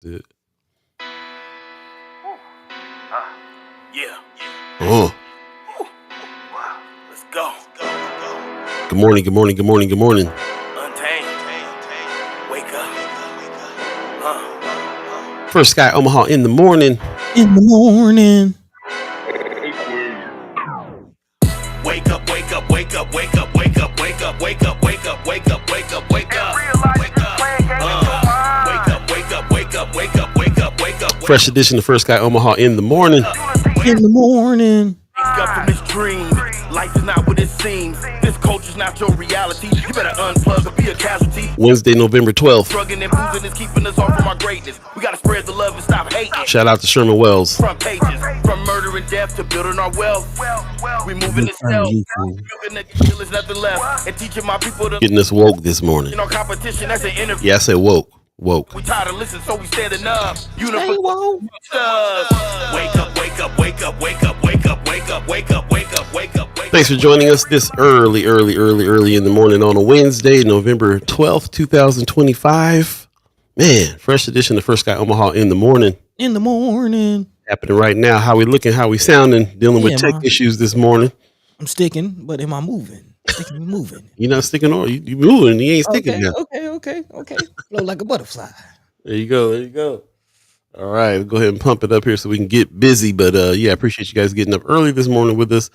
It. Yeah. Oh. Let's go. Good morning. Good morning. Good morning. Good morning. Untamed. Wake up. First Sky Omaha in the morning. In the morning. Wake up. Wake up. Wake up. Wake up. Wake up. Wake up. Wake up. Wake up. Wake up. Wake up. Wake up. Wake up. Wake up. Wake up. Wake up. Wake up. Wake up. Wake up. Fresh edition of First Sky Omaha in the morning. In the morning. Wake up from this dream. Life is not what it seems. This culture's not your reality. You better unplug or be a casualty. Wednesday, November 12th. Drugging and boozing is keeping us off from our greatness. We gotta spread the love and stop hating. Shout out to Sherman Wells. Front pages, from murder and death to building our wealth. We moving the stealth. Building the till there's nothing left. And teaching my people to Getting us woke this morning. you know competition. That's an interview. Yeah, I said woke. Woke. We tired of listening, so we standing up. Hey, whoa. Wake up, wake up, wake up, wake up, wake up, wake up, wake up, wake up, wake up. Thanks for joining us this early in the morning on a Wednesday, November 12th, 2025. Man, fresh edition of First Sky Omaha in the morning. In the morning. Happening right now. How we looking, how we sounding, dealing with tech man. issues this morning. I'm sticking, but am I moving? Sticking and moving. You're not sticking on. You moving. You ain't sticking now. Okay. Flow like a butterfly. There you go. All right, we'll go ahead and pump it up here so we can get busy. But yeah, I appreciate you guys getting up early this morning with us.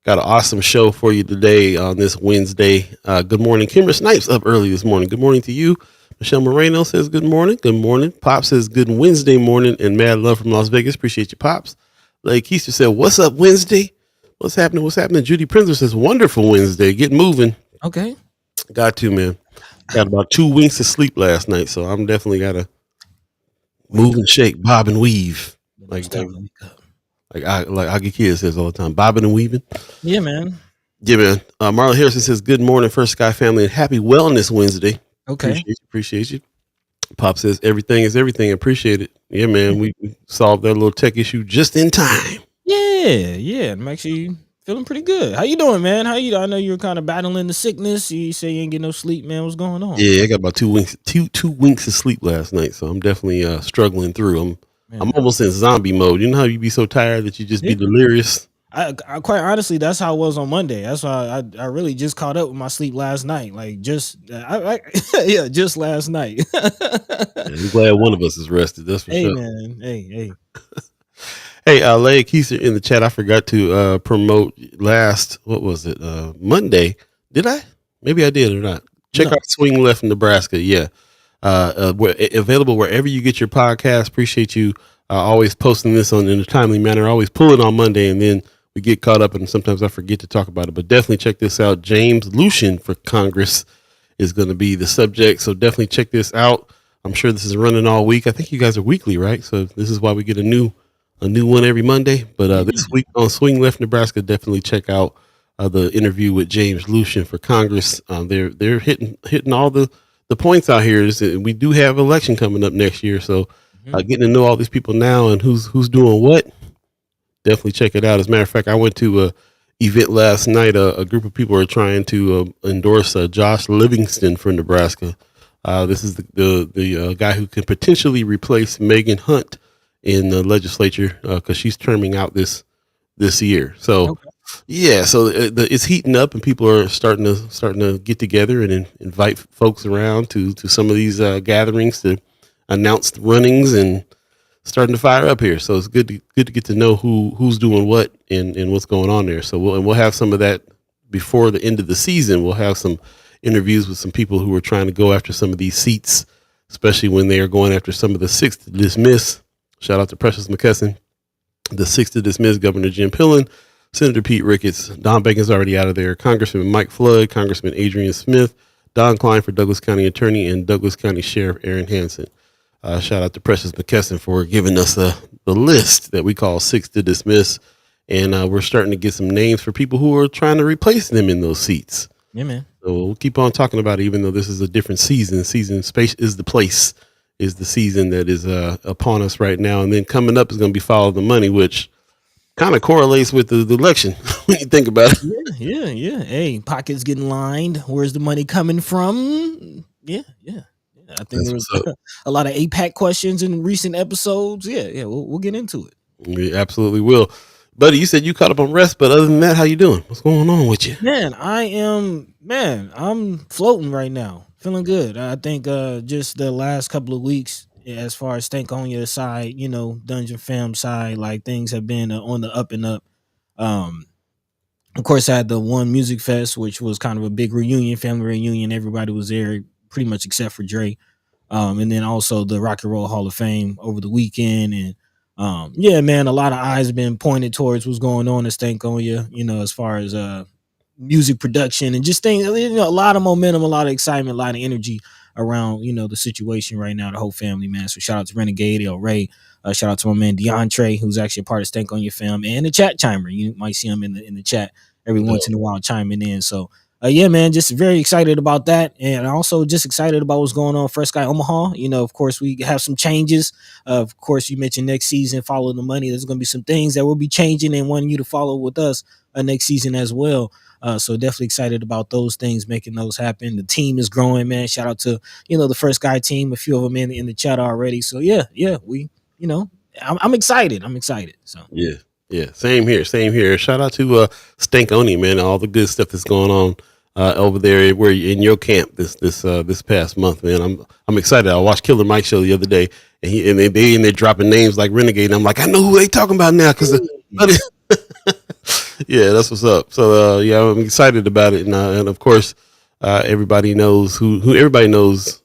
Got an awesome show for you today on this Wednesday. Good morning. Kimber Snipes up early this morning. Good morning to you. Michelle Moreno says good morning. Good morning. Pop says good Wednesday morning. And mad love from Las Vegas. Appreciate you, Pops. Lake Keister said, what's up, Wednesday? What's happening? Judy Prinzer says, wonderful Wednesday. Get moving. Okay. Got to, man. Got about 2 winks of sleep last night, so I'm definitely got to move and shake, bob and weave. Like Aggie Kid says all the time, bobbing and weaving. Yeah, man. Yeah, man. Marlon Harrison says, good morning, First Sky family, and happy Wellness Wednesday. Okay. Appreciate you. Pop says, everything is everything. Appreciate it. Yeah, man. We solved that little tech issue just in time. Yeah. I'm actually feeling pretty good. How you doing, man? I know you were kind of battling the sickness. You say you ain't getting no sleep, man. What's going on? Yeah, I got about 2 winks of sleep last night, so I'm definitely struggling through. I'm almost in zombie mode. You know how you be so tired that you just be delirious? I quite honestly, that's how I was on Monday. That's why I really just caught up with my sleep last night. Like just last night. I'm glad one of us is rested. That's for sure. Man. Hey. Hey, Leia Keister in the chat. I forgot to promote Monday. Did I? Maybe I did or not. Check out Swing Left in Nebraska. Yeah. Available wherever you get your podcast. Appreciate you always posting this in a timely manner. I always pull it on Monday and then we get caught up and sometimes I forget to talk about it. But definitely check this out. James Lucien for Congress is going to be the subject. So definitely check this out. I'm sure this is running all week. I think you guys are weekly, right? So this is why we get a new one every Monday. But this week on Swing Left Nebraska, definitely check out the interview with James Lucien for Congress. They're hitting all the points out here. Is that we do have election coming up next year, so getting to know all these people now and who's doing what. Definitely check it out. As a matter of fact, I went to a event last night. A group of people are trying to endorse Josh Livingston for Nebraska. This is the guy who can potentially replace Megan Hunt in the legislature because she's terming out this year. So so it's heating up and people are starting to get together and invite folks around to some of these gatherings to announce the runnings and starting to fire up here. So it's good to get to know who's doing what and what's going on there. So we'll have some of that before the end of the season. We'll have some interviews with some people who are trying to go after some of these seats, especially when they are going after some of the 6th to dismiss. Shout out to Precious McKesson, the 6th to dismiss Governor Jim Pillen, Senator Pete Ricketts. Don Bacon's already out of there. Congressman Mike Flood, Congressman Adrian Smith, Don Klein for Douglas County Attorney, and Douglas County Sheriff Aaron Hansen. Shout out to Precious McKesson for giving us the list that we call 6 to dismiss. And we're starting to get some names for people who are trying to replace them in those seats. Yeah, man. So we'll keep on talking about it, even though this is a different season. Space is the place, is the season that is upon us right now. And then coming up is going to be Follow the Money, which kind of correlates with the election when you think about it. Yeah. Hey, pockets getting lined. Where's the money coming from? Yeah. I think That's there was what's up. a lot of APAC questions in recent episodes. Yeah, we'll get into it. We absolutely will. Buddy, you said you caught up on rest, but other than that, how you doing? What's going on with you? I'm floating right now. Feeling good. I think just the last couple of weeks, as far as Stankonia side, Dungeon Fam side, like things have been on the up and up. Um, of course, I had the one music fest, which was kind of a big reunion, family reunion. Everybody was there, pretty much except for Dre. And then also the Rock and Roll Hall of Fame over the weekend. And yeah, man, a lot of eyes have been pointed towards what's going on at Stankonia, as far as music production and just things, a lot of momentum, a lot of excitement, a lot of energy around, the situation right now, the whole family, man. So shout out to Renegade, El Ray, shout out to my man DeAndre, who's actually a part of Stankonia Fam, and the chat chimer. You might see him in the chat every once in a while chiming in. So yeah, man, just very excited about that, and also just excited about what's going on Fresh Sky Omaha. Of course, we have some changes. Of course, you mentioned next season, follow the money. There's going to be some things that will be changing and wanting you to follow with us next season as well. So definitely excited about those things, making those happen. The team is growing, man. Shout out to the First Guy team, a few of them in the chat already. So yeah, we I'm excited. I'm excited. So Yeah, same here. Shout out to Stankonia, man, all the good stuff that's going on over there where in your camp this past month, man. I'm excited. I watched Killer Mike show the other day, and they're dropping names like Renegade. And I'm like, I know who they talking about now because yeah, that's what's up. So yeah, I'm excited about it, and of course, everybody knows who everybody knows.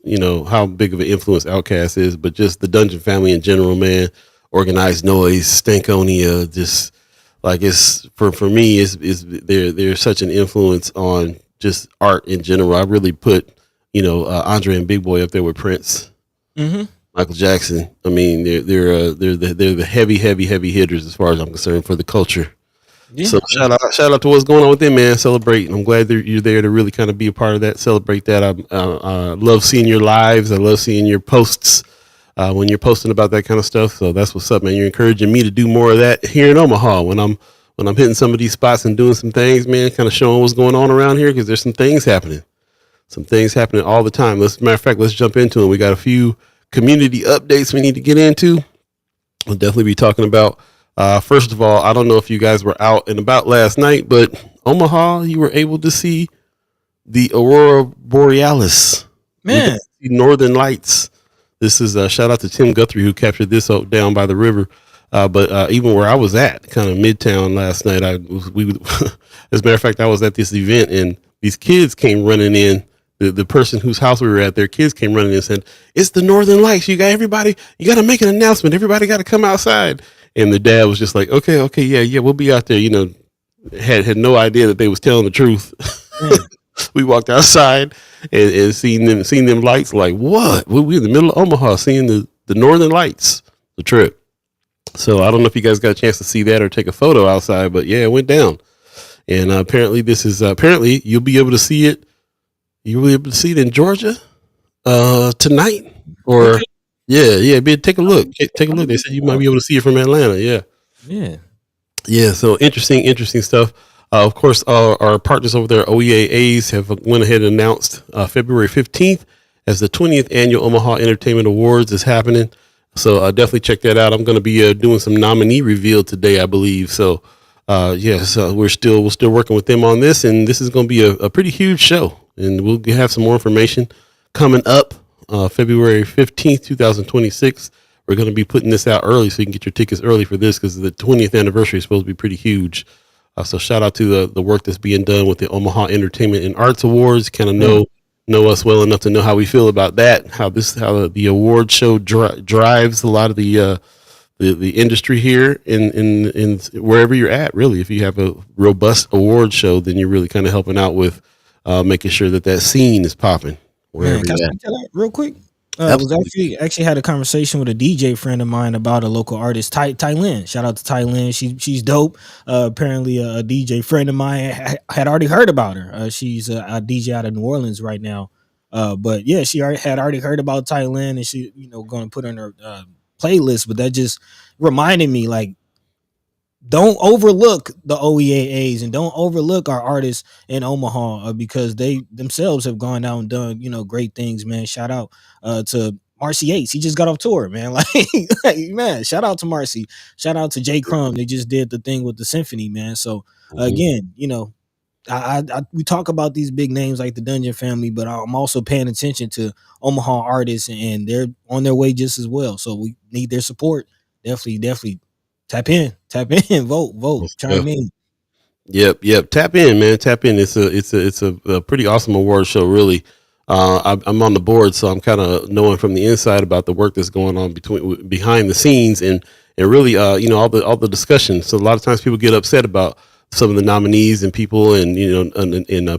How big of an influence Outkast is, but just the Dungeon family in general, man. Organized Noise, Stankonia, just like it's for me, is they're such an influence on just art in general. I really put Andre and Big Boy up there with Prince, Michael Jackson. I mean, they're the heavy hitters as far as I'm concerned for the culture. Yeah. So shout out to what's going on with them, man. Celebrate. I'm glad that you're there to really kind of be a part of that. Celebrate that. I love seeing your lives. I love seeing your posts. When you're posting about that kind of stuff. So that's what's up, man. You're encouraging me to do more of that here in Omaha when I'm hitting some of these spots and doing some things, man, kind of showing what's going on around here because there's some things happening all the time. Matter of fact, let's jump into it. We got a few community updates we need to get into. We'll definitely be talking about, first of all, I don't know if you guys were out and about last night, but Omaha, you were able to see the Aurora Borealis, man, the Northern Lights. This is a shout out to Tim Guthrie who captured this down by the river. But even where I was at, kind of Midtown last night, as a matter of fact, I was at this event and these kids came running in. The person whose house we were at, their kids came running in and said, "It's the Northern Lights. You got to make an announcement. Everybody got to come outside." And the dad was just like, "Okay, yeah, we'll be out there." Had no idea that they was telling the truth. We walked outside and seen them lights. Like, what? We in the middle of Omaha seeing the Northern Lights, the trip. So I don't know if you guys got a chance to see that or take a photo outside, but yeah, it went down. And apparently you'll be able to see it. You'll be able to see it in Georgia tonight. Or yeah. Take a look. Take a look. They said you might be able to see it from Atlanta. Yeah. So interesting stuff. Of course, our partners over there, OEAs, have went ahead and announced February 15th as the 20th Annual Omaha Entertainment Awards is happening. So definitely check that out. I'm going to be doing some nominee reveal today, I believe. So we're still working with them on this, and this is going to be a pretty huge show. And we'll have some more information coming up February 15th, 2026. We're going to be putting this out early so you can get your tickets early for this because the 20th anniversary is supposed to be pretty huge. So shout out to the work that's being done with the Omaha Entertainment and Arts Awards. Kind of know us well enough to know how we feel about that. How the award show drives a lot of the industry here in wherever you're at. Really, if you have a robust award show, then you're really kind of helping out with making sure that scene is popping. Can I tell that real quick? I was actually had a conversation with a DJ friend of mine about a local artist, Tylin. Shout out to Tylin. She's dope. Apparently, a DJ friend of mine had already heard about her. She's a DJ out of New Orleans right now. But yeah, she had already heard about Tylin, and she going to put her in her playlist. But that just reminded me, like, don't overlook the OEAAs and don't overlook our artists in Omaha because they themselves have gone out and done, great things, man. Shout out to Marcy Yates. He just got off tour, man. Like, man, shout out to Marcy. Shout out to Jay Crumb. They just did the thing with the symphony, man. So again, we talk about these big names like the Dungeon Family, but I'm also paying attention to Omaha artists, and they're on their way just as well. So we need their support. Definitely tap in, vote, chime in. Yep. Tap in, man. Tap in. It's a pretty awesome award show, really. I'm on the board, so I'm kind of knowing from the inside about the work that's going on behind the scenes, and really, all the discussion. So a lot of times people get upset about some of the nominees and people, and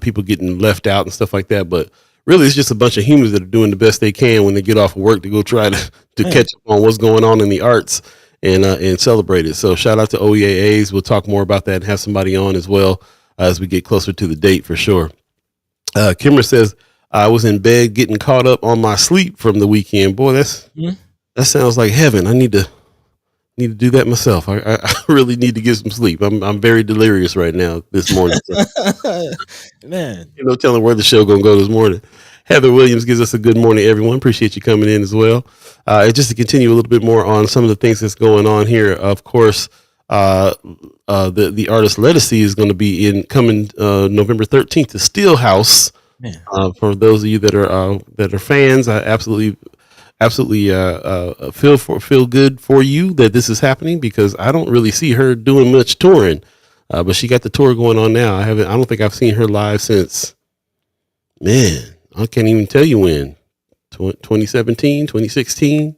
people getting left out and stuff like that. But really, it's just a bunch of humans that are doing the best they can when they get off of work to go try to catch up on what's going on in the arts and celebrate it. So shout out to OEAAs. We'll talk more about that and have somebody on as well as we get closer to the date for sure. Kimmer says, I was in bed getting caught up on my sleep from the weekend. Boy, that sounds like heaven. I need to do that myself. I really need to get some sleep. I'm very delirious right now this morning. So. Man, no telling where the show gonna go this morning. Heather Williams gives us a good morning, everyone. Appreciate you coming in as well. And just to continue a little bit more on some of the things that's going on here, of course, the artist Lettucey is going to be coming November 13th to Steelhouse. For those of you that are fans, I absolutely feel good for you that this is happening, because I don't really see her doing much touring, but she got the tour going on now. I don't think I've seen her live since, man, I can't even tell you when, 2017, 2016.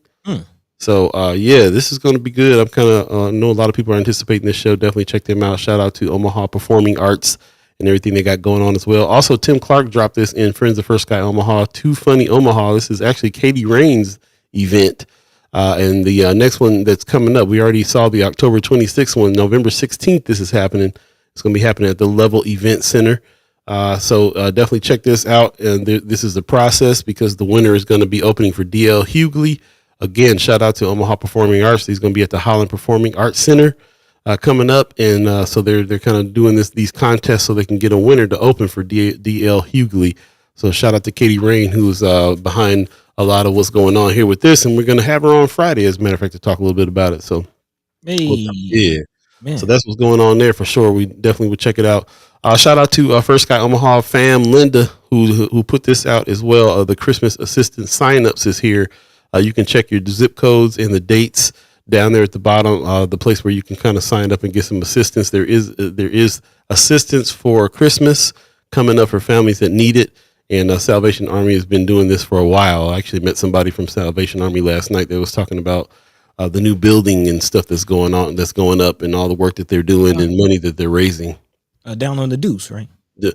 So this is going to be good. I'm kind of know a lot of people are anticipating this show. Definitely check them out. Shout out to Omaha Performing Arts and everything they got going on as well. Also, Tim Clark dropped this in Friends of First Sky Omaha, Too Funny Omaha. This is actually Katie Rain's event. And the next one that's coming up, we already saw the October 26th one. November 16th, this is happening. It's going to be happening at the Level Event Center. So definitely check this out. And this is the process, because the winner is going to be opening for DL Hughley. Again, shout out to Omaha Performing Arts. He's going to be at the Holland Performing Arts Center coming up, and so they're kind of doing these contests so they can get a winner to open for DL Hughley. So shout out to Katie Rain, who's behind a lot of what's going on here with this, and we're going to have her on Friday, as a matter of fact, to talk a little bit about it. So man. So that's what's going on there for sure. We definitely would check it out. Shout out to First Sky Omaha fam Linda, who put this out as well. The Christmas assistance signups is here. You can check your zip codes and the dates down there at the bottom, the place where you can kind of sign up and get some assistance. There is assistance for Christmas coming up for families that need it. And Salvation Army has been doing this for a while. I actually met somebody from Salvation Army last night that was talking about the new building and stuff that's going up, and all the work that they're doing and money that they're raising. Down on the Deuce, right? No.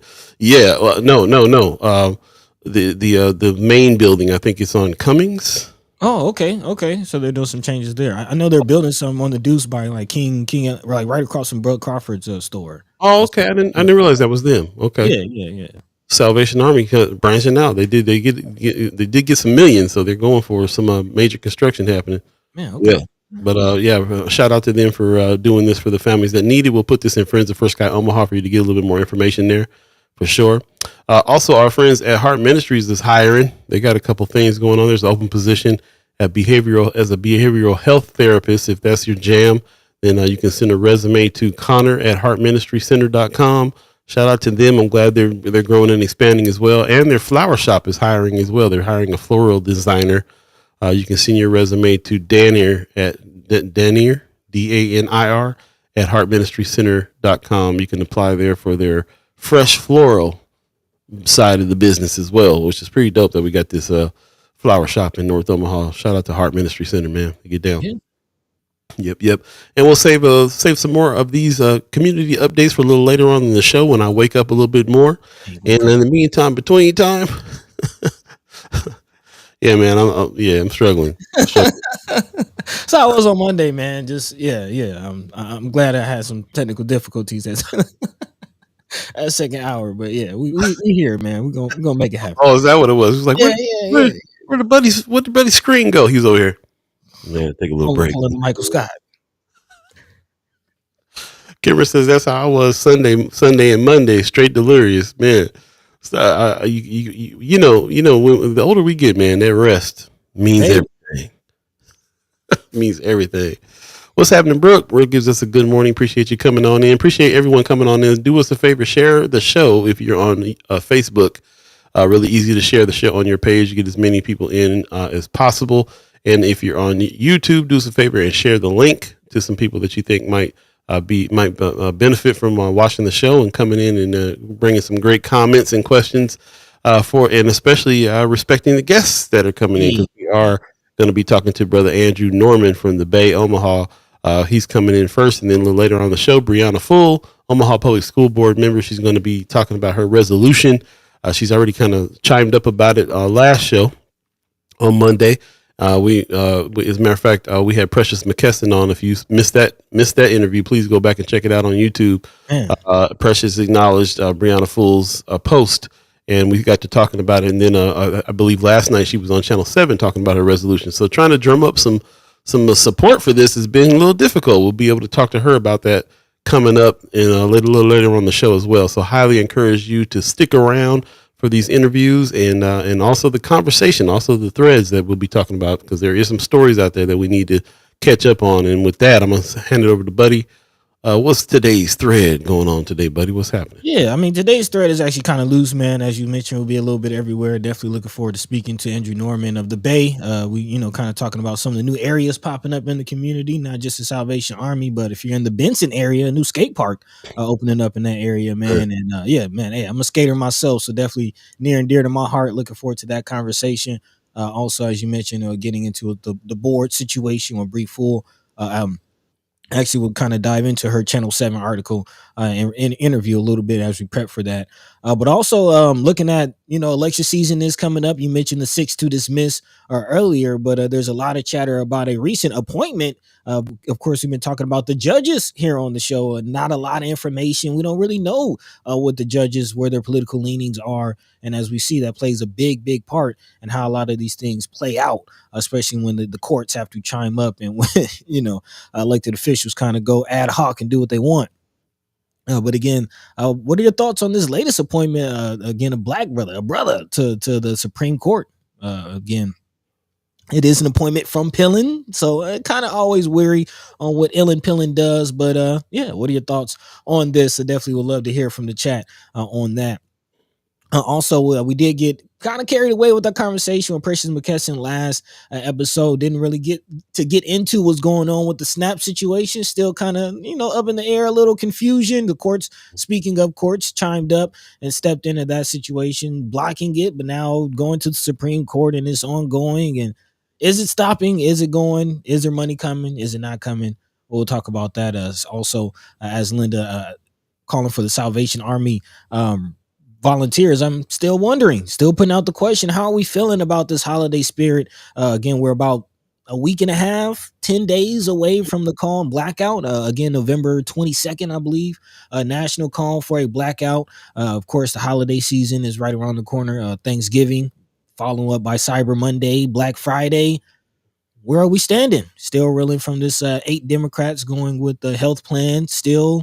The main building, I think it's on Cummings. Oh, okay. So they're doing some changes there. I know they're building some on the Deuce by like King, like right across from Brooke Crawford's store. Oh, okay. I didn't realize that was them. Okay. Yeah. Salvation Army branching out. They did get some millions, so they're going for some major construction happening. Man, okay. Yeah. But shout out to them for doing this for the families that need it. We'll put this in Friends of First Sky Omaha for you to get a little bit more information there for sure. Also, our friends at Heart Ministries is hiring. They got a couple things going on. There's an open position as a behavioral health therapist. If that's your jam, then you can send a resume to Connor@heartministrycenter.com. Shout out to them. I'm glad they're growing and expanding as well. And their flower shop is hiring as well. They're hiring a floral designer. You can send your resume to Danir Danir DANIR at heartministrycenter.com. You can apply there for their fresh floral side of the business as well, which is pretty dope that we got this flower shop in North Omaha. Shout out to Heart Ministry Center, man. Get down. Yeah. Yep. And we'll save some more of these community updates for a little later on in the show when I wake up a little bit more. And in the meantime, between time, yeah, man, I'm struggling. So I was on Monday, man. Just I'm glad I had some technical difficulties at second hour, but yeah, we here, man. We're gonna make it happen. Oh, is that what it was? It was like, where the buddy's screen go? He's over here. Man, take a little break. Michael Scott. Kimber says that's how I was Sunday and Monday, straight delirious, man. So, when the older we get, man, that rest means Hey. everything. Means everything. What's happening, Brooke? Brooke gives us a good morning. Appreciate you coming on in. Appreciate everyone coming on in. Do us a favor, share the show if you're on Facebook. Really easy to share the show on your page. Get as many people in as possible. And if you're on YouTube, do us a favor and share the link to some people that you think might benefit from watching the show and coming in and bringing some great comments and questions and especially respecting the guests that are coming in, because we are going to be talking to Brother Andrew Norman from the Bay Omaha. He's coming in first, and then a little later on the show, Brianna Full, Omaha Public School Board member. She's going to be talking about her resolution. She's already kind of chimed up about it last show on Monday. As a matter of fact, we had Precious McKesson on. If you missed that interview, please go back and check it out on YouTube. Precious acknowledged Brianna Full's post, and we got to talking about it. And then I believe last night she was on Channel 7 talking about her resolution. So trying to drum up some support for this has been a little difficult. We'll be able to talk to her about that coming up in a little later on the show as well. So highly encourage you to stick around for these interviews and also the conversation, also the threads that we'll be talking about, because there is some stories out there that we need to catch up on. And with that, I'm going to hand it over to Buddy. What's today's thread going on today, Buddy? What's happening? Yeah, I mean, today's thread is actually kind of loose, man. As you mentioned, we'll be a little bit everywhere. Definitely looking forward to speaking to Andrew Norman of the Bay. We, kind of talking about some of the new areas popping up in the community, not just the Salvation Army, but if you're in the Benson area, a new skate park opening up in that area, man. And hey, I'm a skater myself, so definitely near and dear to my heart. Looking forward to that conversation. Also, as you mentioned, getting into the board situation with Beeee Full. Actually, we'll kind of dive into her Channel 7 article and interview a little bit as we prep for that. But also looking at, election season is coming up. You mentioned the 6 to dismiss earlier, but there's a lot of chatter about a recent appointment. Of course, we've been talking about the judges here on the show, and not a lot of information. We don't really know what the judges, where their political leanings are. And as we see, that plays a big, big part in how a lot of these things play out, especially when the courts have to chime up and when, elected officials kind of go ad hoc and do what they want. But again, what are your thoughts on this latest appointment? Again, a brother to the Supreme Court. Again, it is an appointment from Pillin, so kind of always weary on what Ellen Pillin does. But what are your thoughts on this? I definitely would love to hear from the chat on that. Also, we did get kind of carried away with that conversation with Precious McKesson last episode. Didn't really get into what's going on with the SNAP situation. Still kind of, up in the air, a little confusion. The courts, speaking of courts, chimed up and stepped into that situation, blocking it, but now going to the Supreme Court, and it's ongoing. And is it stopping? Is it going? Is there money coming? Is it not coming? We'll talk about that as Linda calling for the Salvation Army volunteers. I'm still wondering, still putting out the question, how are we feeling about this holiday spirit? Again, we're about a week and a half, 10 days away from the call and blackout. Again, November 22nd, I believe, a national call for a blackout. Of course, the holiday season is right around the corner. Thanksgiving, following up by Cyber Monday, Black Friday. Where are we standing? Still reeling from this 8 Democrats going with the health plan. Still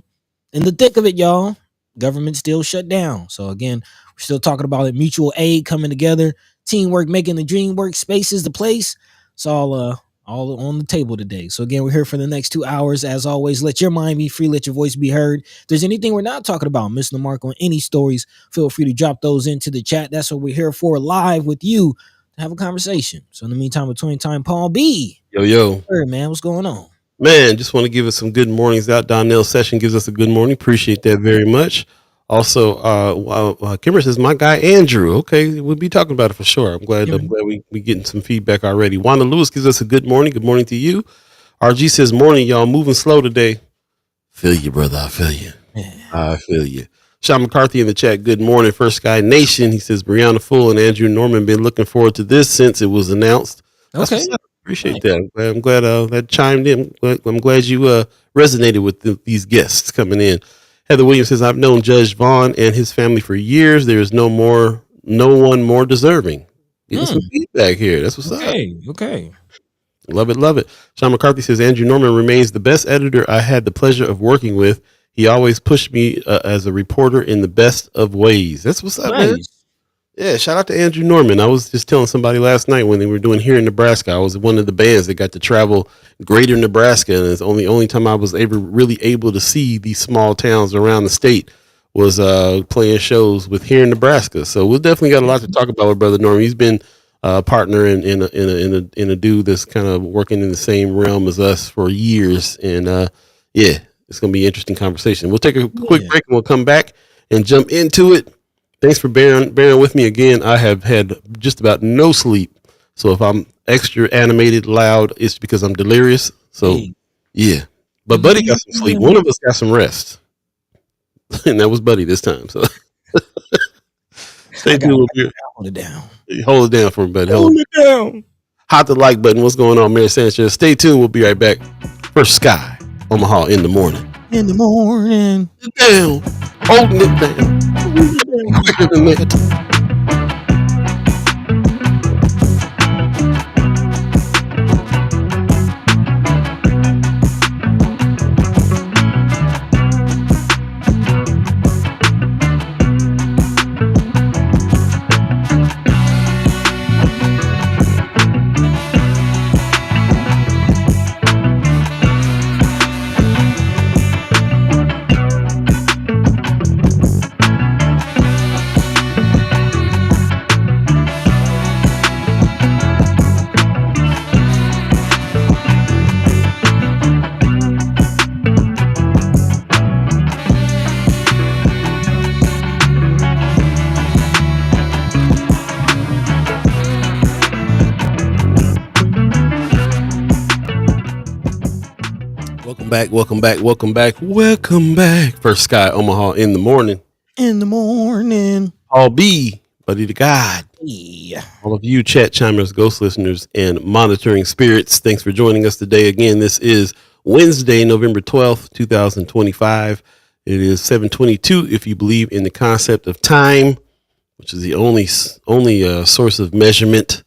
in the thick of it, y'all. Government still shut down. So again, we're still talking about it. Mutual aid coming together, teamwork, making the dream work. Space is the place. It's all on the table today. So again, we're here for the next 2 hours. As always, let your mind be free. Let your voice be heard. If there's anything we're not talking about, missing the mark on any stories, feel free to drop those into the chat. That's what we're here for, live with you to have a conversation. So in the meantime, between time, Paul B. Yo. Hey, man, what's going on? Man, just want to give us some good mornings out. Donnell Session gives us a good morning. Appreciate that very much. Also, Kimber says, my guy Andrew. Okay, we'll be talking about it for sure. I'm glad we getting some feedback already. Wanda Lewis gives us a good morning. Good morning to you. RG says, morning, y'all. Moving slow today. Feel you, brother. I feel you. I feel you. Sean McCarthy in the chat. Good morning, First Sky Nation. He says, Brianna Full and Andrew Norman been looking forward to this since it was announced. Okay. Appreciate that. I'm glad that chimed in. I'm glad you resonated with these guests coming in. Heather Williams says, I've known Judge Vaughn and his family for years. There is no one more deserving. Getting some feedback here. That's what's up. Okay. Love it. Sean McCarthy says, Andrew Norman remains the best editor I had the pleasure of working with. He always pushed me as a reporter in the best of ways. That's what's up, man. Nice. Yeah, shout out to Andrew Norman. I was just telling somebody last night when they were doing Here in Nebraska. I was one of the bands that got to travel greater Nebraska, and it's only time I was really able to see these small towns around the state was playing shows with Here in Nebraska. So we'll definitely got a lot to talk about with Brother Norman. He's been a partner in a dude that's kind of working in the same realm as us for years, and yeah, it's gonna be an interesting conversation. We'll take a quick break and we'll come back and jump into it. Thanks for bearing with me again. I have had just about no sleep. So if I'm extra animated, loud, it's because I'm delirious. So yeah. But Buddy got some sleep. One of us got some rest. And that was Buddy this time. So stay tuned. Hold it down. Hold it down for me, buddy. Hold it down. Hit the like button. What's going on, Mary Sanchez? Stay tuned. We'll be right back. First Sky, Omaha in the morning. In the morning. Down. Holding it down. Quicker than that. Welcome back. First Sky, Omaha in the morning. All Beeee, Buddy to Gawd. Yeah. All of you chat chimers, ghost listeners, and monitoring spirits, thanks for joining us today. Again, this is Wednesday, November 12th, 2025. It is 7:22 if you believe in the concept of time, which is the only source of measurement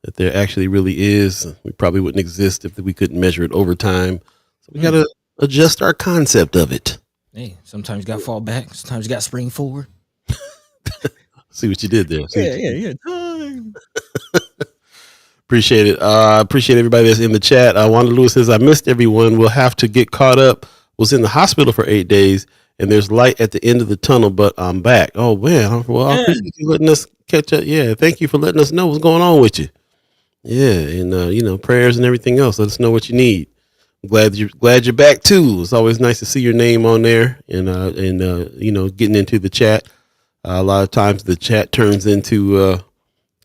that there actually really is. We probably wouldn't exist if we couldn't measure it over time. So we got to adjust our concept of it. Hey, sometimes you got to fall back. Sometimes you got to spring forward. See what you did there. Yeah. Time. Appreciate it. Appreciate everybody that's in the chat. Wanda Lewis says, I missed everyone. We'll have to get caught up. Was in the hospital for 8 days, and there's light at the end of the tunnel, but I'm back. Oh, man. Well, I appreciate you letting us catch up. Yeah, thank you for letting us know what's going on with you. Yeah, and, prayers and everything else. Let us know what you need. I'm glad you're back, too. It's always nice to see your name on there and getting into the chat. A lot of times the chat turns into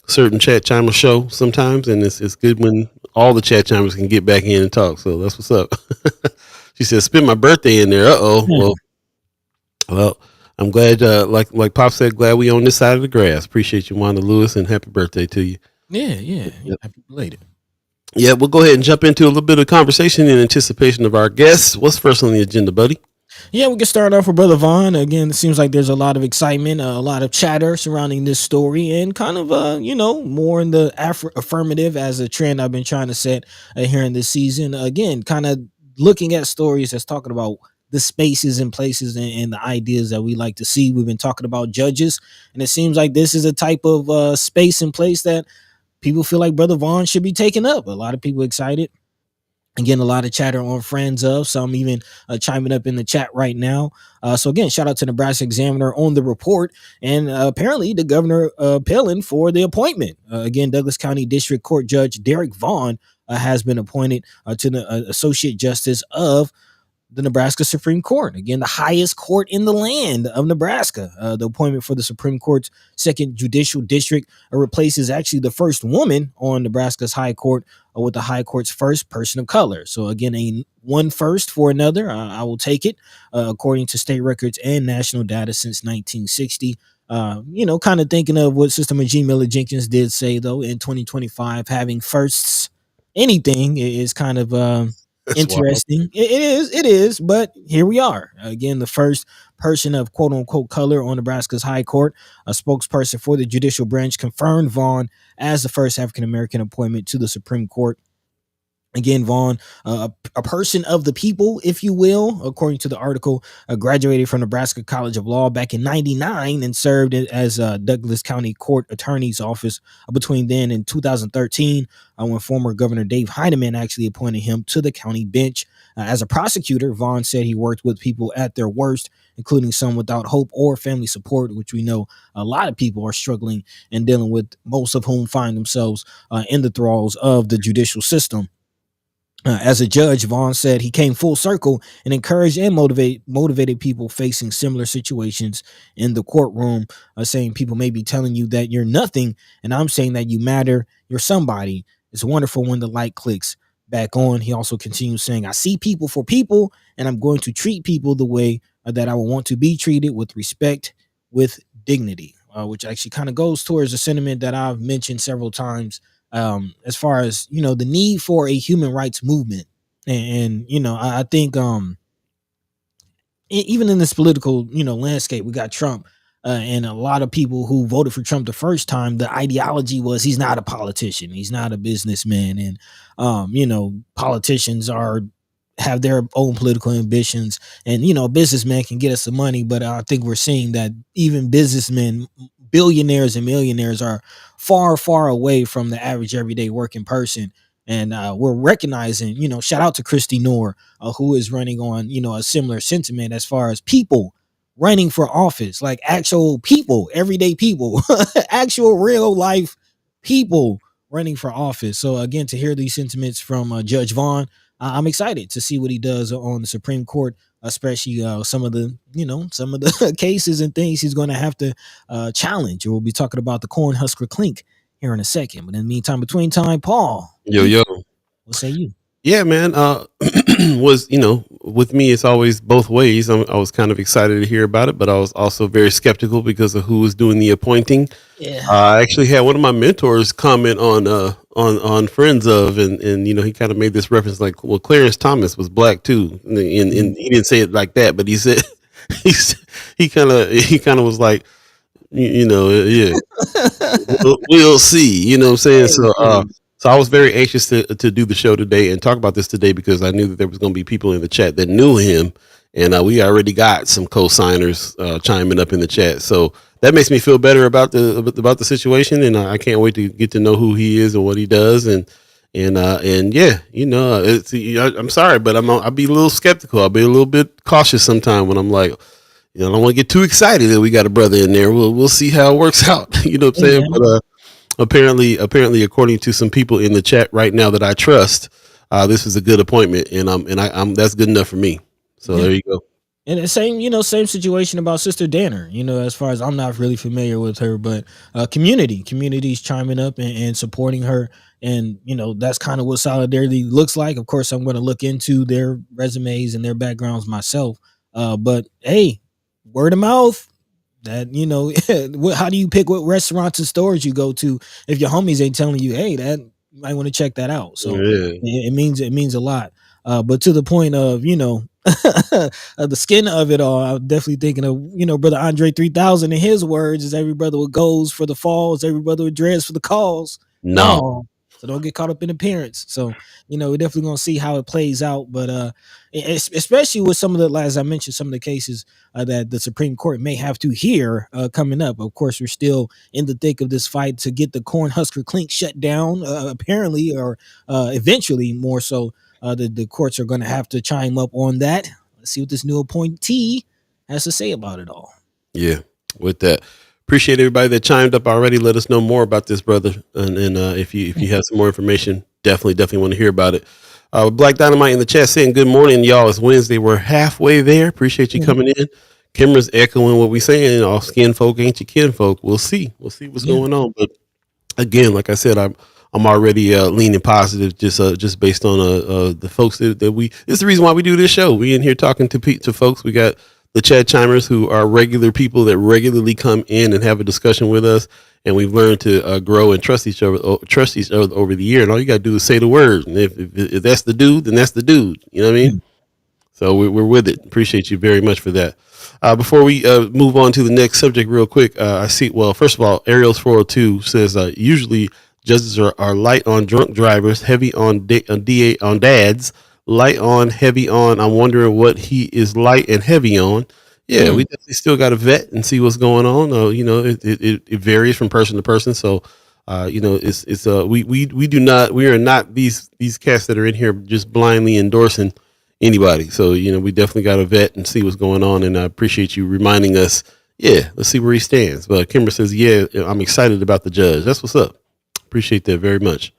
certain chat chimer show sometimes, and it's good when all the chat chimers can get back in and talk. So that's what's up. She said, spend my birthday in there. Well, I'm glad, like Pop said, glad we on this side of the grass. Appreciate you, Wanda Lewis, and happy birthday to you. Yeah. Yep. Happy belated. Yeah, we'll go ahead and jump into a little bit of conversation in anticipation of our guests. What's first on the agenda, buddy? Yeah, we can start off with Brother Vaughn. Again, it seems like there's a lot of excitement, a lot of chatter surrounding this story, and kind of, more in the affirmative as a trend I've been trying to set here in this season. Again, kind of looking at stories that's talking about the spaces and places and the ideas that we like to see. We've been talking about judges, and it seems like this is a type of space and place that people feel like Brother Vaughn should be taking up. A lot of people excited. Again, a lot of chatter on Friends of, some even chiming up in the chat right now. So again, shout out to Nebraska Examiner on the report, and apparently the governor appealing for the appointment. Again, Douglas County District Court Judge Derek Vaughn has been appointed to the Associate Justice of the Nebraska Supreme Court. Again, the highest court in the land of Nebraska. The appointment for the Supreme Court's second judicial district replaces actually the first woman on Nebraska's high court with the high court's first person of color. So again, one first for another. I will take it according to state records and national data since 1960. Kind of thinking of what Sister Majeen Miller Jenkins did say, though, in 2025, having firsts anything is kind of That's interesting. It is, but here we are. Again, the first person of quote unquote color on Nebraska's high court. A spokesperson for the judicial branch confirmed Vaughn as the first African-American appointment to the Supreme Court. Again, Vaughn, a person of the people, if you will, according to the article, graduated from Nebraska College of Law back in '99 and served as Douglas County Court Attorney's Office between then and 2013, when former Governor Dave Heinemann actually appointed him to the county bench. As a prosecutor, Vaughn said he worked with people at their worst, including some without hope or family support, which we know a lot of people are struggling and dealing with, most of whom find themselves in the thralls of the judicial system. As a judge, Vaughn said he came full circle and encouraged and motivated people facing similar situations in the courtroom, saying people may be telling you that you're nothing, and I'm saying that you matter, you're somebody. It's wonderful when the light clicks back on. He also continues saying, I see people for people, and I'm going to treat people the way that I would want to be treated, with respect, with dignity, which actually kind of goes towards a sentiment that I've mentioned several times, as far as, the need for a human rights movement. And I think even in this political, landscape, we got Trump, and a lot of people who voted for Trump the first time, the ideology was he's not a politician, he's not a businessman, and politicians have their own political ambitions, and a businessman can get us some money, but I think we're seeing that even businessmen, billionaires and millionaires, are far away from the average everyday working person. And we're recognizing, shout out to Christy Noor, who is running on, a similar sentiment as far as people running for office, like actual people, everyday people, actual real life people running for office. So again, to hear these sentiments from Judge Vaughn, I'm excited to see what he does on the Supreme Court, especially some of the cases and things he's going to have to challenge. We'll be talking about the Cornhusker Clink here in a second. But in the meantime, between time, Paul. Yo. What say you? Yeah, man. With me, it's always both ways. I was kind of excited to hear about it, but I was also very skeptical because of who was doing the appointing. Yeah. I actually had one of my mentors comment on Friends of, and he kind of made this reference like, well, Clarence Thomas was black too, and he didn't say it like that, but he said he kind of was like, yeah, we'll see. You know what I'm saying? So I was very anxious to do the show today and talk about this today, because I knew that there was going to be people in the chat that knew him, and we already got some co-signers chiming up in the chat. So that makes me feel better about the situation, and I can't wait to get to know who he is and what he does, and yeah, I'm sorry, but I'll be a little skeptical. I'll be a little bit cautious sometime when I'm like, I don't want to get too excited that we got a brother in there. We'll see how it works out. You know what I'm saying? But apparently, according to some people in the chat right now that I trust, this is a good appointment, and I'm that's good enough for me. So there you go. And the same situation about Sister Danner, as far as, I'm not really familiar with her, but community's chiming up and supporting her. And, that's kind of what solidarity looks like. Of course, I'm going to look into their resumes and their backgrounds myself. But hey, word of mouth, that, how do you pick what restaurants and stores you go to if your homies ain't telling you, hey, that you might want to check that out. So it means a lot. But to the point of, the skin of it all, I'm definitely thinking of, brother Andre 3000, and his words is, every brother with goals for the falls, every brother with dreads for the calls. No. So don't get caught up in appearance. So, we're definitely going to see how it plays out. But especially with some of the, as I mentioned, some of the cases that the Supreme Court may have to hear coming up. Of course, we're still in the thick of this fight to get the Cornhusker Clink shut down, apparently, or eventually more so. The courts are going to have to chime up on that. Let's see what this new appointee has to say about it all. Yeah, with that. Appreciate everybody that chimed up already. Let us know more about this, brother. And if you have some more information, definitely want to hear about it. Black Dynamite in the chat saying, good morning, y'all. It's Wednesday. We're halfway there. Appreciate you coming in. Kimbra's echoing what we saying. All skin folk ain't your kin folk. We'll see what's going on. But again, like I said, I'm already leaning positive, just based on the folks that we. It's the reason why we do this show. We in here talking to folks. We got the chat chimers who are regular people that regularly come in and have a discussion with us, and we've learned to grow and trust each other over the year. And all you got to do is say the word, and if that's the dude, then that's the dude. You know what I mean? So we're with it. Appreciate you very much for that. Before we move on to the next subject real quick, I see, well, first of all, Ariel's 402 says, usually Judges are light on drunk drivers, heavy on on dads, light on, heavy on. I'm wondering what he is light and heavy on. Yeah, we definitely still got to vet and see what's going on. It varies from person to person. So, we are not these cats that are in here just blindly endorsing anybody. So, we definitely got to vet and see what's going on. And I appreciate you reminding us. Yeah, let's see where he stands. But Kimber says, yeah, I'm excited about the judge. That's what's up. Appreciate that very much.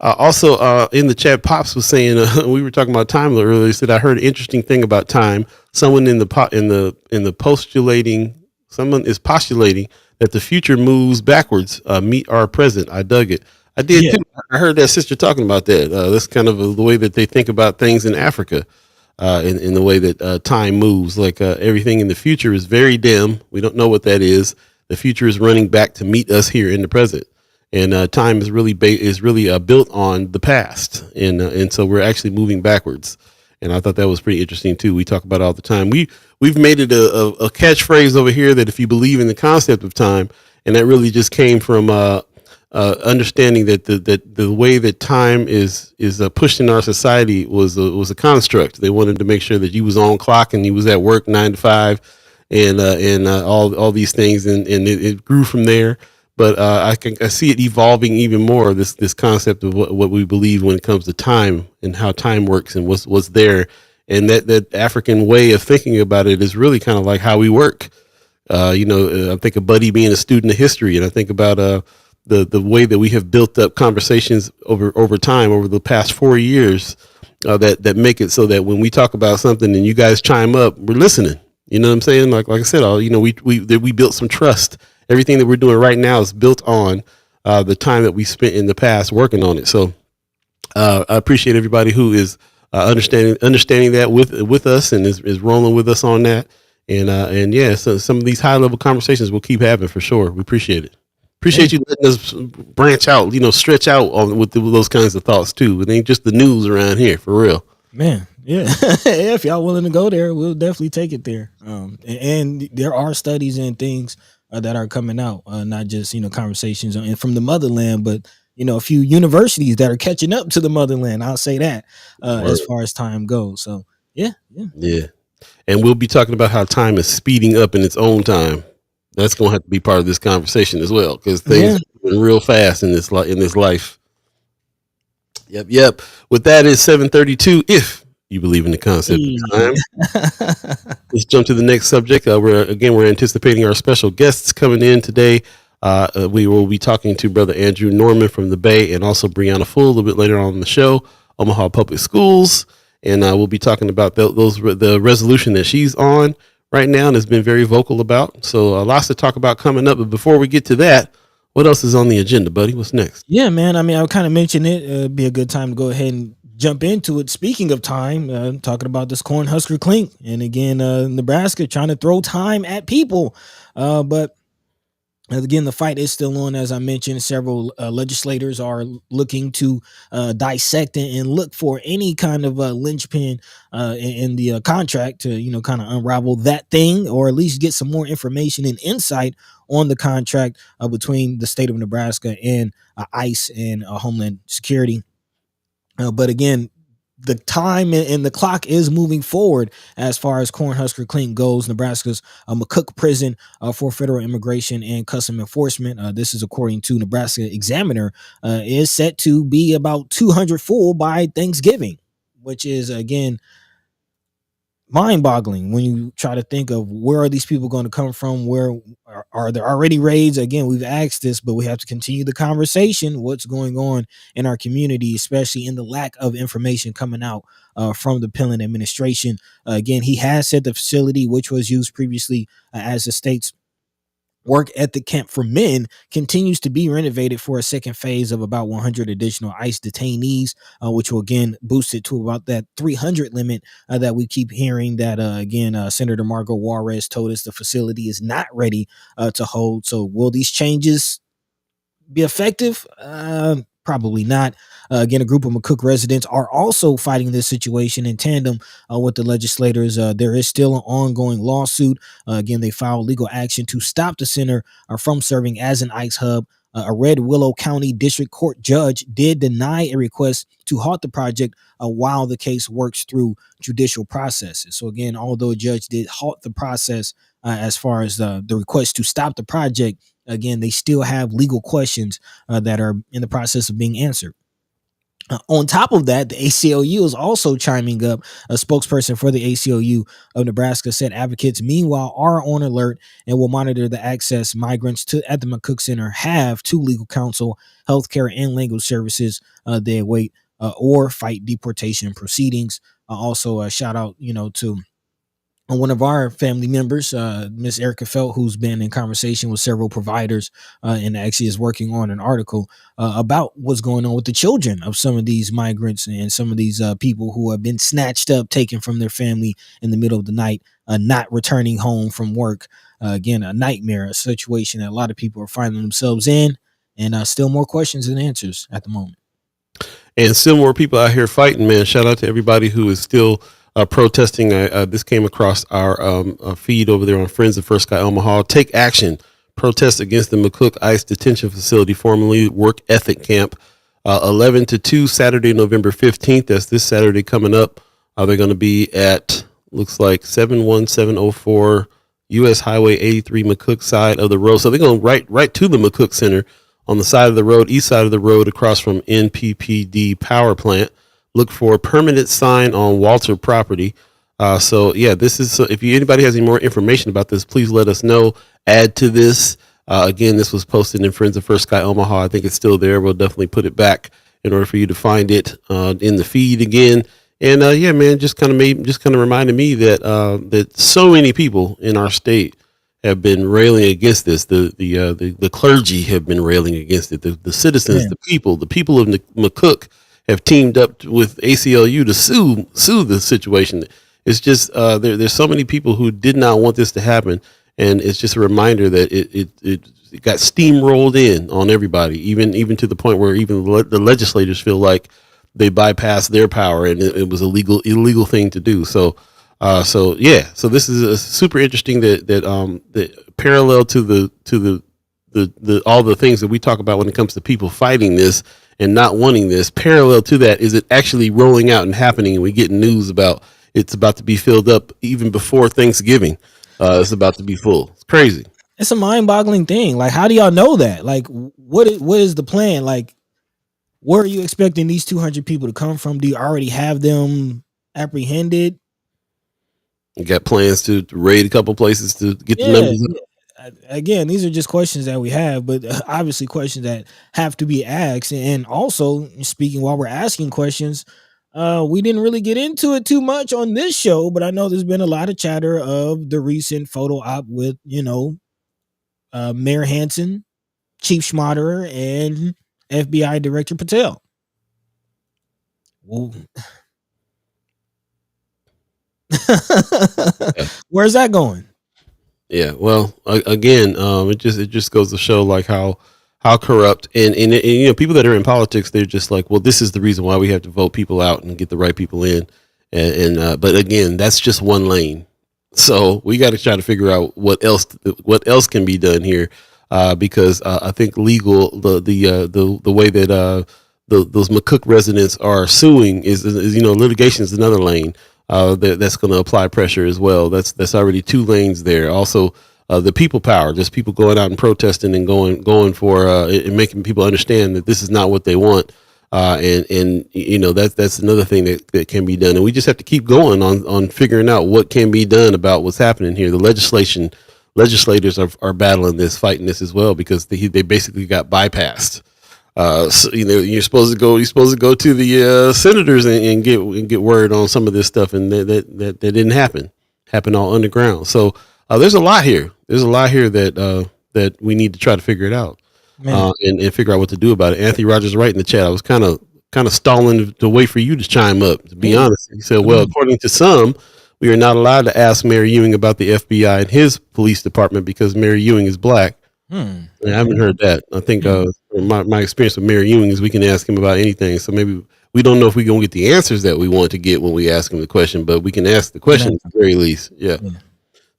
Also, in the chat, Pops was saying we were talking about time earlier. He said I heard an interesting thing about time. Someone in the postulating, someone is postulating that the future moves backwards. Meet our present. I dug it. I did too. I heard that sister talking about that. That's kind of the way that they think about things in Africa. In the way that time moves, like everything in the future is very dim. We don't know what that is. The future is running back to meet us here in the present. And time is really built on the past, and so we're actually moving backwards. And I thought that was pretty interesting too. We talk about it all the time. We've made it a catchphrase over here that if you believe in the concept of time, and that really just came from understanding that the way that time is pushed in our society was a construct. They wanted to make sure that you was on clock and you was at work 9 to 5, and all these things, and it grew from there. But I see it evolving even more. This concept of what we believe when it comes to time and how time works and what's there, and that African way of thinking about it is really kind of like how we work. I think of Buddy being a student of history, and I think about the way that we have built up conversations over time over the past 4 years that make it so that when we talk about something and you guys chime up, we're listening. You know what I'm saying? Like I said, we built some trust. Everything that we're doing right now is built on the time that we spent in the past working on it. So I appreciate everybody who is understanding that with us and is rolling with us on that. And yeah, so some of these high level conversations we'll keep having for sure. We appreciate it. Appreciate you letting us branch out, stretch out with those kinds of thoughts too. It ain't just the news around here, for real. Man, yeah. If y'all willing to go there, we'll definitely take it there. And there are studies and things that are coming out, not just conversations from the motherland, but a few universities that are catching up to the motherland. I'll say that as far as time goes. So yeah. And we'll be talking about how time is speeding up in its own time. That's going to have to be part of this conversation as well, because things are moving real fast in this life. Yep. With that, is 7:32. If you believe in the concept of time, let's jump to the next subject. We're anticipating our special guests coming in today. We will be talking to Brother Andrew Norman from the Bay, and also Brianna Full a little bit later on in the show, Omaha Public Schools, and we'll be talking about the resolution that she's on right now and has been very vocal about. So lots to talk about coming up. But before we get to that, what else is on the agenda, buddy? What's next? Yeah, man. I mean, I kind of mentioned it. It'd be a good time to go ahead and jump into it. Speaking of time, talking about this Cornhusker clink, and again, Nebraska trying to throw time at people. But again, the fight is still on. As I mentioned, several legislators are looking to dissect and look for any kind of linchpin in the contract to, kind of unravel that thing, or at least get some more information and insight on the contract between the state of Nebraska and ICE and Homeland Security. But again, the time and the clock is moving forward as far as Cornhusker clink goes. Nebraska's McCook Prison for Federal Immigration and Custom Enforcement, this is according to Nebraska Examiner, is set to be about 200 full by Thanksgiving, which is, again, mind-boggling when you try to think of where are these people going to come from. Where are there already raids? Again, we've asked this, but we have to continue the conversation. What's going on in our community, especially in the lack of information coming out from the Pillen administration. Again, he has said the facility, which was used previously as the state's work ethic camp for men, continues to be renovated for a second phase of about 100 additional ICE detainees, which will again boost it to about that 300 limit that we keep hearing that, Senator Margot Juarez told us the facility is not ready to hold. So will these changes be effective? Probably not. Again, a group of McCook residents are also fighting this situation in tandem with the legislators. There is still an ongoing lawsuit. Again, they filed legal action to stop the center from serving as an ICE hub A Red Willow County District Court judge did deny a request to halt the project while the case works through judicial processes. So again, although a judge did halt the process as far as the request to stop the project, again, they still have legal questions that are in the process of being answered. On top of that, the ACLU is also chiming up. A spokesperson for the ACLU of Nebraska said advocates, meanwhile, are on alert and will monitor the access migrants at the McCook Center have to legal counsel, healthcare, and language services they await or fight deportation proceedings. Also, a shout out, to one of our family members, Miss Erica Felt, who's been in conversation with several providers and actually is working on an article about what's going on with the children of some of these migrants and some of these people who have been snatched up, taken from their family in the middle of the night, not returning home from work. Again, a nightmare, a situation that a lot of people are finding themselves in, and still more questions than answers at the moment. And still more people out here fighting, man. Shout out to everybody who is still protesting. This came across our feed over there on Friends of First Sky Omaha. Take action. Protest against the McCook ICE detention facility, formerly Work Ethic Camp. 11 to 2, Saturday, November 15th. That's this Saturday coming up. They're going to be at, looks like 71704 U.S. Highway 83 McCook side of the road. So they're going right to the McCook Center on the side of the road, east side of the road, across from NPPD power plant. Look for a permanent sign on Walter property. So yeah, this is, if anybody has any more information about this, please let us know. Add to this. Again, this was posted in Friends of First Sky Omaha. I think it's still there. We'll definitely put it back in order for you to find it in the feed again. And yeah, man, just kind of reminded me that that so many people in our state have been railing against this. The clergy have been railing against it. The citizens, yeah. the people of McCook have teamed up with ACLU to sue the situation. It's just there's so many people who did not want this to happen, and it's just a reminder that it got steamrolled in on everybody, even to the point where even the legislators feel like they bypassed their power and it was illegal thing to do. So yeah, so this is super interesting that parallel to the all the things that we talk about when it comes to people fighting this and not wanting this, parallel to that is it actually rolling out and happening, and we get news about it's about to be filled up even before Thanksgiving. It's about to be full. It's crazy. It's a mind-boggling thing. Like, how do y'all know that? Like, what is the plan? Like, where are you expecting these 200 people to come from? Do you already have them apprehended? You got plans to raid a couple places to get the numbers up? Again, these are just questions that we have, but obviously questions that have to be asked. And also, speaking while we're asking questions, we didn't really get into it too much on this show, but I know there's been a lot of chatter of the recent photo op with, Mayor Hansen, Chief Schmaderer, and FBI Director Patel. Well, where's that going? Yeah, well, again, it just goes to show like how corrupt and people that are in politics, they're just like, well, this is the reason why we have to vote people out and get the right people in, but again, that's just one lane. So we got to try to figure out what else can be done here, because I think legal the way that those McCook residents are suing is litigation is another lane. That's going to apply pressure as well. That's already two lanes there. Also, the people power, just people going out and protesting and going for and making people understand that this is not what they want. That's another thing that can be done. And we just have to keep going on figuring out what can be done about what's happening here. The legislators are battling this, fighting this as well, because they basically got bypassed. So, you're supposed to go to the senators and get word on some of this stuff, and that didn't happen. Happened all underground. So there's a lot here. There's a lot here that we need to try to figure it out, and figure out what to do about it. Anthony Rogers is right in the chat. I was kind of stalling to wait for you to chime up. To be honest, he said, "Well, according to some, we are not allowed to ask Mayor Ewing about the FBI and his police department because Mayor Ewing is black." I haven't heard that. I think my experience with Mayor Ewing is we can ask him about anything. So maybe we don't know if we're going to get the answers that we want to get when we ask him the question, but we can ask the question at the very least. Yeah.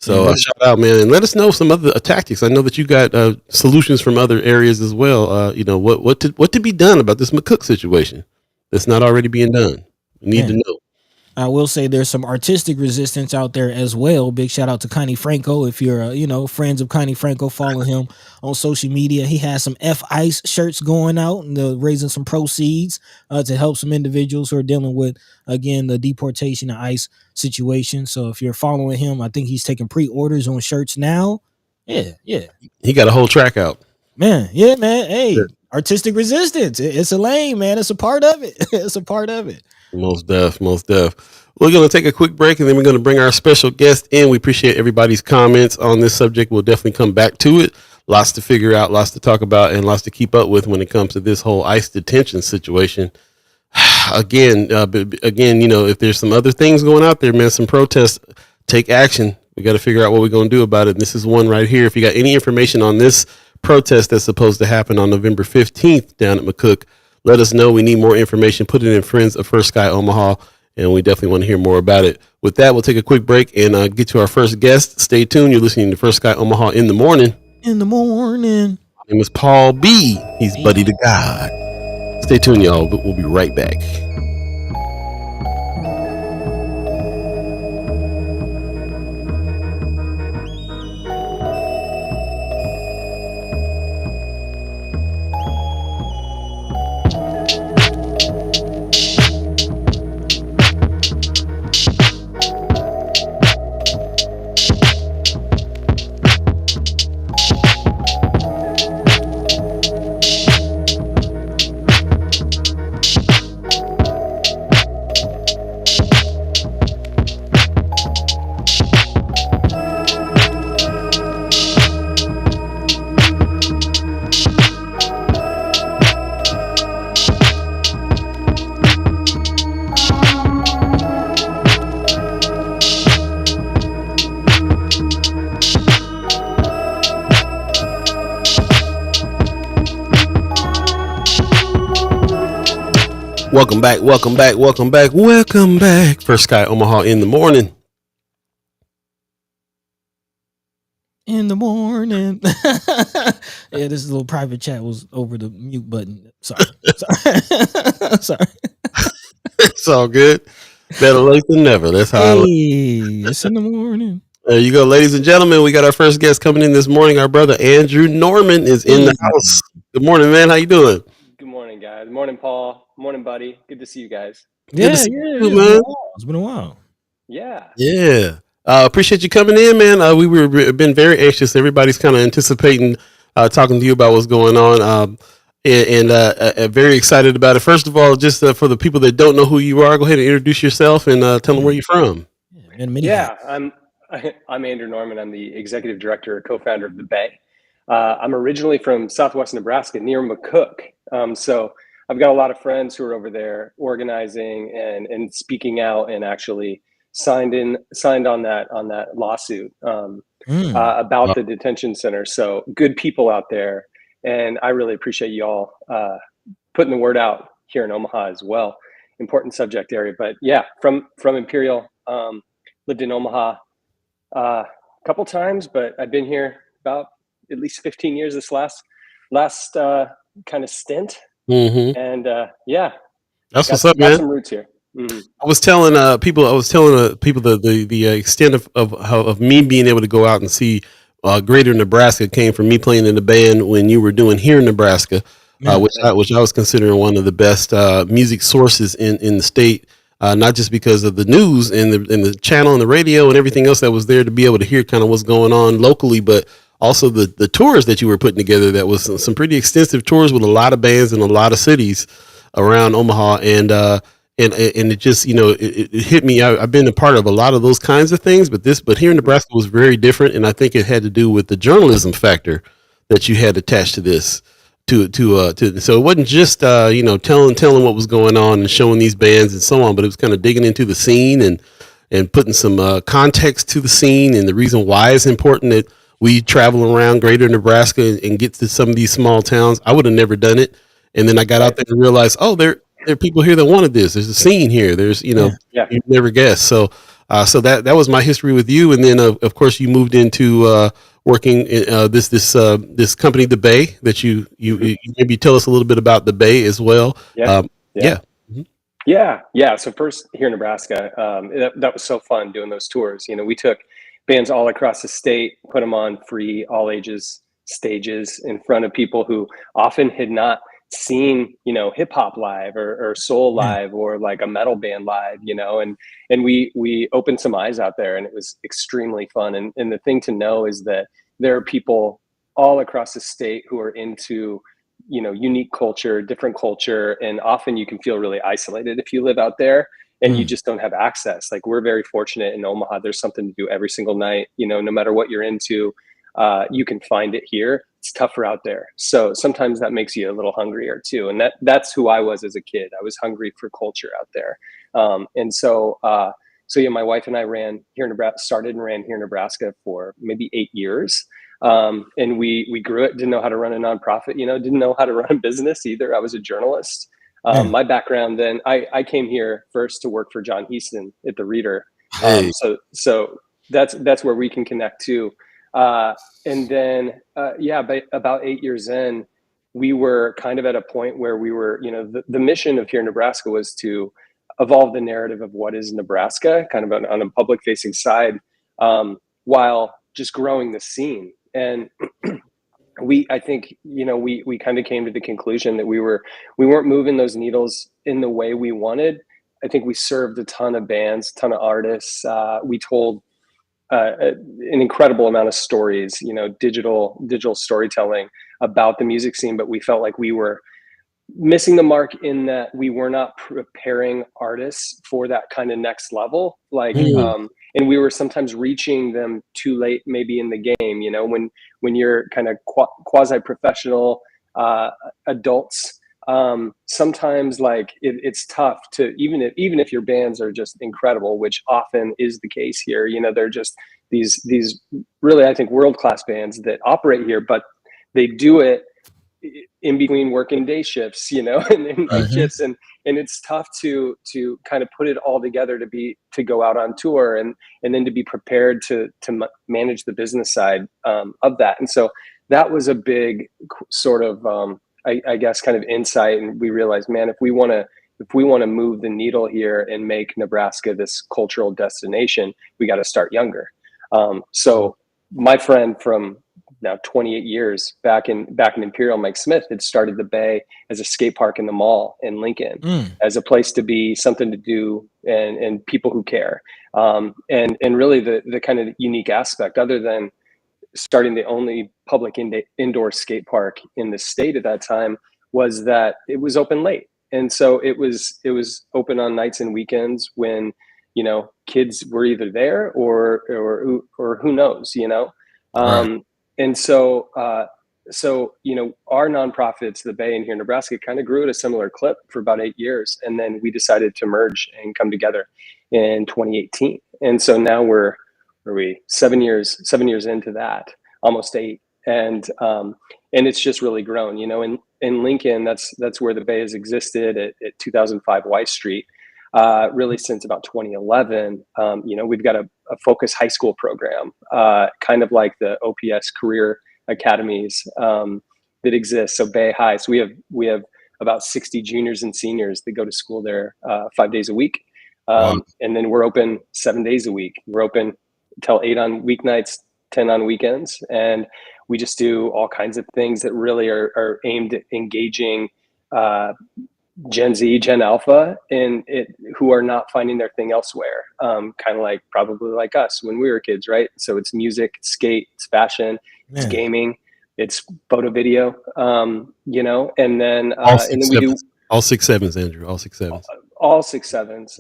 So shout out, man, and let us know some other tactics. I know that you got solutions from other areas as well. What to be done about this McCook situation that's not already being done. We need to know. I will say there's some artistic resistance out there as well. Big shout out to Connie Franco. If you're, friends of Connie Franco, follow him on social media. He has some F-ICE shirts going out and raising some proceeds to help some individuals who are dealing with, again, the deportation and ICE situation. So if you're following him, I think he's taking pre-orders on shirts now. Yeah. He got a whole track out. Man, man. Hey, artistic resistance. It's a lane, man. It's a part of it. It's a part of it. Most def. We're going to take a quick break, and then we're going to bring our special guest in. We appreciate everybody's comments on this subject. We'll definitely come back to it. Lots to figure out, lots to talk about, and lots to keep up with when it comes to this whole ICE detention situation. Again, if there's some other things going out there, man, some protests, take action. We got to figure out what we're going to do about it. And this is one right here. If you got any information on this protest that's supposed to happen on November 15th down at McCook, let us know. We need more information. Put it in Friends of First Sky Omaha, and we definitely want to hear more about it. With that, we'll take a quick break and get to our first guest. Stay tuned. You're listening to First Sky Omaha in the morning. In the morning. My name is Paul B. He's buddy to God. Stay tuned, y'all. We'll be right back. Welcome back. First Sky Omaha in the morning. In the morning. Yeah, this little private chat was over the mute button. Sorry. It's all good. Better late than never. That's how it's in the morning. There you go, ladies and gentlemen. We got our first guest coming in this morning. Our brother Andrew Norman is in the house. Good morning, man. How you doing? Good morning, guys. Morning, Paul. Morning, buddy. Good to see you guys. Yeah, man. It's been a while. Yeah. Appreciate you coming in, man. We been very anxious. Everybody's kind of anticipating talking to you about what's going on, and very excited about it. First of all, just for the people that don't know who you are, go ahead and introduce yourself and tell them where you're from. I'm Andrew Norman. I'm the executive director, co-founder of the Bay. I'm originally from Southwest Nebraska, near McCook. So I've got a lot of friends who are over there organizing and speaking out, and actually signed on that lawsuit about the detention center. So good people out there, and I really appreciate you all putting the word out here in Omaha as well. Important subject area, but yeah, from Imperial, lived in Omaha a couple times, but I've been here about at least 15 years. This last kind of stint. Mm-hmm. And that's what's up, man. Got some roots here. Mm-hmm. I was telling people the extent of me being able to go out and see Greater Nebraska came from me playing in the band when you were doing Here in Nebraska, which I was considering one of the best music sources in the state. Not just because of the news and the channel and the radio and everything else that was there to be able to hear kind of what's going on locally, but also the tours that you were putting together. That was some pretty extensive tours with a lot of bands in a lot of cities around Omaha, and it just it hit me. I've been a part of a lot of those kinds of things, but here in Nebraska was very different, and I think it had to do with the journalism factor that you had attached to this. So it wasn't just telling what was going on and showing these bands and so on, but it was kind of digging into the scene and putting some context to the scene and the reason why it's important that we travel around Greater Nebraska and get to some of these small towns. I would have never done it, and then I got out there and realized, there are people here that wanted this. There's a scene here. There's you never guess. So So that was my history with you, and then of course you moved into working in this company, the Bay. That you maybe tell us a little bit about the Bay as well. Yeah. Yeah. Mhm. Yeah. So first here in Nebraska, that was so fun doing those tours. We took bands all across the state, put them on free, all ages stages in front of people who often had not seen, hip hop live or soul Yeah. live or like a metal band live, and we opened some eyes out there, and it was extremely fun. And the thing to know is that there are people all across the state who are into unique culture, different culture, and often you can feel really isolated if you live out there and you just don't have access. Like, we're very fortunate in Omaha. There's something to do every single night. No matter what you're into, you can find it here. It's tougher out there, so sometimes that makes you a little hungrier too. And that's who I was as a kid. I was hungry for culture out there. So yeah, my wife and I ran here in Nebraska, started and ran here in Nebraska for maybe 8 years. And we grew it, didn't know how to run a nonprofit, didn't know how to run a business either. I was a journalist. My background, then I came here first to work for John Heaston at the Reader. Hey. So that's where we can connect too. And then, but about 8 years in, we were kind of at a point where we were, the mission of here in Nebraska was to evolve the narrative of what is Nebraska, kind of on a public facing side, while just growing the scene. And I think, we kind of came to the conclusion that we weren't moving those needles in the way we wanted. I think we served a ton of bands, ton of artists. We told an incredible amount of stories, digital storytelling about the music scene, but we felt like we were missing the mark in that we were not preparing artists for that kind of next level. And we were sometimes reaching them too late, maybe in the game, when you're kind of quasi-professional adults, sometimes it's tough to, even if your bands are just incredible, which often is the case here, they're just these really, I think, world-class bands that operate here, but they do it in between working day shifts, and night shifts, and it's tough to kind of put it all together to go out on tour and then to be prepared to manage the business side of that. And so that was a big sort of I guess kind of insight, and we realized, man, if we want to move the needle here and make Nebraska this cultural destination, we got to start younger. So my friend from now 28 years back in Imperial, Mike Smith, had started the Bay as a skate park in the mall in Lincoln, as a place to be, something to do, and people who care. And really the kind of unique aspect, other than starting the only public indoor skate park in the state at that time, was that it was open late. And so it was open on nights and weekends when, kids were either there or who knows, Right. And so, our nonprofits, the Bay in here in Nebraska, kind of grew at a similar clip for about 8 years. And then we decided to merge and come together in 2018. And so now we're 7 years into that, almost 8. And it's just really grown, in Lincoln, that's where the Bay has existed at 2005 Weiss Street. Really since about 2011. We've got a focus high school program, kind of like the OPS career academies that exist. So Bay High. So we have about 60 juniors and seniors that go to school there 5 days a week. Wow. And then we're open 7 days a week. We're open till 8 on weeknights, 10 on weekends. And we just do all kinds of things that really are aimed at engaging Gen Z, Gen Alpha, who are not finding their thing elsewhere. Kind of like probably like us when we were kids, right? So it's music, it's skate, it's fashion, it's gaming, it's photo video, and then we do all 6 sevens, Andrew, all 6 sevens. All 6 sevens,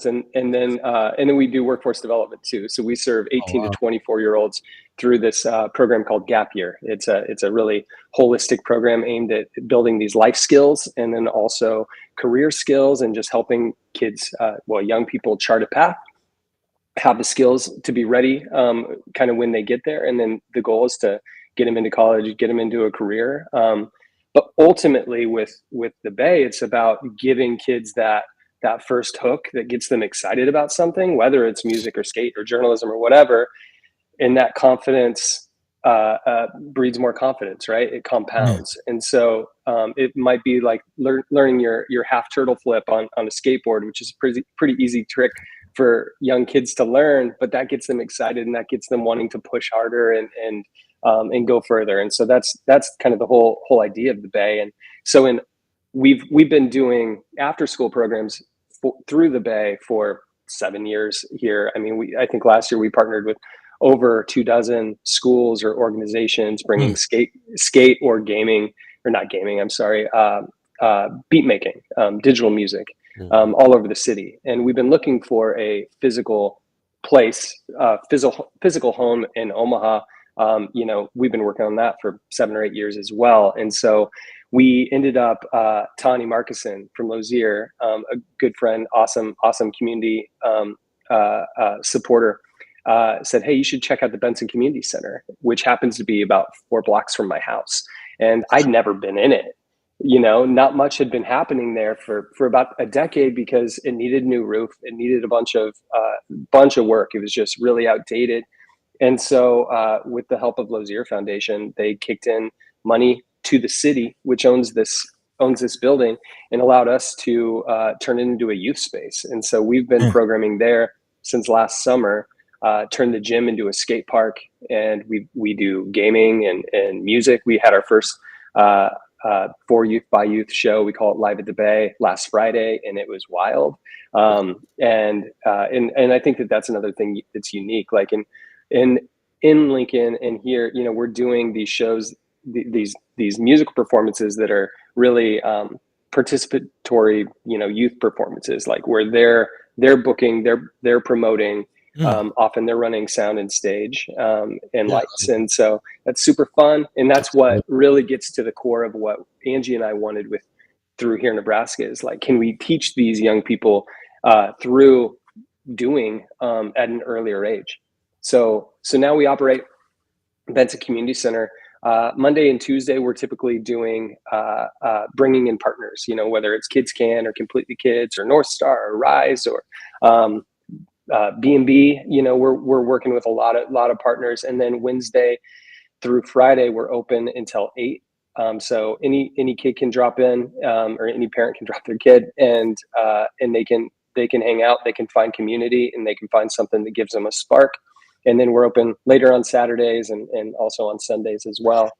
and then we do workforce development too. So we serve 18 to 24-year-olds through this program called Gap Year. It's a really holistic program aimed at building these life skills and then also career skills, and just helping kids, young people, chart a path, have the skills to be ready kind of when they get there. And then the goal is to get them into college, get them into a career. But ultimately with the Bay, it's about giving kids that that first hook that gets them excited about something, whether it's music or skate or journalism or whatever. And that confidence breeds more confidence, right? It compounds. And so it might be like learning your half turtle flip on a skateboard, which is a pretty easy trick for young kids to learn, but that gets them excited and that gets them wanting to push harder and go further. And so that's kind of the whole idea of the Bay. And so we've been doing after school programs through the Bay for 7 years here. I mean, I think last year we partnered with over 24 schools or organizations bringing skate or gaming, or not gaming, I'm sorry, beat making, digital music, all over the city. And we've been looking for a physical place, physical home in Omaha. We've been working on that for 7 or 8 years as well. And so we ended up, Tani Markison from Lozier, a good friend, awesome community supporter, said, hey, you should check out the Benson Community Center, which happens to be about 4 blocks from my house. And I'd never been in it. Not much had been happening there for about a decade because it needed a new roof. It needed a bunch of work. It was just really outdated. And so with the help of Lozier Foundation, they kicked in money to the city, which owns this building, and allowed us to turn it into a youth space. And so we've been programming there since last summer. Turned the gym into a skate park, and we do gaming and music. We had our first for youth by youth show. We call it Live at the Bay last Friday, and it was wild. And I think that's another thing that's unique. Like in Lincoln and here, we're doing these shows, these musical performances that are really participatory, youth performances. Like where they're booking, they're promoting. Often they're running sound and stage and lights. And so that's super fun. And that's what really gets to the core of what Angie and I wanted through here in Nebraska is like, can we teach these young people through doing at an earlier age? So now we operate Benson Community Center. Monday and Tuesday, we're typically doing bringing in partners, whether it's Kids Can or Completely Kids or North Star or Rise or B&B, we're working with a lot of partners. And then Wednesday through Friday, we're open until 8. So any kid can drop in, or any parent can drop their kid, and they can hang out, they can find community, and they can find something that gives them a spark. And then we're open later on Saturdays and also on Sundays as well.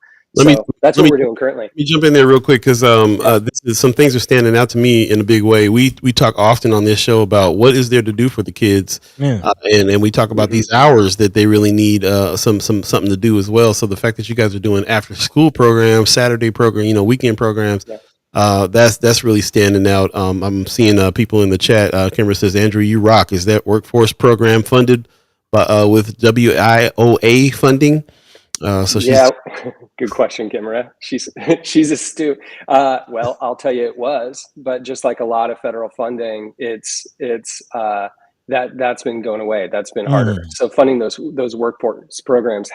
That's what we're doing currently. Let me jump in there real quick because some things are standing out to me in a big way. We talk often on this show about what is there to do for the kids, and we talk about these hours that they really need something to do as well. So the fact that you guys are doing after school programs, Saturday program, weekend programs, that's really standing out. I'm seeing people in the chat. Kimber says, Andrew, you rock. Is that workforce program funded with WIOA funding? Good question, Kimra. She's astute. Well, I'll tell you it was, but just like a lot of federal funding, it's that's been going away. That's been harder. So funding those workforce programs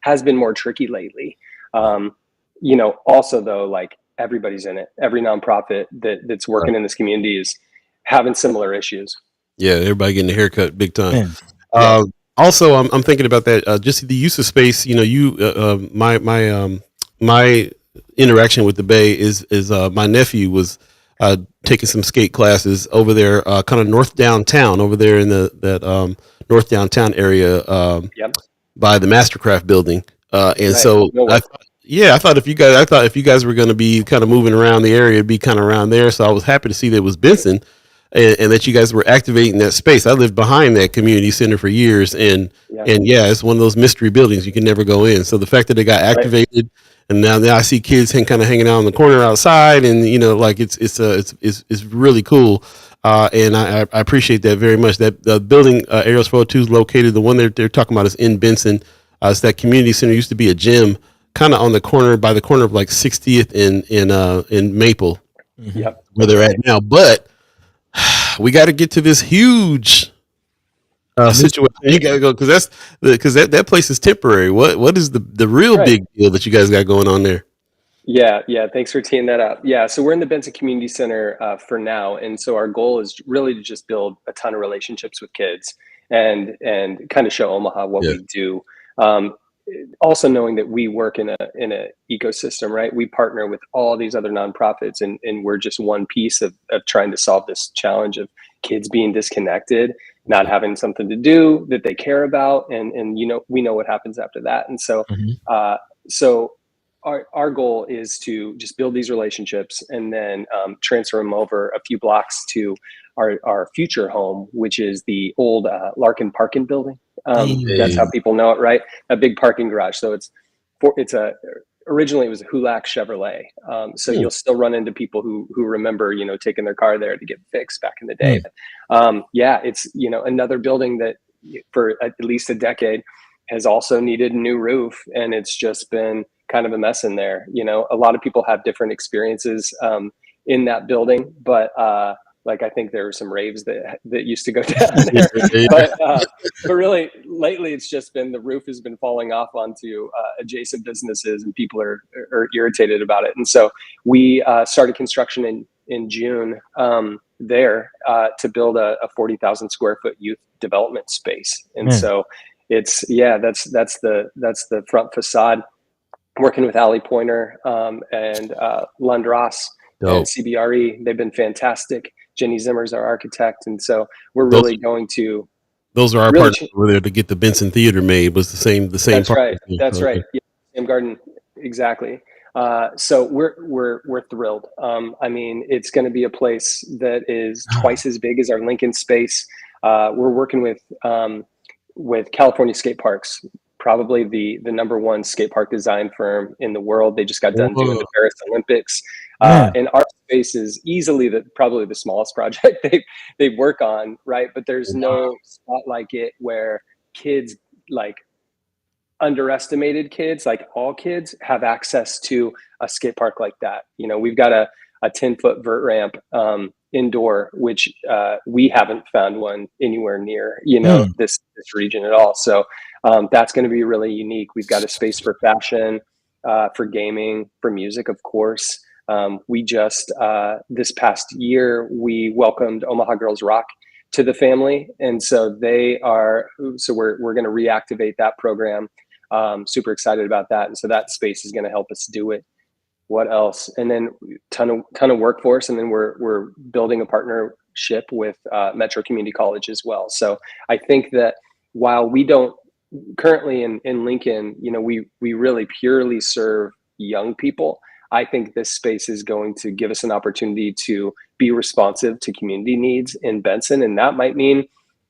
has been more tricky lately. Also though, like everybody's in it. Every nonprofit that's working in this community is having similar issues. Yeah, everybody getting a haircut big time. Also, I'm thinking about that. Just the use of space. My interaction with the Bay is my nephew was taking some skate classes over there, kind of north downtown, over there in that north downtown area by the Mastercraft building. So I thought if you guys were going to be kind of moving around the area, it'd be kind of around there. So I was happy to see that it was Benson. And that you guys were activating that space. I lived behind that community center for years, and it's one of those mystery buildings you can never go in. So the fact that it got activated, and now I see kids kind of hanging out in the corner outside, and it's really cool. And I appreciate that very much. That the building Aerials 402 is located. The one they're talking about is in Benson. It's that community center used to be a gym, kind of on the corner by the corner of like 60th in Maple, where they're at now, but. We got to get to this huge situation. You got to go because that place is temporary. What is the real big deal that you guys got going on there? Yeah. Thanks for teeing that up. Yeah, so we're in the Benson Community Center for now, and so our goal is really to just build a ton of relationships with kids and kind of show Omaha what Yeah. we do. Um, Also knowing that we work in a ecosystem, right? We partner with all these other nonprofits, and we're just one piece of trying to solve this challenge of kids being disconnected, not having something to do that they care about, and we know what happens after that. And so Mhm. so our goal is to just build these relationships and then transfer them over a few blocks to our future home, which is the old Larkin Parking building. That's how Dang. people know it, right? A big parking garage. So originally it was a Hulac Chevrolet. So Hmm. you'll still run into people who remember, taking their car there to get fixed back in the day. Mm. But, yeah, it's, another building that for at least a decade has also needed a new roof, and it's just been kind of a mess in there. A lot of people have different experiences in that building, but like I think there were some raves that used to go down there. But really lately it's just been the roof has been falling off onto adjacent businesses, and people are irritated about it. And so we started construction in June there to build a 40,000 square foot youth development space. And Man. so it's that's the front facade, working with Allie Pointer and Lund Ross Dope. and CBRE. They've been fantastic. Jenny Zimmer's our architect, and so we're Those- really going to. Those are our Really partners over there to get the Benson Theater made. Was the same. That's right. partners. That's Okay. right. Yeah, Sam Garden, exactly. So we're thrilled. I mean, it's going to be a place that is twice as big as our Lincoln space. We're working with California Skate Parks, probably the number one skate park design firm in the world. They just got done doing the Paris Olympics. And our space is easily probably the smallest project they work on, right? But there's no spot like it where kids, like underestimated kids, like all kids, have access to a skate park like that. We've got a 10-foot vert ramp indoor, which we haven't found one anywhere near this region at all. So that's going to be really unique. We've got a space for fashion, for gaming, for music, of course. We just this past year we welcomed Omaha Girls Rock to the family, and so we're going to reactivate that program. Super excited about that, and so that space is going to help us do it. What else? And then ton of workforce, and then we're building a partnership with Metro Community College as well. So I think that while we don't currently in Lincoln, we really purely serve young people, I think this space is going to give us an opportunity to be responsive to community needs in Benson, and that might mean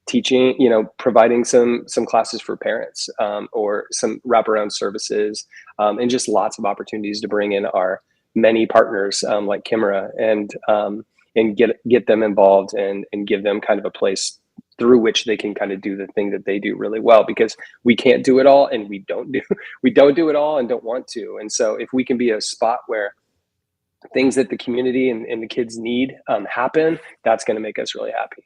teaching, providing some classes for parents, or some wraparound services, and just lots of opportunities to bring in our many partners like Kimra and get them involved and give them kind of a place through which they can kind of do the thing that they do really well, because we can't do it all, and we don't do it all and don't want to. And so if we can be a spot where things that the community and the kids need happen, that's going to make us really happy.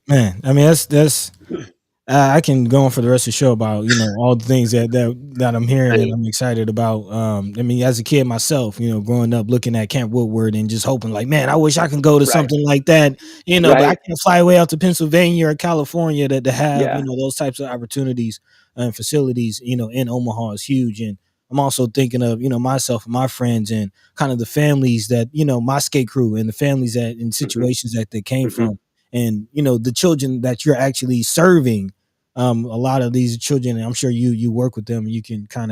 Man, I mean, that's I can go on for the rest of the show about all the things that I'm hearing and I'm excited about. I mean, as a kid myself, growing up looking at Camp Woodward and just hoping like, man, I wish I could go to something like that, but I can't fly away out to Pennsylvania or California to have those types of opportunities and facilities. In Omaha is huge, and I'm also thinking of myself and my friends and kind of the families that my skate crew and the families that in situations that they came from. And the children that you're actually serving, a lot of these children, and I'm sure you work with them, and you can kind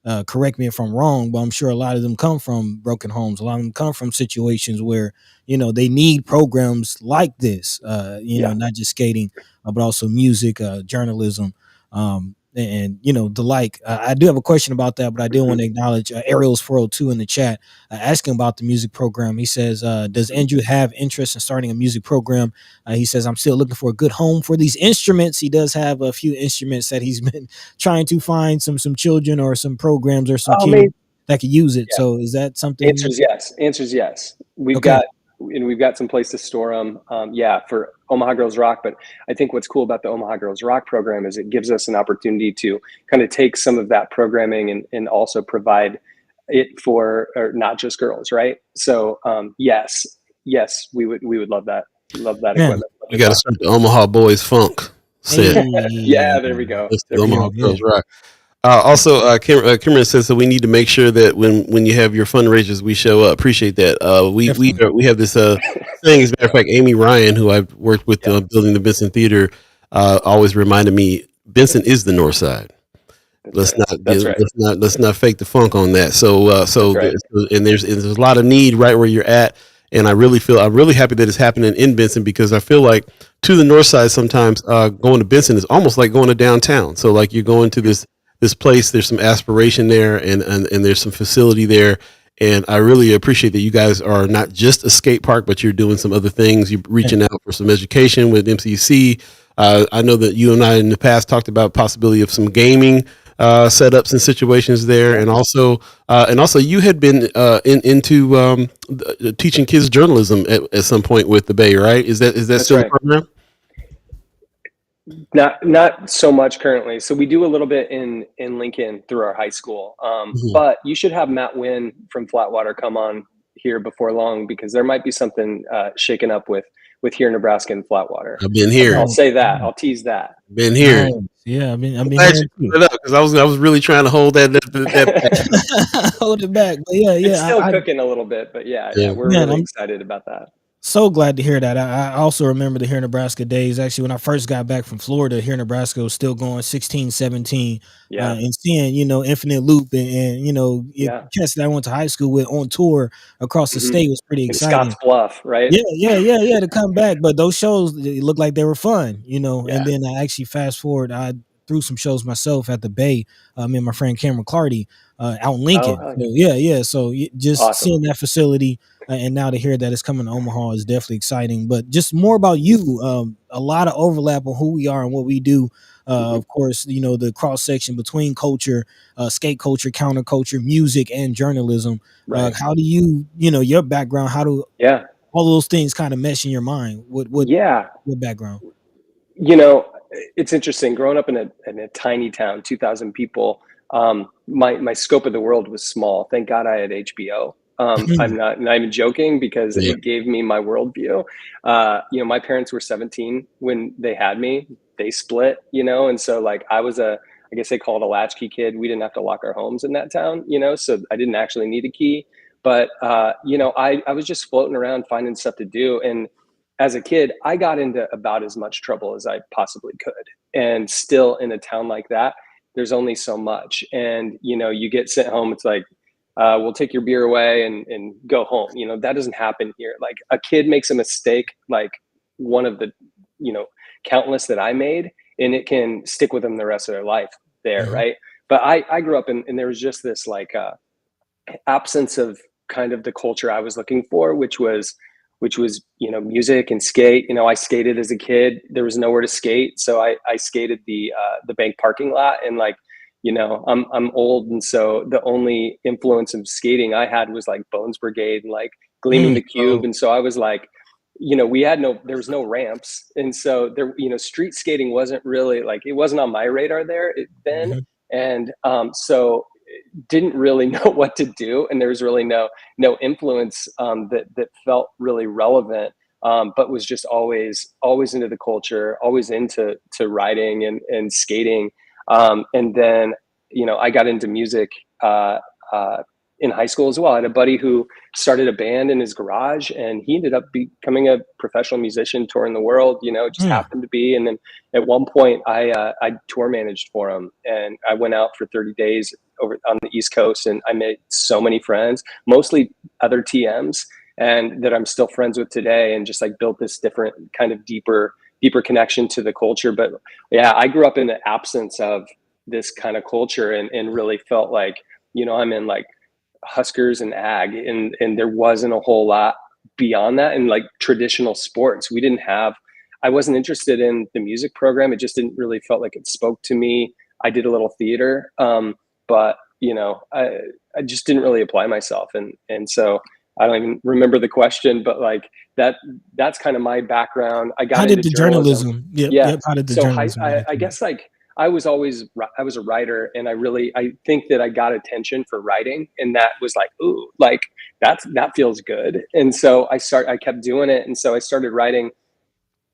of correct me if I'm wrong, but I'm sure a lot of them come from broken homes. A lot of them come from situations where they need programs like this, not just skating, but also music, journalism, and the like. I do have a question about that, but I do want to acknowledge Ariel's 402 in the chat asking about the music program. He says, does Andrew have interest in starting a music program? He says, I'm still looking for a good home for these instruments. He does have a few instruments that he's been trying to find some children or some programs or some kids that could use it. So is that something? Answer's yes. We've got some place to store them. For Omaha Girls Rock. But I think what's cool about the Omaha Girls Rock program is it gives us an opportunity to kind of take some of that programming and also provide it for, or not just girls, right? So yes, we would love that. Love that Man, equipment. You got to start the Omaha Boys Funk set. Yeah, there we go. That's the There we Omaha go. Girls Rock. Also, Cameron says that we need to make sure that when you have your fundraisers, we show up. Appreciate that. We have this thing. As a matter of fact, Amy Ryan, who I've worked with building the Benson Theater, always reminded me Benson is the North Side. Let's not fake the funk on that. And there's a lot of need right where you're at, and I'm really happy that it's happening in Benson, because I feel like to the North Side sometimes going to Benson is almost like going to downtown. So like you're going to this place, there's some aspiration there, and there's some facility there. And I really appreciate that you guys are not just a skate park, but you're doing some other things. You're reaching out for some education with MCC. I know that you and I in the past talked about possibility of some gaming setups and situations there, and also you had been into teaching kids journalism at some point with the Bay, right? Is that still the program? Not so much currently. So we do a little bit in Lincoln through our high school. But you should have Matt Wynn from Flatwater come on here before long, because there might be something shaken up with here in Nebraska and Flatwater. I've been here. I'll say that. I'll tease that. Been here. Nice. Yeah, I've been because I was really trying to hold that hold it back. But yeah, It's still cooking a little bit, but we're really excited about that. So glad to hear that. I also remember the Here Nebraska days. Actually, when I first got back from Florida, Here Nebraska was still going 16, 17. And seeing, Infinite Loop and cats that I went to high school with on tour across the state was pretty exciting. Scotts Bluff, right? Yeah, to come back. But those shows, it looked like they were fun, and then I actually fast forward, I threw some shows myself at the Bay, me and my friend Cameron Clardy out in Lincoln. So just awesome. Seeing that facility and now to hear that it's coming to Omaha is definitely exciting. But just more about you, a lot of overlap on who we are and what we do. Of course, the cross section between culture, skate culture, counterculture, music, and journalism. Right. How do your background? How do all of those things kind of mesh in your mind? What background? It's interesting. Growing up in a tiny town, 2,000 people, my scope of the world was small. Thank God I had HBO. I'm not even joking, because it gave me my worldview. My parents were 17 when they had me. They split, and so like I was I guess they call it a latchkey kid. We didn't have to lock our homes in that town, so I didn't actually need a key. But I was just floating around finding stuff to do. And as a kid, I got into about as much trouble as I possibly could. And still in a town like that, there's only so much. And, you get sent home, it's like, we'll take your beer away and go home. That doesn't happen here. Like a kid makes a mistake, like one of the, countless that I made, and it can stick with them the rest of their life there. Right. But I grew up and there was just this like absence of kind of the culture I was looking for, which was, music and skate. I skated as a kid. There was nowhere to skate. So I skated the bank parking lot, and like, I'm old. And so the only influence of skating I had was like Bones Brigade and like Gleaming the Cube. And so I was like, there was no ramps. And so there, street skating wasn't really like, it wasn't on my radar there then. And so didn't really know what to do. And there was really no influence that felt really relevant, but was just always into the culture, always into riding and skating. And then, I got into music in high school as well. I had a buddy who started a band in his garage, and he ended up becoming a professional musician touring the world. It just happened to be. And then at one point I tour managed for him, and I went out for 30 days over on the East Coast, and I made so many friends, mostly other TMs, and that I'm still friends with today, and just like built this different kind of deeper connection to the culture. But yeah, I grew up in the absence of this kind of culture, and really felt like, I'm in like Huskers and ag, and there wasn't a whole lot beyond that. And like traditional sports, I wasn't interested in the music program. It just didn't really felt like it spoke to me. I did a little theater, but I just didn't really apply myself. And so I don't even remember the question, but like that's kind of my background. I got into journalism. How did the journalism? I guess like I was a writer, and I think that I got attention for writing, and that was like, ooh, like that feels good. And so I kept doing it. And so I started writing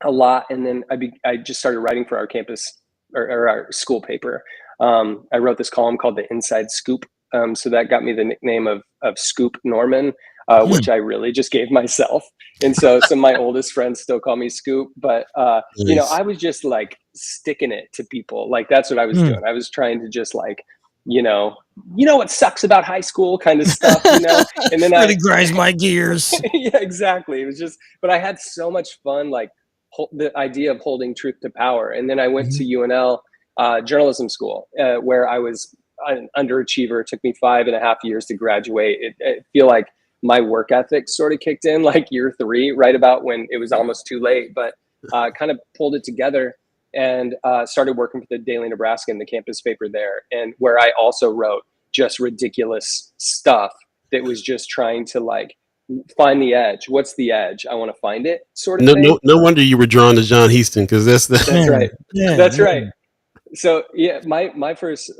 a lot. And then I just started writing for our campus or our school paper. I wrote this column called The Inside Scoop. So that got me the nickname of Scoop Norman, which I really just gave myself. And so some of my oldest friends still call me Scoop, but you know, I was just like sticking it to people. Like that's what I was doing. I was trying to just like, you know what sucks about high school kind of stuff, you know? And then really grinds my gears. Yeah, exactly. It was just, but I had so much fun, like the idea of holding truth to power. And then I went to UNL journalism school, where I was an underachiever. It took me 5.5 years to graduate. I feel like my work ethic sort of kicked in like year 3, right about when it was almost too late, but kind of pulled it together and started working for the Daily Nebraskan, the campus paper there, and where I also wrote just ridiculous stuff that was just trying to like find the edge. What's the edge? I want to find it, sort of thing. No wonder you were drawn to John Heaston, because that's right. Yeah, that's right. So yeah, my first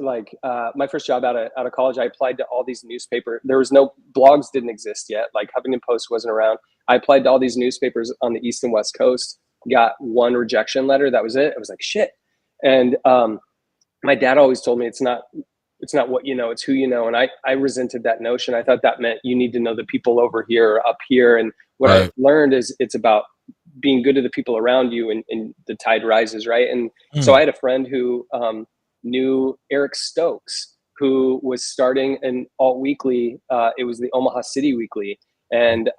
job out of college, I applied to all these newspaper. There was no blogs, didn't exist yet. Like Huffington Post wasn't around. I applied to all these newspapers on the East and West Coast. Got one rejection letter. That was it. I was like, shit. And my dad always told me it's not what you know, it's who you know. And I resented that notion. I thought that meant you need to know the people over here or up here. And what I learned is it's about being good to the people around you, and the tide rises, right? And so I had a friend who knew Eric Stokes, who was starting an alt weekly. It was the Omaha City Weekly. And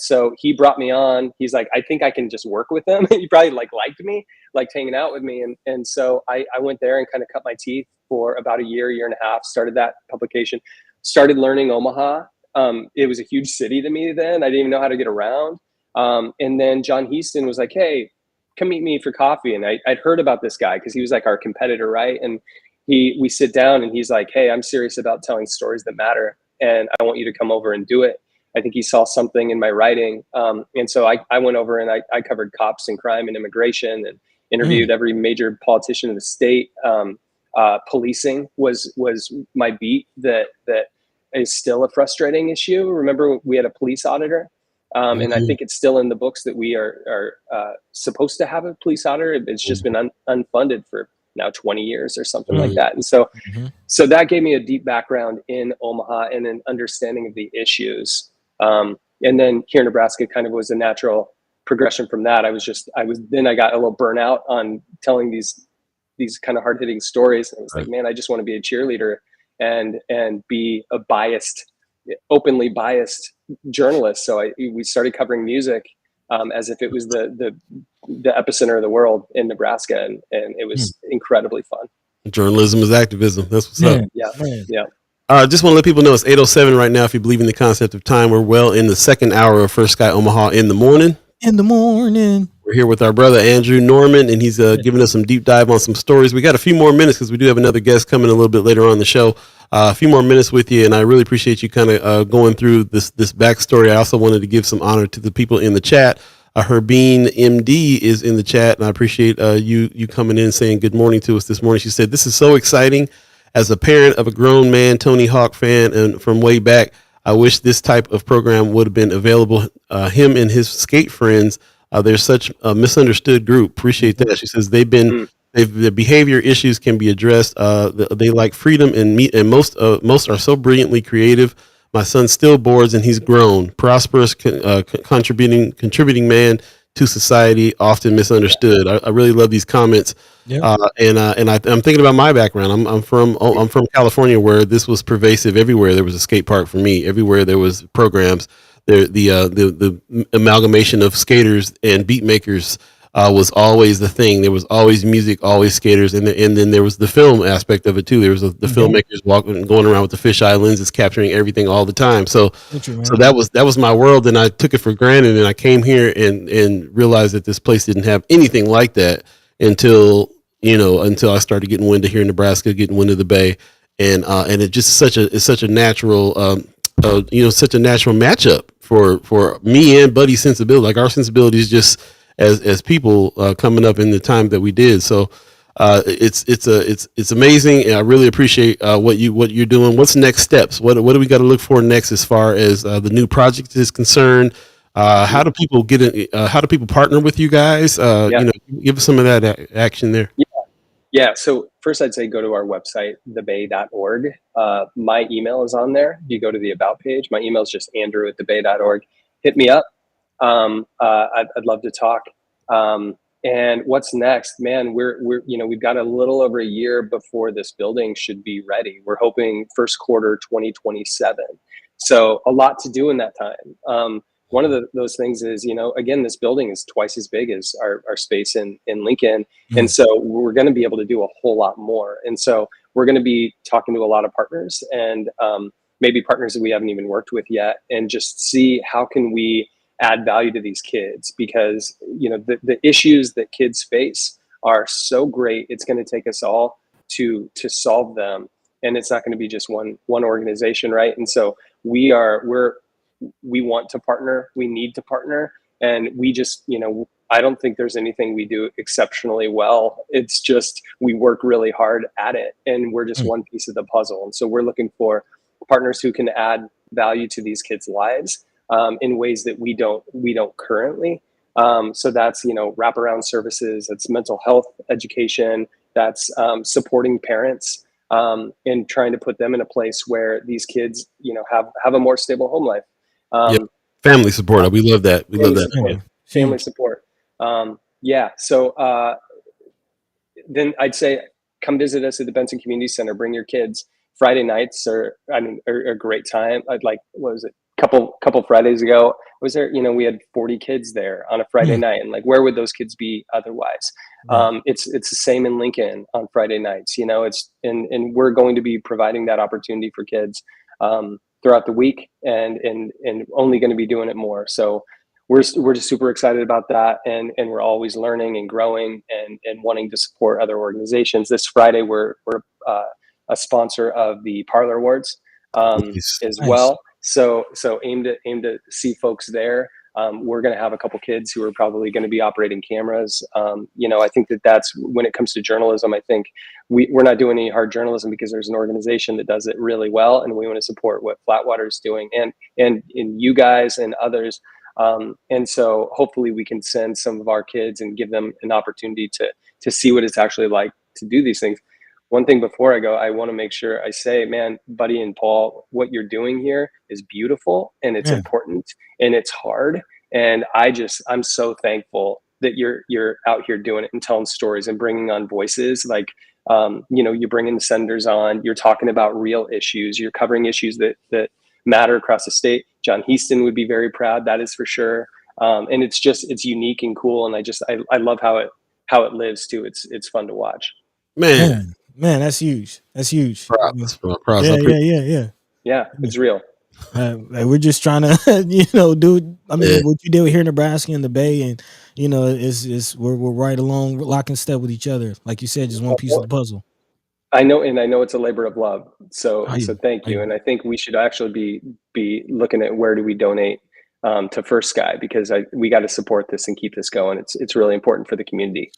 so he brought me on. He's like, I think I can just work with them. He probably liked me, liked hanging out with me. And so I went there and kind of cut my teeth for about a year and a half, started that publication, started learning Omaha. It was a huge city to me then. I didn't even know how to get around. And then John Heaston was like, hey, come meet me for coffee. And I'd heard about this guy because he was like our competitor, right? And we sit down and he's like, hey, I'm serious about telling stories that matter, and I want you to come over and do it. I think he saw something in my writing. And so I went over and I covered cops and crime and immigration and interviewed every major politician in the state. Policing was my beat that is still a frustrating issue. Remember, we had a police auditor. And I think it's still in the books that we are supposed to have a police auditor. It's just been unfunded for now 20 years or something like that. And so that gave me a deep background in Omaha and an understanding of the issues. And then here in Nebraska kind of was a natural progression from that. I got a little burnout on telling these kind of hard hitting stories. And I was like, man, I just want to be a cheerleader and be a openly biased journalist. So we started covering music as if it was the epicenter of the world in Nebraska, and it was incredibly fun. Journalism is activism. That's what's up. Yeah. Just want to let people know it's 8:07 right now. If you believe in the concept of time, we're well in the second hour of First Sky Omaha in the morning. We're here with our brother Andrew Norman, and he's giving us some deep dive on some stories. We got a few more minutes because we do have another guest coming a little bit later on in the show. A few more minutes with you, and I really appreciate you kind of going through this backstory. I also wanted to give some honor to the people in the chat. Herbine MD is in the chat, and I appreciate you coming in saying good morning to us this morning. She said, this is so exciting. As a parent of a grown man, Tony Hawk fan, and from way back, I wish this type of program would have been available. Him and his skate friends, they're such a misunderstood group. Appreciate that. She says the behavior issues can be addressed. They like freedom, and most are so brilliantly creative. My son still boards, and he's grown, prosperous, contributing man to society, often misunderstood. I really love these comments. Yeah. I'm thinking about my background. I'm from California, where this was pervasive. Everywhere there was a skate park for me. Everywhere there was programs. The amalgamation of skaters and beat makers was always the thing. There was always music, always skaters, and then there was the film aspect of it too. There was the filmmakers going around with the fisheye lenses, capturing everything all the time. So that was my world, and I took it for granted. And I came here and realized that this place didn't have anything like that until I started getting wind of here in Nebraska, getting wind of the Bay, and it just is such a natural such a natural matchup for me and Buddy's sensibility. Like our sensibilities just as people coming up in the time that we did. So It's amazing, and I really appreciate what you're doing. What's next steps? What do we got to look for next as far as the new project is concerned? How do people get in? How do people partner with you guys? Give us some of that action there. Yeah. So first, I'd say go to our website, thebay.org. My email is on there. If you go to the About page, my email is just andrew@thebay.org. Hit me up. I'd love to talk. And what's next, man? We've got a little over a year before this building should be ready. We're hoping first quarter 2027. So a lot to do in that time. One of those things is, again, this building is twice as big as our space in Lincoln. And so we're going to be able to do a whole lot more. And so we're going to be talking to a lot of partners and maybe partners that we haven't even worked with yet, and just see how can we add value to these kids, because the issues that kids face are so great. It's going to take us all to solve them, and it's not going to be just one organization, right? And so we want to partner. We need to partner, and we just I don't think there's anything we do exceptionally well. It's just we work really hard at it, and we're just one piece of the puzzle. And so we're looking for partners who can add value to these kids' lives in ways that we don't currently. So that's wraparound services, that's mental health education, that's supporting parents and trying to put them in a place where these kids have a more stable home life. Family support. We love that. Family support. So then I'd say come visit us at the Benson Community Center. Bring your kids. Friday nights are a great time. I'd like, what was it? Couple Fridays ago, I was there. We had 40 kids there on a Friday night, and where would those kids be otherwise? It's the same in Lincoln on Friday nights. And we're going to be providing that opportunity for kids throughout the week, and only going to be doing it more. So we're just super excited about that, and we're always learning and growing and wanting to support other organizations. This Friday, we're a sponsor of the Parlor Awards as well. So aim to see folks there. We're going to have a couple kids who are probably going to be operating cameras. I think that's when it comes to journalism. I think we're not doing any hard journalism because there's an organization that does it really well, and we want to support what Flatwater's doing and you guys and others. And so hopefully we can send some of our kids and give them an opportunity to see what it's actually like to do these things. One thing before I go, I want to make sure I say, man, Buddy and Paul, what you're doing here is beautiful, and it's important, and it's hard. And I'm so thankful that you're out here doing it and telling stories and bringing on voices. You're bringing the senators on, you're talking about real issues, you're covering issues that matter across the state. John Heaston would be very proud. That is for sure. And it's unique and cool. And I love how it lives too. It's fun to watch. Man, that's huge. That's huge. Props. Yeah, it's real. We're just trying to, do. I mean, what you did here in Nebraska and the Bay, and we're right along, lock and step with each other. Like you said, just one piece of the puzzle. I know it's a labor of love. So thank you. And I think we should actually be looking at where do we donate to First Sky, because we got to support this and keep this going. It's really important for the community.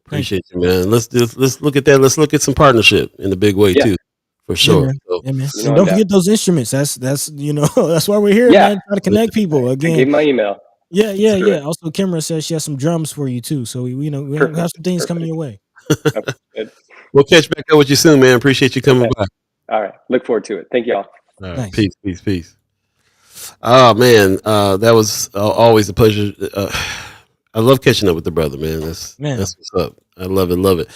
Appreciate you, man. Let's look at that. Let's look at some partnership in a big way too, for sure. Man. And don't forget those instruments. That's that's why we're here, man. Try to connect people again. I gave my email. Yeah. Also, Kimra says she has some drums for you too. So we have some things coming your way. We'll catch back up with you soon, man. Appreciate you coming by. All right. Look forward to it. Thank you all. All right. Peace. Oh man, that was always a pleasure. I love catching up with the brother, man. That's what's up. I love it.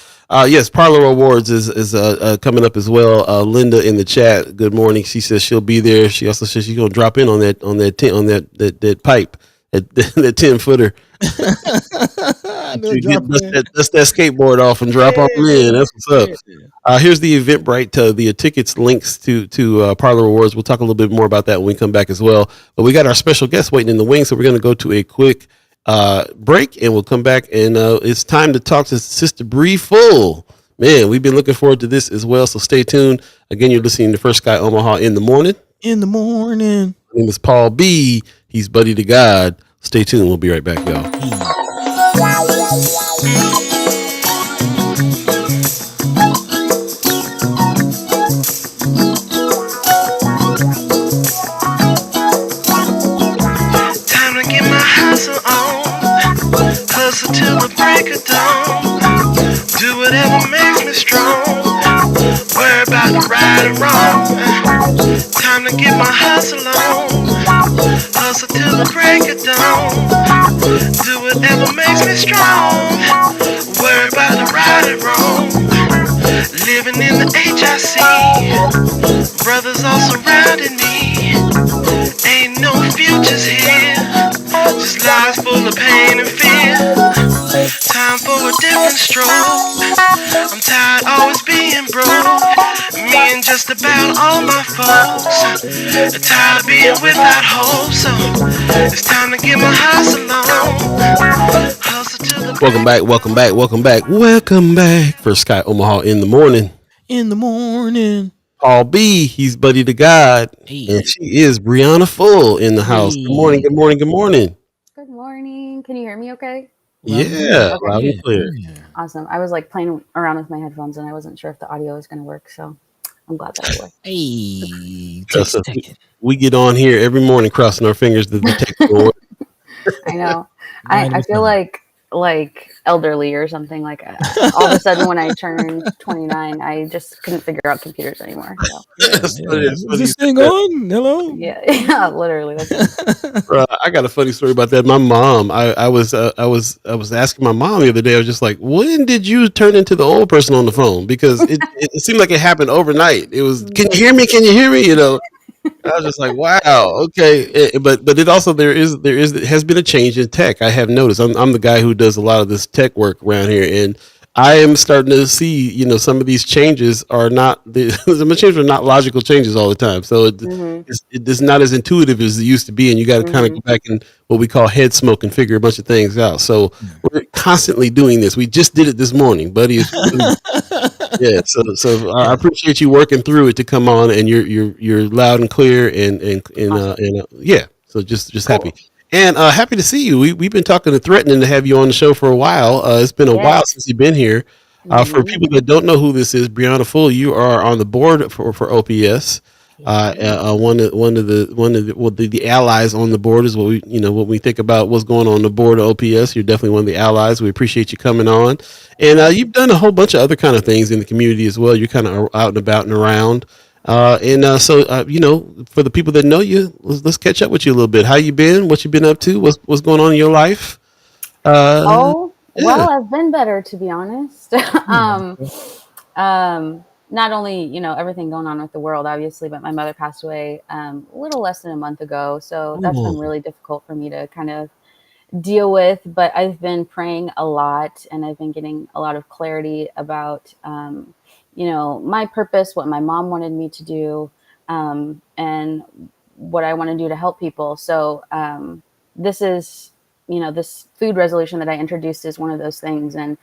Yes, Parlor Awards is coming up as well. Linda in the chat, good morning. She says she'll be there. She also says she's gonna drop in on that pipe, that 10-footer. Dust that skateboard off and drop on in. That's what's up. Here's the Eventbrite, the tickets links to Parlor Awards. We'll talk a little bit more about that when we come back as well. But we got our special guest waiting in the wings, so we're gonna go to a quick break, and we'll come back, and it's time to talk to Sister Beeee Full. Man, we've been looking forward to this as well, so stay tuned. Again, you're listening to First Sky Omaha in the morning. My name is Paul B. He's Buddy to Gawd. Stay tuned. We'll be right back, y'all. Do whatever makes me strong. Worry about the right and wrong. Time to get my hustle on. Hustle till the break of dawn. Do whatever makes me strong. Worry about the right and wrong. Living in the HIC. Brothers all surrounding me. Ain't no futures here. Just lives full of pain and fear. Time for a different stroke. I'm tired always being broke. Me and just about all my folks. Tired of being without hope. So it's time to get my hustle on. Hustle to the Welcome back. Welcome back for Sky Omaha in the morning. In the morning. Paul B, he's buddy to Gawd, and she is Brianna Full in the house. Good morning. Good morning. Can you hear me okay? Yeah, Okay. loud and clear. Awesome. I was like playing around with my headphones and I wasn't sure if the audio was going to work. So I'm glad that it worked. Hey, Trust us, we get on here every morning crossing our fingers that the text will work. I know. I feel like elderly or something. Like all of a sudden when I turned 29, I just couldn't figure out computers anymore. So. That's what it is. Is this thing on? Hello? Yeah, literally. I got a funny story about that. My mom, I was asking my mom the other day. I was just like, when did you turn into the old person on the phone? Because it seemed like it happened overnight. It was, can you hear me? Can you hear me? You know. I was just like, wow, okay, but it also there has been a change in tech. I have noticed. I'm the guy who does a lot of this tech work around here, and I am starting to see, some of these changes are not some changes are not logical changes all the time. So it's not as intuitive as it used to be, and you got to kind of go back and what we call head smoke and figure a bunch of things out. So we're constantly doing this. We just did it this morning, buddy. Yeah, so I appreciate you working through it to come on, and you're loud and clear, and yeah. So just happy, and happy to see you. We've been talking and threatening to have you on the show for a while. It's been a while since you've been here. For people that don't know who this is, Brianna Full, you are on the board for OPS. One of the allies on the board is what we think about what's going on the board of OPS. You're definitely one of the allies. We appreciate you coming on, and you've done a whole bunch of other kind of things in the community as well. You're kind of out and about and around, so for the people that know you, let's catch up with you a little bit. How you been? What you been up to? What's going on in your life? Well, I've been better, to be honest. Not only, everything going on with the world, obviously, but my mother passed away a little less than a month ago. So that's been really difficult for me to kind of deal with. But I've been praying a lot, and I've been getting a lot of clarity about, my purpose, what my mom wanted me to do, and what I want to do to help people. So this is, this food resolution that I introduced is one of those things. And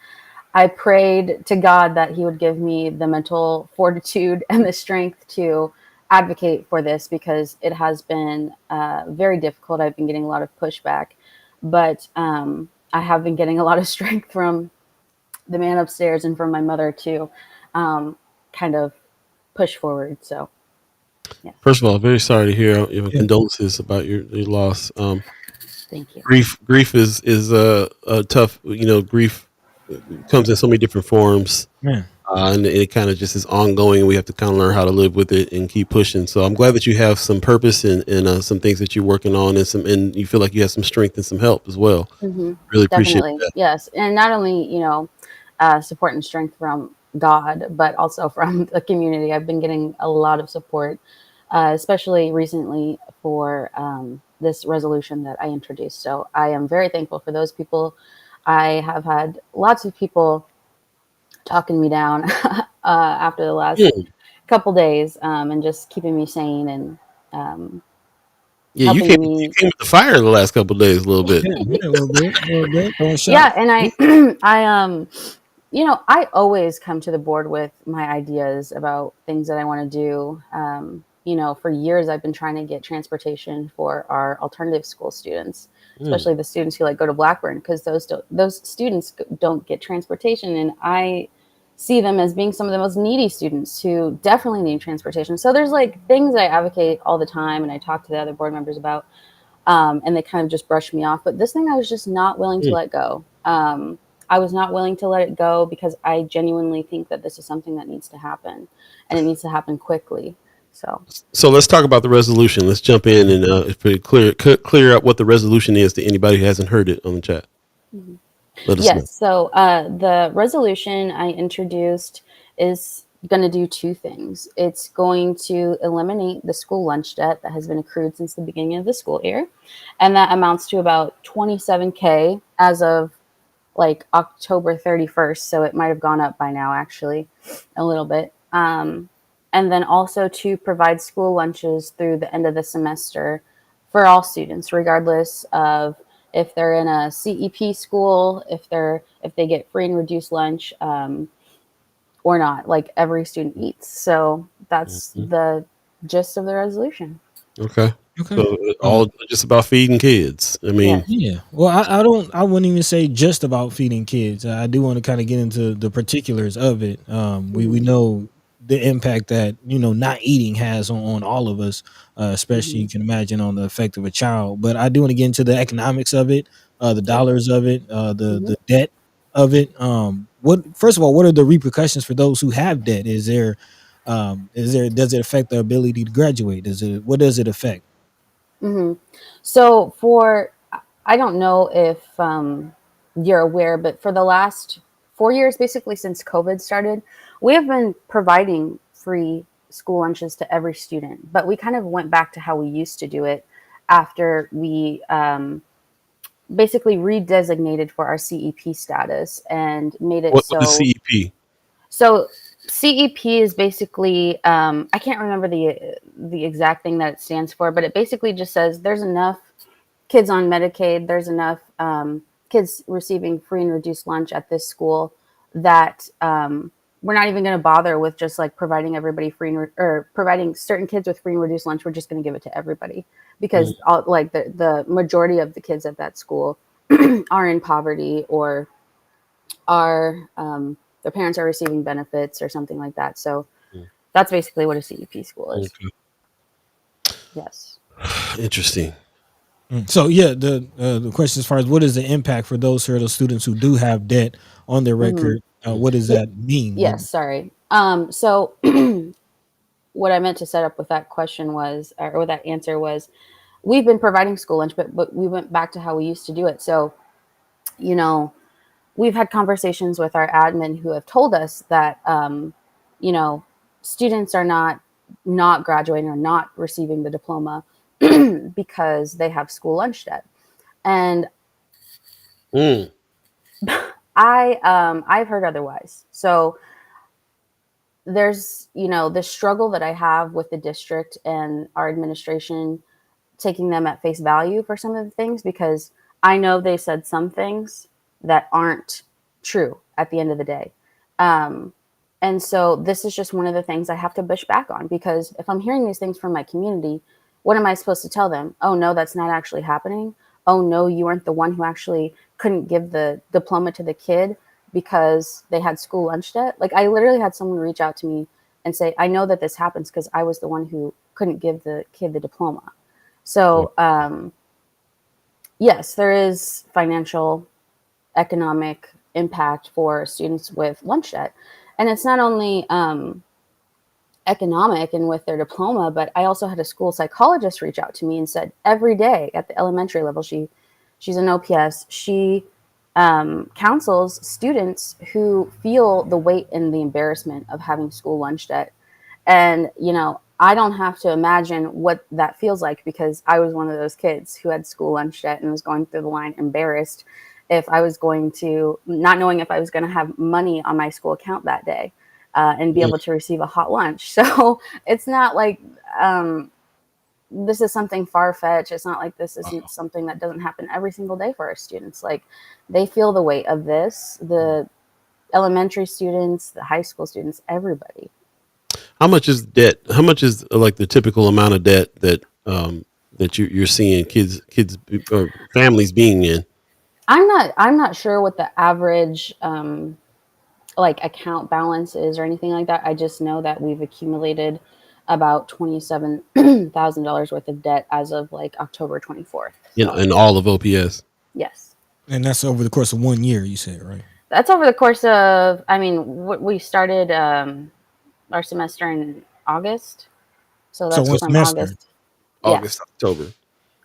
I prayed to God that he would give me the mental fortitude and the strength to advocate for this, because it has been very difficult. I've been getting a lot of pushback, but I have been getting a lot of strength from the man upstairs and from my mother to kind of push forward. So, yeah. First of all, very sorry to hear your condolences about your loss. Thank you. Grief is a tough. Grief comes in so many different forms, and it kind of just is ongoing, and we have to kind of learn how to live with it and keep pushing. So I'm glad that you have some purpose and some things that you're working on, and you feel like you have some strength and some help as well. Really appreciate that. Yes, and not only support and strength from God, but also from the community. I've been getting a lot of support, especially recently for this resolution that I introduced. So I am very thankful for those people. I have had lots of people talking me down after the last couple days, and just keeping me sane and you came with the fire the last couple of days a little bit. A little bit. Yeah, and I always come to the board with my ideas about things that I want to do. For years I've been trying to get transportation for our alternative school students, especially the students who go to Blackburn, because those students don't get transportation, and I see them as being some of the most needy students who definitely need transportation. So there's things I advocate all the time, and I talk to the other board members about, and they kind of just brush me off. But this thing I was just not willing to let go. I was not willing to let it go because I genuinely think that this is something that needs to happen, and it needs to happen quickly. So let's talk about the resolution. Let's jump in and clear up what the resolution is to anybody who hasn't heard it on the chat. Mm-hmm. Let us know. Yes. So the resolution I introduced is going to do two things. It's going to eliminate the school lunch debt that has been accrued since the beginning of the school year, and that amounts to about $27K as of like October 31st. So it might have gone up by now, actually, a little bit. And then also to provide school lunches through the end of the semester for all students, regardless of if they're in a CEP school, if they get free and reduced lunch, or not. Like every student eats. So that's the gist of the resolution. Okay. So all just about feeding kids. I mean, yeah. Well, I wouldn't even say just about feeding kids. I do want to kind of get into the particulars of it. We know the impact that not eating has on all of us, especially you can imagine on the effect of a child. But I do want to get into the economics of it, the dollars of it, the debt of it. First of all, what are the repercussions for those who have debt? Does it affect their ability to graduate? What does it affect? Mm-hmm. So I don't know if you're aware, but for the last 4 years, basically since COVID started, we have been providing free school lunches to every student, but we kind of went back to how we used to do it after we basically redesignated for our CEP status and made it What's the CEP? So CEP is basically, I can't remember the exact thing that it stands for, but it basically just says there's enough kids on Medicaid, there's enough kids receiving free and reduced lunch at this school that we're not even going to bother with just like providing everybody or providing certain kids with free and reduced lunch. We're just going to give it to everybody because the majority of the kids at that school are in poverty or are their parents are receiving benefits or something like that. So that's basically what a CEP school is. Okay. Yes. Interesting. So yeah, the question as far as what is the impact for those students who do have debt on their record? What does that mean? Yes, sorry. So what I meant to set up with that question was, or that answer was, we've been providing school lunch, but we went back to how we used to do it. So, we've had conversations with our admin who have told us that, students are not graduating or not receiving the diploma because they have school lunch debt. And I've heard otherwise. So there's, this struggle that I have with the district and our administration taking them at face value for some of the things, because I know they said some things that aren't true at the end of the day. And so this is just one of the things I have to push back on, because if I'm hearing these things from my community, what am I supposed to tell them? Oh, no, that's not actually happening. Oh, no, you weren't the one who actually couldn't give the diploma to the kid because they had school lunch debt. Like, I literally had someone reach out to me and say, I know that this happens because I was the one who couldn't give the kid the diploma. So, yes, there is financial, economic impact for students with lunch debt. And it's not only economic and with their diploma, but I also had a school psychologist reach out to me and said every day at the elementary level, she's an OPS, she counsels students who feel the weight and the embarrassment of having school lunch debt. And, I don't have to imagine what that feels like, because I was one of those kids who had school lunch debt and was going through the line embarrassed if I was going to, not knowing if I was going to have money on my school account that day and be able to receive a hot lunch. So it's not like this is something far-fetched. It's not like this isn't something that doesn't happen every single day for our students. Like, they feel the weight of this, the elementary students, the high school students, everybody. How much is debt? How much is like the typical amount of debt that that you're seeing kids or families being in? I'm not sure what the average like account balance is or anything like that. I just know that we've accumulated about $27,000 worth of debt as of like October 24th. In all of OPS. Yes. And that's over the course of 1 year, you said, right? That's over the course of, I mean, we started our semester in August. So So that's one from semester. August. Yeah. August, October.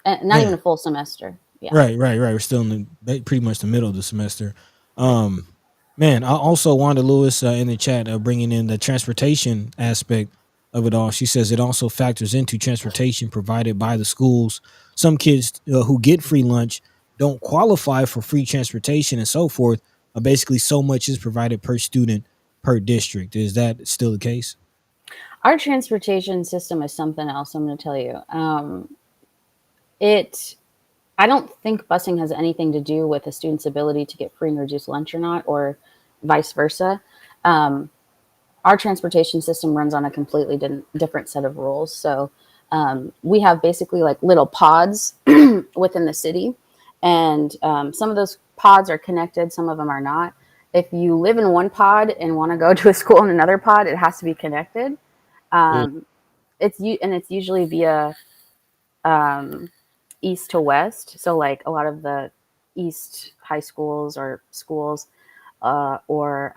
Not even a full semester. Yeah. Right. We're still in pretty much the middle of the semester. Man, I also Wanda Lewis in the chat bringing in the transportation aspect of it all. She says it also factors into transportation provided by the schools. Some kids who get free lunch don't qualify for free transportation and so forth. Basically, so much is provided per student per district. Is that still the case? Our transportation system is something else. I'm going to tell you. I don't think busing has anything to do with a student's ability to get free and reduced lunch or not, or vice versa. Our transportation system runs on a completely different set of rules. So we have basically like little pods within the city, and some of those pods are connected, some of them are not. If you live in one pod and want to go to a school in another pod, it has to be connected. It's usually via east to west. So like a lot of the east high schools or schools, or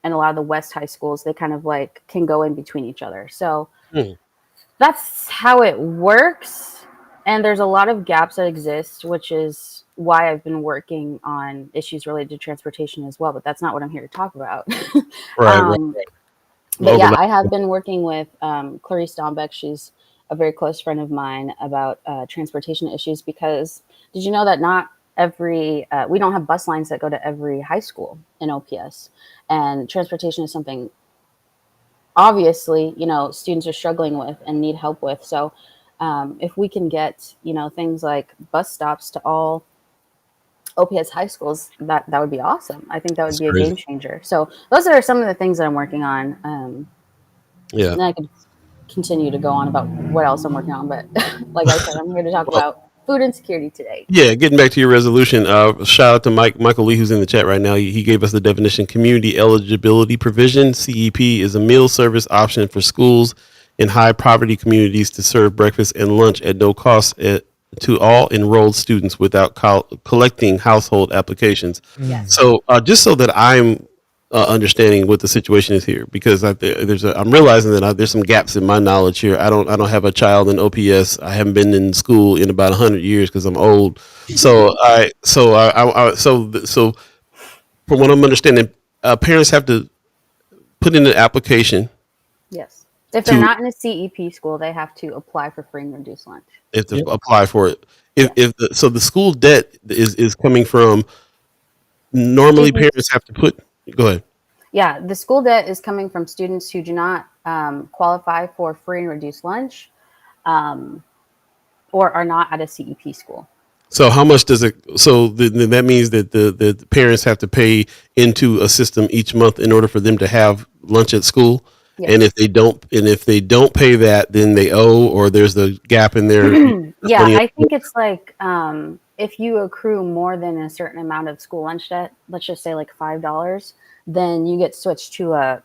and a lot of the west high schools, they kind of like can go in between each other. So that's how it works. And there's a lot of gaps that exist, which is why I've been working on issues related to transportation as well. But that's not what I'm here to talk about. Right. But yeah, I have been working with Clarice Dombeck. She's a very close friend of mine about transportation issues, because did you know that not every, we don't have bus lines that go to every high school in OPS, and transportation is something obviously, students are struggling with and need help with. So if we can get, things like bus stops to all OPS high schools, that would be awesome. I think that would be a game changer. So those are some of the things that I'm working on. Yeah. And I could continue to go on about what else I'm working on, but like I said, I'm here to talk about food insecurity today. Yeah, getting back to your resolution, shout out to Michael Lee, who's in the chat right now. He gave us the definition. Community eligibility provision, CEP, is a meal service option for schools in high poverty communities to serve breakfast and lunch at no cost to all enrolled students without collecting household applications. Yes. So just so that I'm understanding what the situation is here, because I'm realizing that there's some gaps in my knowledge here. I don't have a child in OPS. I haven't been in school in about 100 years because I'm old. So so from what I'm understanding, parents have to put in an application. Yes. If they're not in a CEP school, they have to apply for free and reduced lunch. Apply for it. So the school debt is coming from, normally parents have to put. Go ahead. Yeah, the school debt is coming from students who do not qualify for free and reduced lunch, or are not at a CEP school. So how much does it? So that means that the parents have to pay into a system each month in order for them to have lunch at school. Yes. And if they don't pay that, then they owe, or there's the gap in there. Yeah, I think it's like if you accrue more than a certain amount of school lunch debt, let's just say like $5, then you get switched to a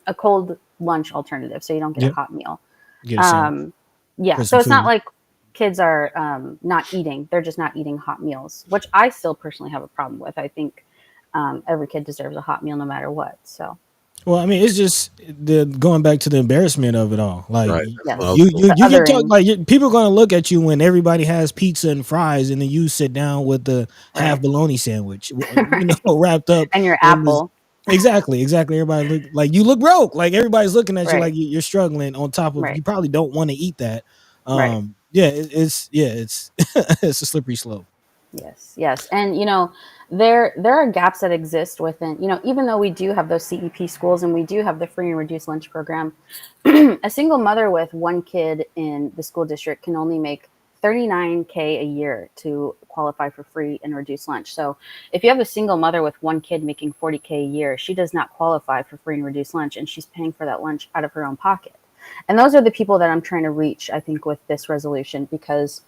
a cold lunch alternative, so you don't get a hot meal. Yeah, so it's not like kids are not eating; they're just not eating hot meals, which I still personally have a problem with. I think every kid deserves a hot meal, no matter what. So. Well, I mean, it's just going back to the embarrassment of it all. Like, right. you can talk, like, people are going to look at you when everybody has pizza and fries, and then you sit down with the half bologna sandwich, wrapped up, and your apple. Exactly. Everybody look like you look broke. Like everybody's looking at you like you're struggling. On top of you probably don't want to eat that. Yeah, it's it's a slippery slope. Yes, and there are gaps that exist within. Even though we do have those CEP schools and we do have the free and reduced lunch program, a single mother with one kid in the school district can only make $39K a year to qualify for free and reduced lunch. So if you have a single mother with one kid making $40K a year, she does not qualify for free and reduced lunch, and she's paying for that lunch out of her own pocket. And those are the people that I'm trying to reach, I think, with this resolution, because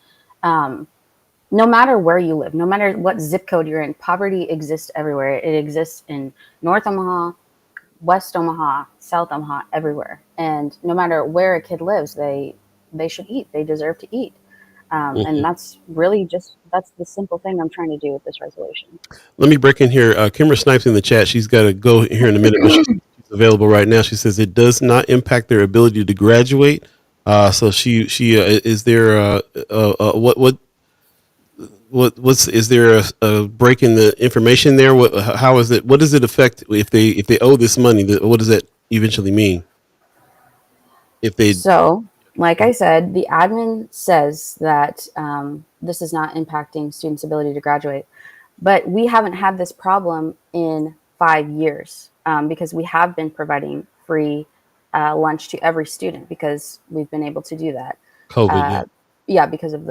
no matter where you live, no matter what zip code you're in, poverty exists everywhere. It exists in North Omaha, West Omaha, South Omaha, everywhere. And no matter where a kid lives, they should eat. They deserve to eat. And that's really that's the simple thing I'm trying to do with this resolution. Let me break in here. Kimber Snipes in the chat. She's got to go here in a minute, but she's available right now. She says it does not impact their ability to graduate. So she is there what's is there a break in the information there? How is it? What does it affect if they owe this money? What does that eventually mean? If they So, like I said, the admin says that this is not impacting students' ability to graduate, but we haven't had this problem in 5 years because we have been providing free lunch to every student because we've been able to do that. COVID, yeah. Yeah, because of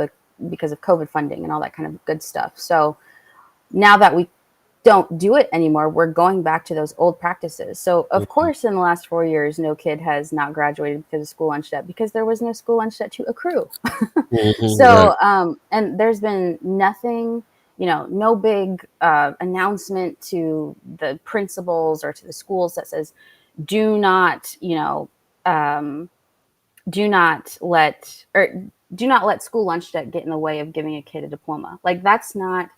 COVID funding and all that kind of good stuff. So now that we don't do it anymore, we're going back to those old practices. So of course, in the last 4 years, no kid has not graduated because of school lunch debt because there was no school lunch debt to accrue. So, right. And there's been nothing, no big announcement to the principals or to the schools that says, do not, do not let school lunch debt get in the way of giving a kid a diploma. Like that's not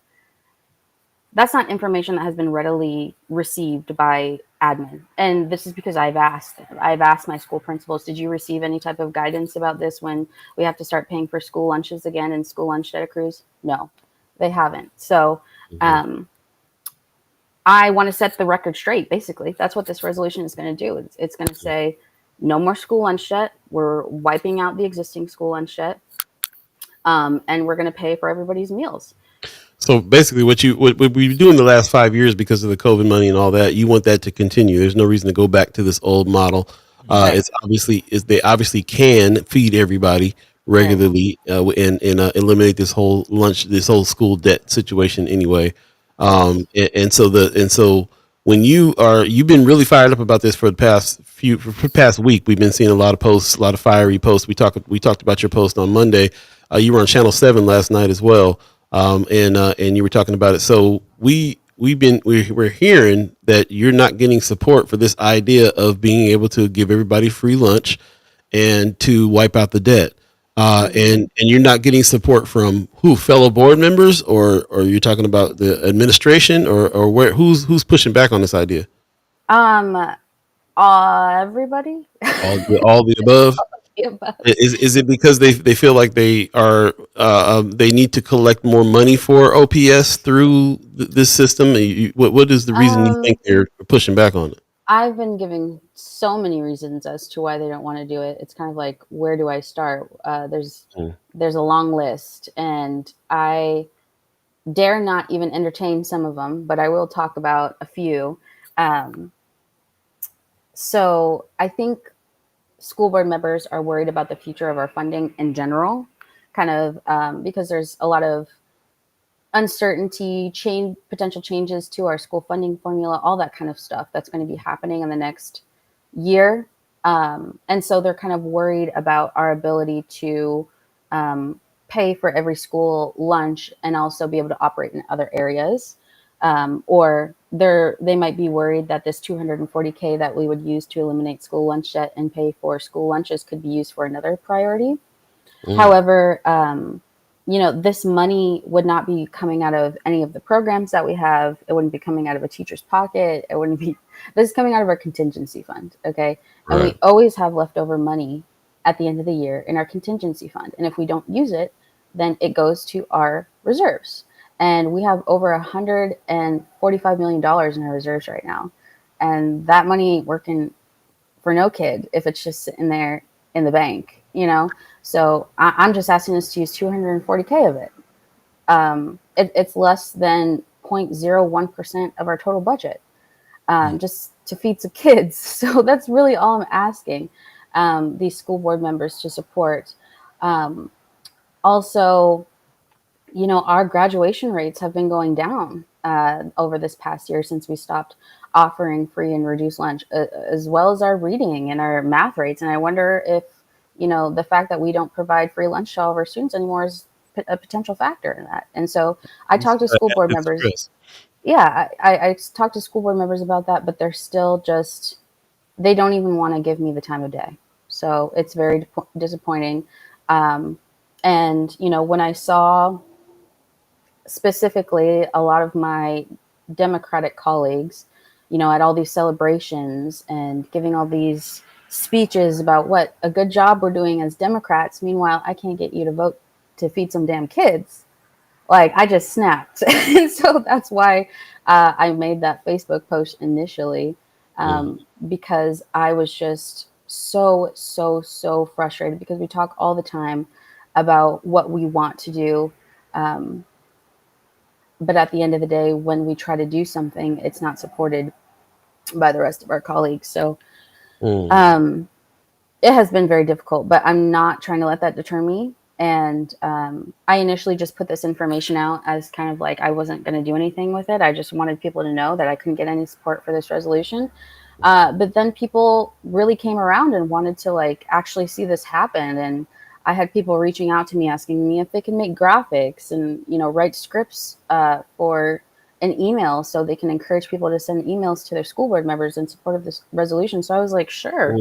information that has been readily received by admin. And this is because I've asked my school principals, did you receive any type of guidance about this when we have to start paying for school lunches again and school lunch debt accrues? No, they haven't. So I want to set the record straight. Basically, that's what this resolution is going to do. It's going to say no more school lunch debt. We're wiping out the existing school lunch debt. And we're going to pay for everybody's meals. So basically, what we've doing the last 5 years because of the COVID money and all that, you want that to continue. There's no reason to go back to this old model. Right. They obviously can feed everybody regularly and eliminate this whole school debt situation anyway. And so when you've been really fired up about this for the past week. We've been seeing a lot of posts, a lot of fiery posts. We talked about your post on Monday. You were on Channel 7 last night as well. And you were talking about it. So we're hearing that you're not getting support for this idea of being able to give everybody free lunch and to wipe out the debt. And you're not getting support from fellow board members or you're talking about the administration or who's pushing back on this idea? Everybody. All the above. Is it because they feel like they need to collect more money for OPS through this system? What is the reason you think they're pushing back on it? I've been giving so many reasons as to why they don't want to do it. It's kind of like, where do I start? There's a long list, and I dare not even entertain some of them, but I will talk about a few. So I think school board members are worried about the future of our funding in general, kind of because there's a lot of uncertainty, potential changes to our school funding formula, all that kind of stuff that's going to be happening in the next year. And so they're kind of worried about our ability to pay for every school lunch and also be able to operate in other areas. Or they might be worried that this $240K that we would use to eliminate school lunch debt and pay for school lunches could be used for another priority. However, this money would not be coming out of any of the programs that we have. It wouldn't be coming out of a teacher's pocket. This is coming out of our contingency fund. Okay. And we always have leftover money at the end of the year in our contingency fund. And if we don't use it, then it goes to our reserves. And we have over $145 million in our reserves right now. And that money ain't working for no kid if it's just sitting there in the bank, So I'm just asking us to use $240K of it. It's less than 0.01% of our total budget, just to feed some kids. So that's really all I'm asking these school board members to support. Also, our graduation rates have been going down over this past year since we stopped offering free and reduced lunch, as well as our reading and our math rates. And I wonder if, the fact that we don't provide free lunch to all of our students anymore is a potential factor in that. And so I talked to school board members. Yeah, I talked to school board members about that, but they're still they don't even want to give me the time of day. So it's very disappointing. And, when I saw specifically a lot of my Democratic colleagues, at all these celebrations and giving all these speeches about what a good job we're doing as Democrats. Meanwhile, I can't get you to vote to feed some damn kids. Like, I just snapped. And so that's why I made that Facebook post initially, because I was just so frustrated, because we talk all the time about what we want to do. But at the end of the day, when we try to do something, it's not supported by the rest of our colleagues. So it has been very difficult, but I'm not trying to let that deter me. And I initially just put this information out as kind of like I wasn't going to do anything with it. I just wanted people to know that I couldn't get any support for this resolution. But then people really came around and wanted to like actually see this happen. And I had people reaching out to me asking me if they can make graphics and, write scripts for an email so they can encourage people to send emails to their school board members in support of this resolution. So I was like, sure,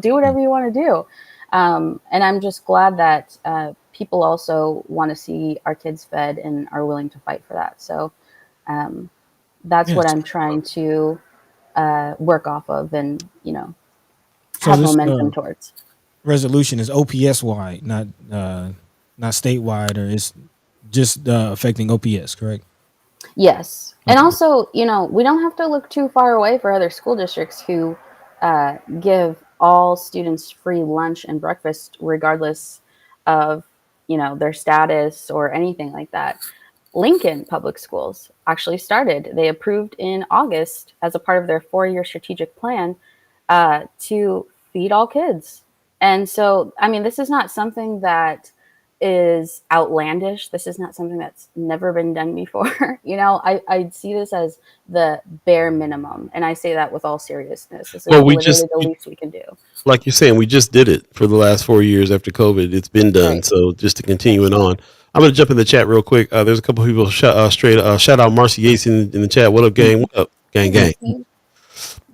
do whatever you want to do. And I'm just glad that people also want to see our kids fed and are willing to fight for that. So that's what I'm trying to work off of and, have momentum towards. Resolution is OPS wide, not statewide, or it's just affecting OPS, correct? Yes. And also, we don't have to look too far away for other school districts who give all students free lunch and breakfast, regardless of, their status or anything like that. Lincoln Public Schools actually started. They approved in August as a part of their 4-year strategic plan to feed all kids. And so, I mean, this is not something that is outlandish. This is not something that's never been done before. I see this as the bare minimum. And I say that with all seriousness. This is literally the least we can do. Like you're saying, we just did it for the last 4 years after COVID. It's been done. Right. So just to continue it on. I'm going to jump in the chat real quick. There's a couple people shout out Marcy Yates in the chat. What up, gang? What up, gang?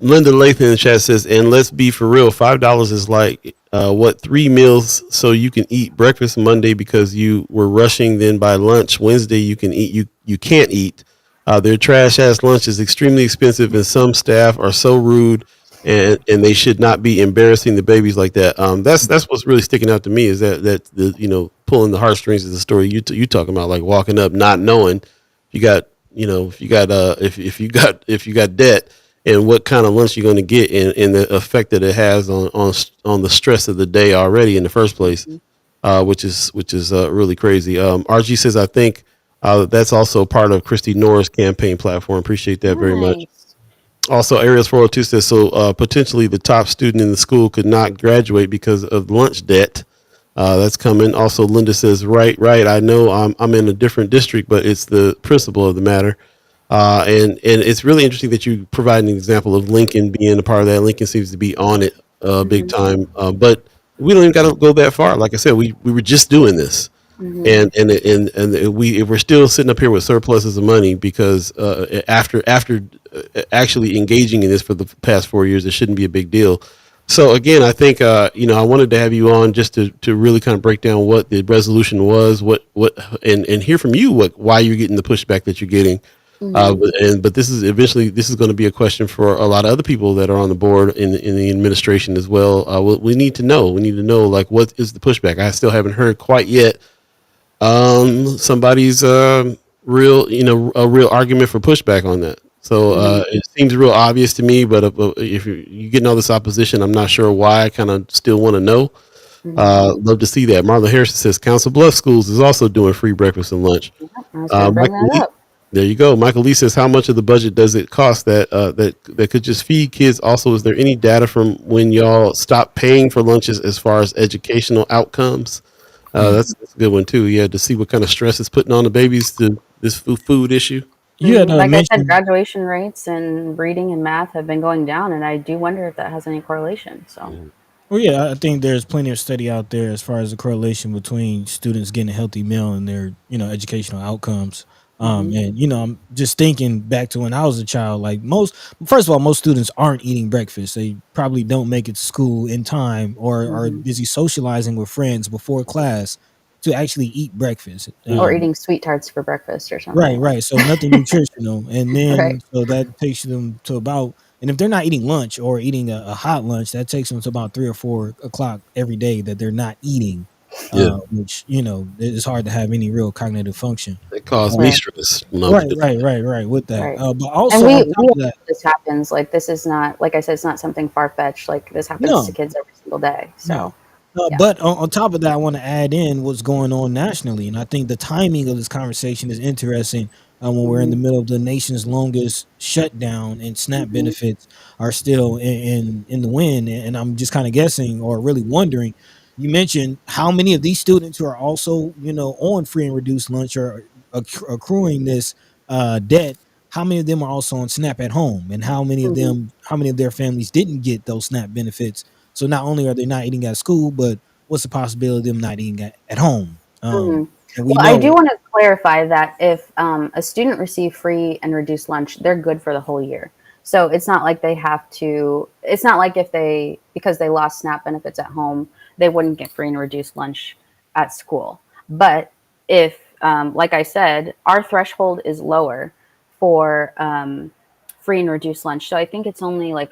Linda Lathan in the chat says, and let's be for real, $5 is like 3 meals so you can eat breakfast Monday because you were rushing. Then by lunch Wednesday you can eat. You can't eat. Their trash ass lunch is extremely expensive, and some staff are so rude, and they should not be embarrassing the babies like that. That's what's really sticking out to me is that the pulling the heartstrings is the story you talking about, like walking up not knowing if you got debt. And what kind of lunch you're going to get, and the effect that it has on the stress of the day already in the first place, which is really crazy. RG says, I think that's also part of Christy Norris' campaign platform. Appreciate that very much. Also, Ariels 402 says, so potentially the top student in the school could not graduate because of lunch debt. That's coming. Also, Linda says, right. I know I'm in a different district, but it's the principle of the matter. And it's really interesting that you provide an example of Lincoln being a part of that. Lincoln seems to be on it big time, but we don't even got to go that far. Like I said, we were just doing this, and we're still sitting up here with surpluses of money because after actually engaging in this for the past 4 years, it shouldn't be a big deal. So again, I think I wanted to have you on just to really kind of break down what the resolution was, and hear from you why you're getting the pushback that you're getting. But this is going to be a question for a lot of other people that are on the board in the administration as well. We need to know. Like, what is the pushback? I still haven't heard quite yet. Somebody's a real argument for pushback on that. So it seems real obvious to me. But if you're getting all this opposition, I'm not sure why. I kind of still want to know. Love to see that. Marla Harrison says Council Bluffs Schools is also doing free breakfast and lunch. Bring that up. There you go. Michael Lee says, how much of the budget does it cost that could just feed kids? Also, is there any data from when y'all stopped paying for lunches as far as educational outcomes? That's a good one too. Yeah, to see what kind of stress it's putting on the babies to this food issue. Yeah, like I said, graduation rates and reading and math have been going down, and I do wonder if that has any correlation. So. Well, yeah, I think there's plenty of study out there as far as the correlation between students getting a healthy meal and their educational outcomes. And I'm just thinking back to when I was a child. Like first of all, most students aren't eating breakfast. They probably don't make it to school in time or are busy socializing with friends before class to actually eat breakfast. Or eating sweet tarts for breakfast or something. Right. So nothing nutritional, and then Right. so that takes them to about. And if they're not eating lunch or eating a hot lunch, that takes them to about 3 or 4 o'clock every day that they're not eating. Yeah. Which it's hard to have any real cognitive function. It caused me Right. stress when I was doing Right. With that, Right. but And also we on top know of that, this happens. Like, this is not, like I said, it's not something far fetched. Like, this happens to no, kids every single day. no. So yeah. But on top of that, I want to add in what's going on nationally, and I think the timing of this conversation is interesting. When we're in the middle of the nation's longest shutdown, and SNAP benefits are still in the wind, and I'm just kind of guessing or really wondering. You mentioned how many of these students who are also on free and reduced lunch or accruing this debt. How many of them are also on SNAP at home, and how many of Mhm. them, how many of their families didn't get those SNAP benefits? So not only are they not eating at school, but what's the possibility of them not eating at home? Mhm. And we Well, I do know, want to clarify that if a student receives free and reduced lunch, they're good for the whole year. So it's not like they have to. It's not like if they, because they lost SNAP benefits at home, they wouldn't get free and reduced lunch at school. But if, like I said, our threshold is lower for free and reduced lunch, so I think it's only like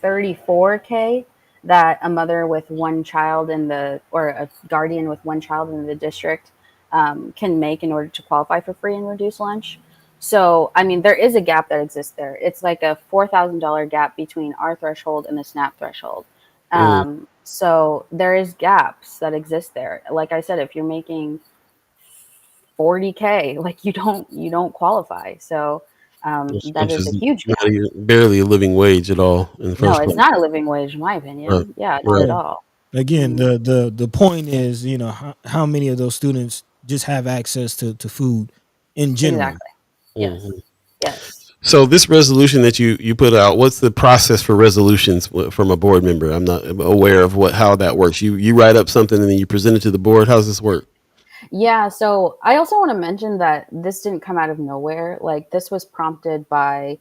34K that a mother with one child in the, or a guardian with one child in the district can make in order to qualify for free and reduced lunch. So, I mean, there is a gap that exists there. It's like a $4,000 gap between our threshold and the SNAP threshold. So there is gaps that exist there. Like I said, if you're making 40K, like you don't qualify. So that which is a is huge not gap. even barely a living wage at all in the No, first it's place. not a living wage, in my Right. opinion. Yeah, not Right. at all. again, Mhm. the point is, how many of those students just have access to food in general? Exactly. Mhm. Yes. Yes. So this resolution that you put out, what's the process for resolutions from a board member? I'm not aware of how that works. You write up something and then you present it to the board. How does this work? Yeah. So I also want to mention that this didn't come out of nowhere. Like, this was prompted by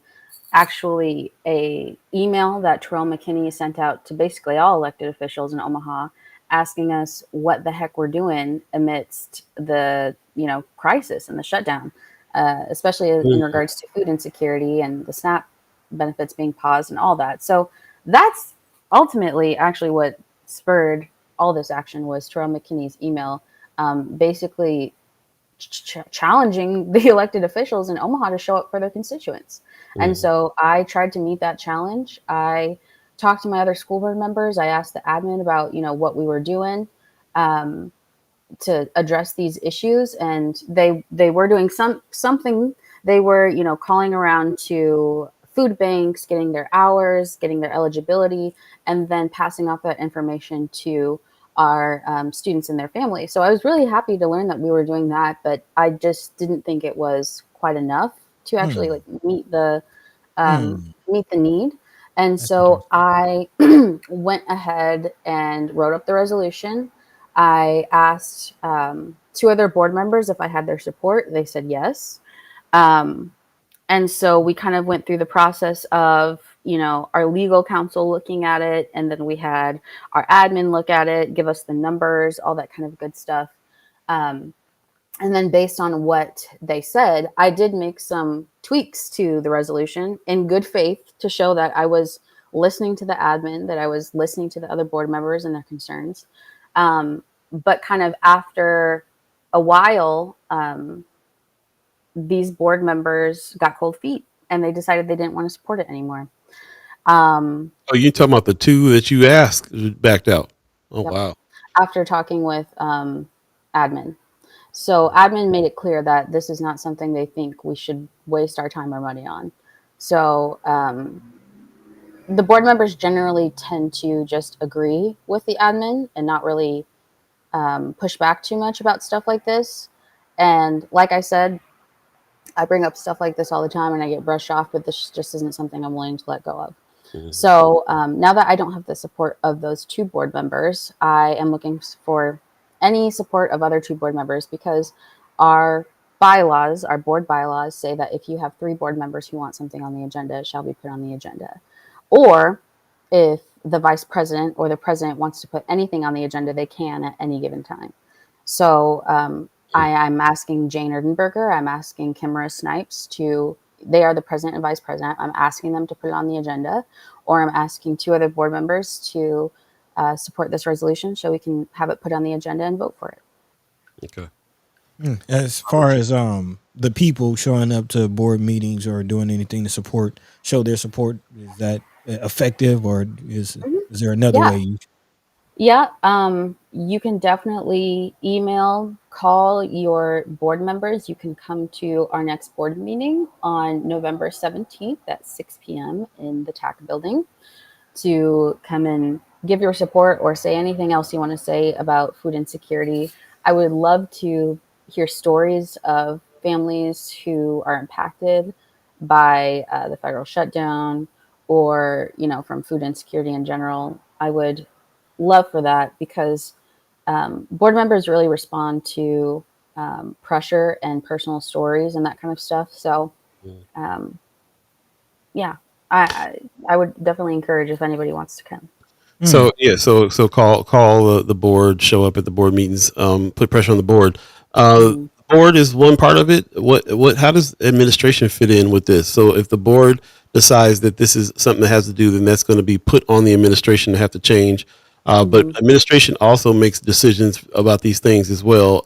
actually a email that Terrell McKinney sent out to basically all elected officials in Omaha, asking us what the heck we're doing amidst the crisis and the shutdown, especially in Mm. regards to food insecurity and the SNAP benefits being paused and all that. So that's ultimately actually what spurred all this action, was Terrell McKinney's email, basically challenging the elected officials in Omaha to show up for their constituents. And Mm. so I tried to meet that challenge. I talked to my other school board members. I asked the admin about, what we were doing um, to address these issues, and they were doing something. They were, calling around to food banks, getting their hours, getting their eligibility, and then passing off that information to our students and their families. So I was really happy to learn that we were doing that, but I just didn't think it was quite enough to actually Hmm. like meet the need. And That's so interesting. I went ahead and wrote up the resolution. I asked two other board members if I had their support. They said yes. Um, and so we kind of went through the process of, our legal counsel looking at it. And then we had our admin look at it, give us the numbers, all that kind of good stuff. Um, and then based on what they said, I did make some tweaks to the resolution in good faith to show that I was listening to the admin, that I was listening to the other board members and their concerns. But kind of after a while, these board members got cold feet and they decided they didn't want to support it anymore. Oh, you talking about the two that you asked backed out? Oh Yep. wow. After talking with admin. So admin made it clear that this is not something they think we should waste our time or money on. So the board members generally tend to just agree with the admin and not really push back too much about stuff like this. And like I said, I bring up stuff like this all the time and I get brushed off, but this just isn't something I'm willing to let go of. Mhm. So now that I don't have the support of those two board members, I am looking for any support of other two board members, because our bylaws, our board bylaws, say that if you have three board members who want something on the agenda, it shall be put on the agenda. Or if the vice president or the president wants to put anything on the agenda, they can at any given time. So I'm asking Jane Erdenberger, I'm asking Kimra Snipes they are the president and vice president. I'm asking them to put it on the agenda, or I'm asking 2 other board members to support this resolution so we can have it put on the agenda and vote for it. Okay. As far as the people showing up to board meetings or doing anything to show their support, is that effective, or is there another way? Yeah, you can definitely email, call your board members. You can come to our next board meeting on November 17th at 6 p.m. in the TAC building to come and give your support or say anything else you want to say about food insecurity. I would love to hear stories of families who are impacted by the federal shutdown or, from food insecurity in general. I would love for that because board members really respond to pressure and personal stories and that kind of stuff. So, yeah, I would definitely encourage if anybody wants to come. So so call the board, show up at the board meetings, put pressure on the board. Board is one part of it. How does administration fit in with this? So if the board decides that this is something that has to do, then that's going to be put on the administration to have to change. But administration also makes decisions about these things as well.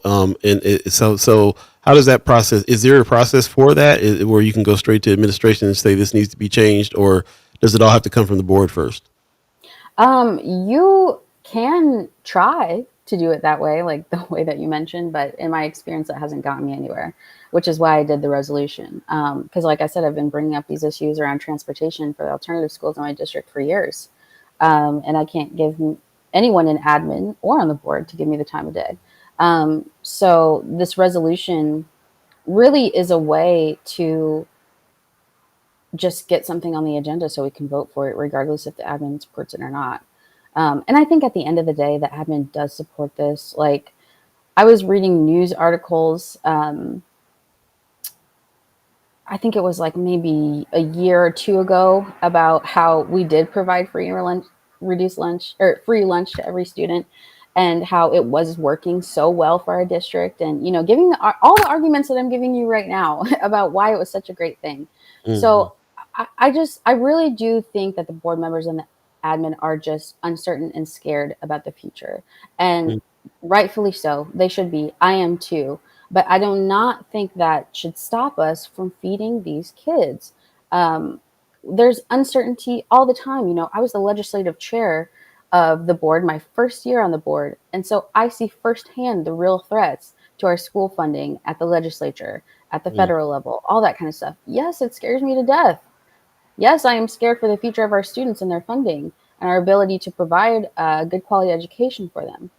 So how does that process? Is there a process for that where you can go straight to administration and say this needs to be changed, or does it all have to come from the board first? You can try to do it that way, like the way that you mentioned, but in my experience, that hasn't gotten me anywhere, which is why I did the resolution. Because like I said, I've been bringing up these issues around transportation for the alternative schools in my district for years. And I can't give anyone in admin or on the board to give me the time of day. So this resolution really is a way to just get something on the agenda so we can vote for it, regardless if the admin supports it or not. And I think at the end of the day, the admin does support this. Like, I was reading news articles. I think it was like maybe a year or 2 ago about how we did provide free lunch to every student, and how it was working so well for our district, and giving all the arguments that I'm giving you right now about why it was such a great thing. So I really do think that the board members and the admin are just uncertain and scared about the future, and rightfully so. They should be. I am too. But I do not think that should stop us from feeding these kids. There's uncertainty all the time. I was the legislative chair of the board my first year on the board. And so I see firsthand the real threats to our school funding at the legislature, at the federal level, all that kind of stuff. Yes, it scares me to death. Yes, I am scared for the future of our students and their funding and our ability to provide a good quality education for them.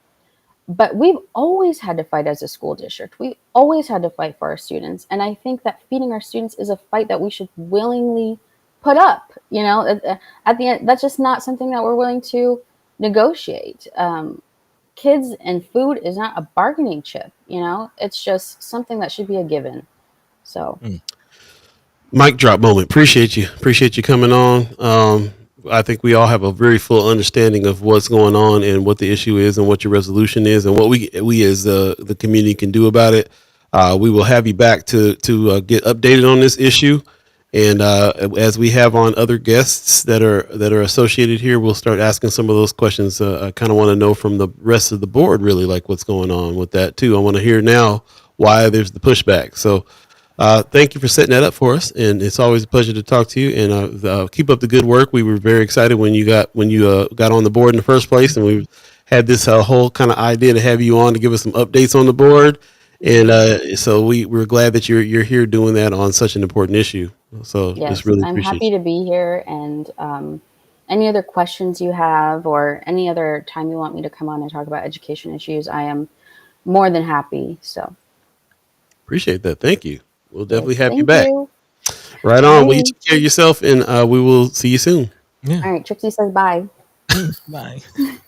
But we've always had to fight as a school district. We've always had to fight for our students. And I think that feeding our students is a fight that we should willingly put up. At the end, that's just not something that we're willing to negotiate. Kids and food is not a bargaining chip. It's just something that should be a given. So. Mic drop moment. Appreciate you coming on. I think we all have a very full understanding of what's going on and what the issue is and what your resolution is and what we as the community can do about it. We will have you back to get updated on this issue. And as we have on other guests that are associated here, we'll start asking some of those questions. I kind of want to know from the rest of the board, really, like what's going on with that too. I want to hear now why there's the pushback. So thank you for setting that up for us, and it's always a pleasure to talk to you. And keep up the good work. We were very excited when you got on the board in the first place, and we had this whole kind of idea to have you on to give us some updates on the board. And so we're glad that you're here doing that on such an important issue. So yes, just really I'm happy to be here. And any other questions you have, or any other time you want me to come on and talk about education issues, I am more than happy. So appreciate that. Thank you. We'll definitely have you Thank back. you. Right on. Well, you take care of yourself, and we will see you soon. Yeah. All right. Trixie says bye. Bye.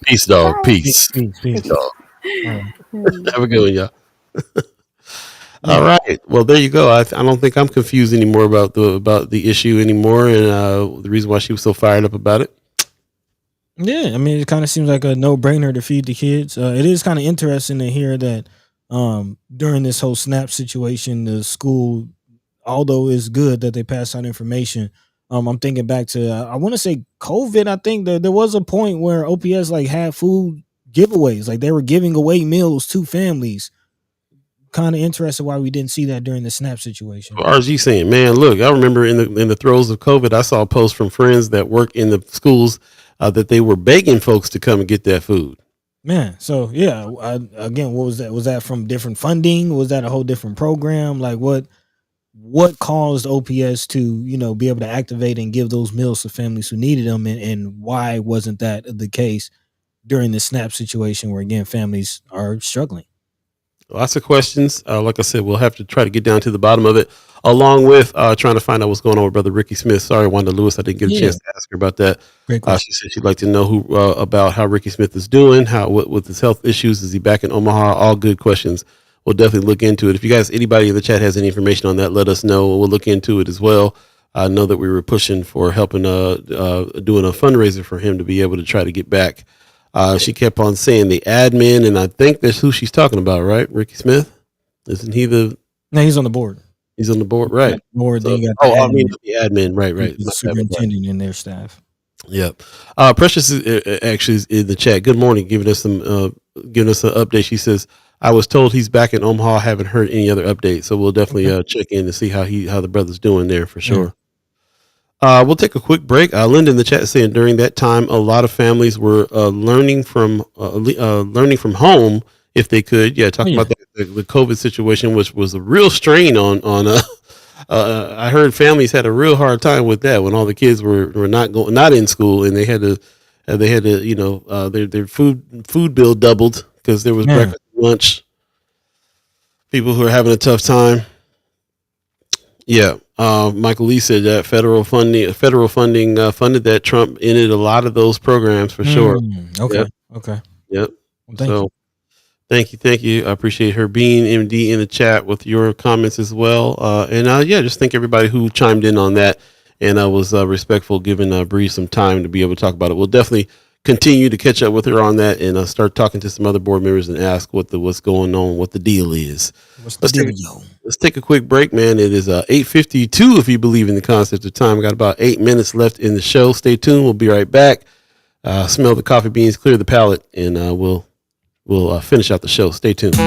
Peace, dog. Bye. Peace. Peace. Dog. Have a good one, y'all. All right. Well, there you go. I don't think I'm confused anymore about the issue anymore, and the reason why she was so fired up about it. Yeah, I mean, it kind of seems like a no-brainer to feed the kids. It is kind of interesting to hear that during this whole SNAP situation, the school, although it's good that they pass out information, I'm thinking back to I want to say COVID. I think that there was a point where OPS like had food giveaways, like they were giving away meals to families. Kind of interested why we didn't see that during the SNAP situation. RG saying, man, look, I remember in the throes of COVID, I saw posts from friends that work in the schools that they were begging folks to come and get that food. Man, so yeah, again, what was that? Was that from different funding? Was that a whole different program? Like what caused OPS to be able to activate and give those meals to families who needed them, and why wasn't that the case during the SNAP situation where again families are struggling? Lots of questions. Like I said, we'll have to try to get down to the bottom of it, along with trying to find out what's going on with Brother Ricky Smith. Sorry, Wanda Lewis, I didn't get a chance to ask her about that. Great question. She said she'd like to know about how Ricky Smith is doing, what with his health issues. Is he back in Omaha? All good questions. We'll definitely look into it. If you guys, anybody in the chat has any information on that, let us know. We'll look into it as well. I know that we were pushing for helping doing a fundraiser for him to be able to try to get back. She kept on saying the admin, and I think that's who she's talking about, right? Ricky Smith? Isn't he No, he's on the board. He's on the board, right? Board. So, the I mean the admin, right? The superintendent and their staff. Yep. Precious is actually in the chat. Good morning, giving us an update. She says, "I was told he's back in Omaha. Haven't heard any other updates, so we'll definitely check in to see how the brother's doing there for sure." Yeah. We'll take a quick break. Linda in the chat saying during that time, a lot of families were learning from home if they could. Yeah, talking about the COVID situation, which was a real strain on. I heard families had a real hard time with that when all the kids were not in school, and they had to their food bill doubled because there was breakfast, lunch. People who are having a tough time. Yeah. Michael Lee said that federal funding funded that. Trump ended a lot of those programs for sure. Okay. Yep. Okay. Yep. Well, thank you. I appreciate her being MD in the chat with your comments as well. Just thank everybody who chimed in on that. And I was respectful, giving Bree some time to be able to talk about it. We'll definitely continue to catch up with her on that, and start talking to some other board members and ask what's going on, what the deal is. Let's take a quick break, man. It is 8:52 if you believe in the concept of time. We got about 8 minutes left in the show. Stay tuned. We'll be right back. Smell the coffee beans, clear the palate, and we'll finish out the show. Stay tuned.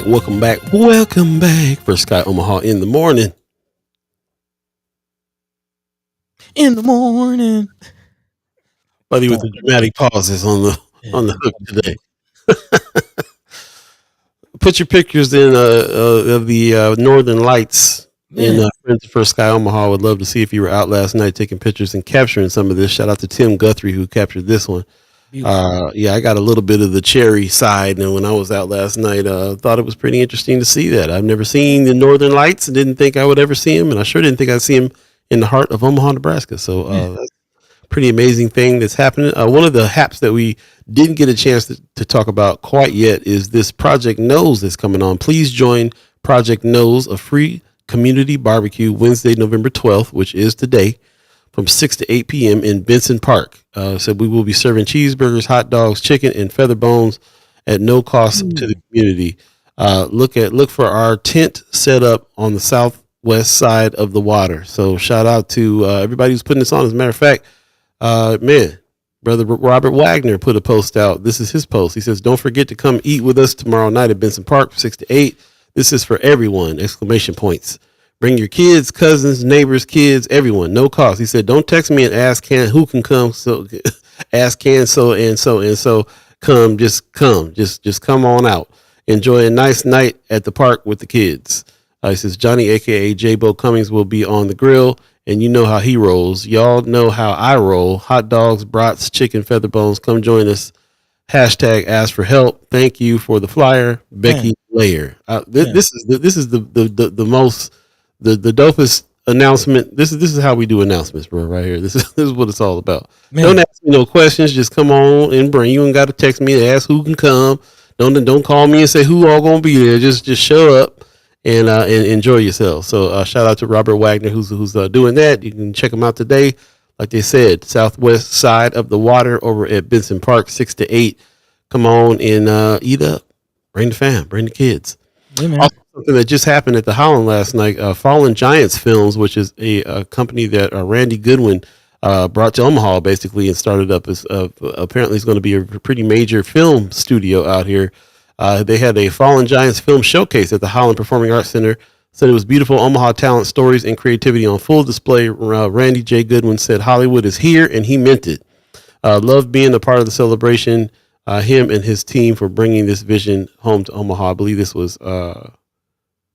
Welcome back for Sky Omaha in the morning. Buddy with the dramatic pauses on the hook today. Put your pictures in of the Northern Lights in Friends for Sky Omaha. I would love to see if you were out last night taking pictures and capturing some of this. Shout out to Tim Guthrie who captured this one. I got a little bit of the cherry side, and when I was out last night, thought it was pretty interesting to see that. I've never seen the Northern Lights and didn't think I would ever see them, and I sure didn't think I'd see them in the heart of Omaha, Nebraska. So that's a pretty amazing thing that's happening. One of the haps that we didn't get a chance to talk about quite yet is this Project Nose that's coming on. Please join Project Nose, a free community barbecue, Wednesday, November 12th, which is today, from 6 to 8 p.m. in Benson Park. So we will be serving cheeseburgers, hot dogs, chicken, and feather bones at no cost to the community. Look for our tent set up on the southwest side of the water. So shout out to everybody who's putting this on. As a matter of fact, Brother Robert Wagner put a post out. This is his post. He says, "Don't forget to come eat with us tomorrow night at Benson Park, 6 to 8. This is for everyone!" Exclamation points. Bring your kids, cousins, neighbors, kids, everyone, no cost. He said, "Don't text me and ask who can come. So ask can so and so and so. come, just come on out. Enjoy a nice night at the park with the kids. He says Johnny, aka J-Bo Cummings, will be on the grill, and you know how he rolls. Y'all know how I roll. Hot dogs, brats, chicken, feather bones. Come join us. Hashtag ask for help. Thank you for the flyer, Becky Layer. This is the most the dopest announcement. This is how we do announcements, bro. Right here. This is what it's all about. Man. Don't ask me no questions. Just come on and bring. You ain't got to text me to ask who can come. Don't call me and say who all gonna be there. Just show up and enjoy yourself. So shout out to Robert Wagner who's doing that. You can check him out today. Like they said, southwest side of the water over at Benson Park, 6 to 8. Come on and eat up. Bring the fam. Bring the kids. Yeah, also, something that just happened at the Holland last night, Fallen Giants Films, which is a company that Randy Goodwin brought to Omaha, basically, and started up as apparently it's going to be a pretty major film studio out here. They had a Fallen Giants film showcase at the Holland Performing Arts Center. Said it was beautiful. Omaha talent, stories, and creativity on full display. Randy J. Goodwin said Hollywood is here, and he meant it. Loved being a part of the celebration. Him and his team for bringing this vision home to Omaha. I believe this was, I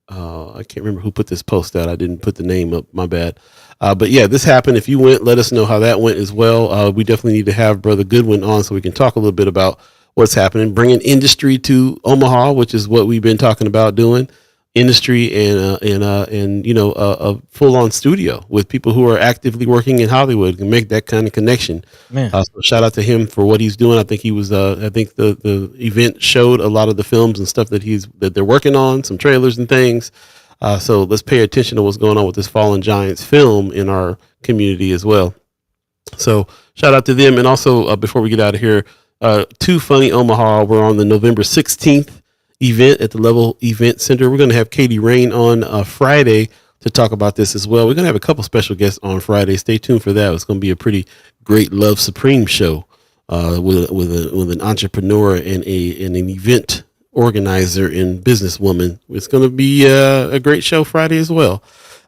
can't remember who put this post out. I didn't put the name up. My bad. But yeah, this happened. If you went, let us know how that went as well. We definitely need to have Brother Goodwin on so we can talk a little bit about what's happening, bringing industry to Omaha, which is what we've been talking about doing. Industry and you know a full-on studio with people who are actively working in Hollywood and make that kind of connection. So shout out to him for what he's doing. I think he was I think the event showed a lot of the films and stuff that they're working on, some trailers and things. So let's pay attention to what's going on with this Fallen Giants film in our community as well. So shout out to them. And also before we get out of here, Too Funny Omaha, we're on the November 16th event at the Level Event Center. We're going to have Katie Rain on Friday to talk about this as well. We're going to have a couple special guests on Friday. Stay tuned for that. It's going to be a pretty great Love Supreme show with an entrepreneur and an event organizer and businesswoman. It's going to be a great show Friday as well.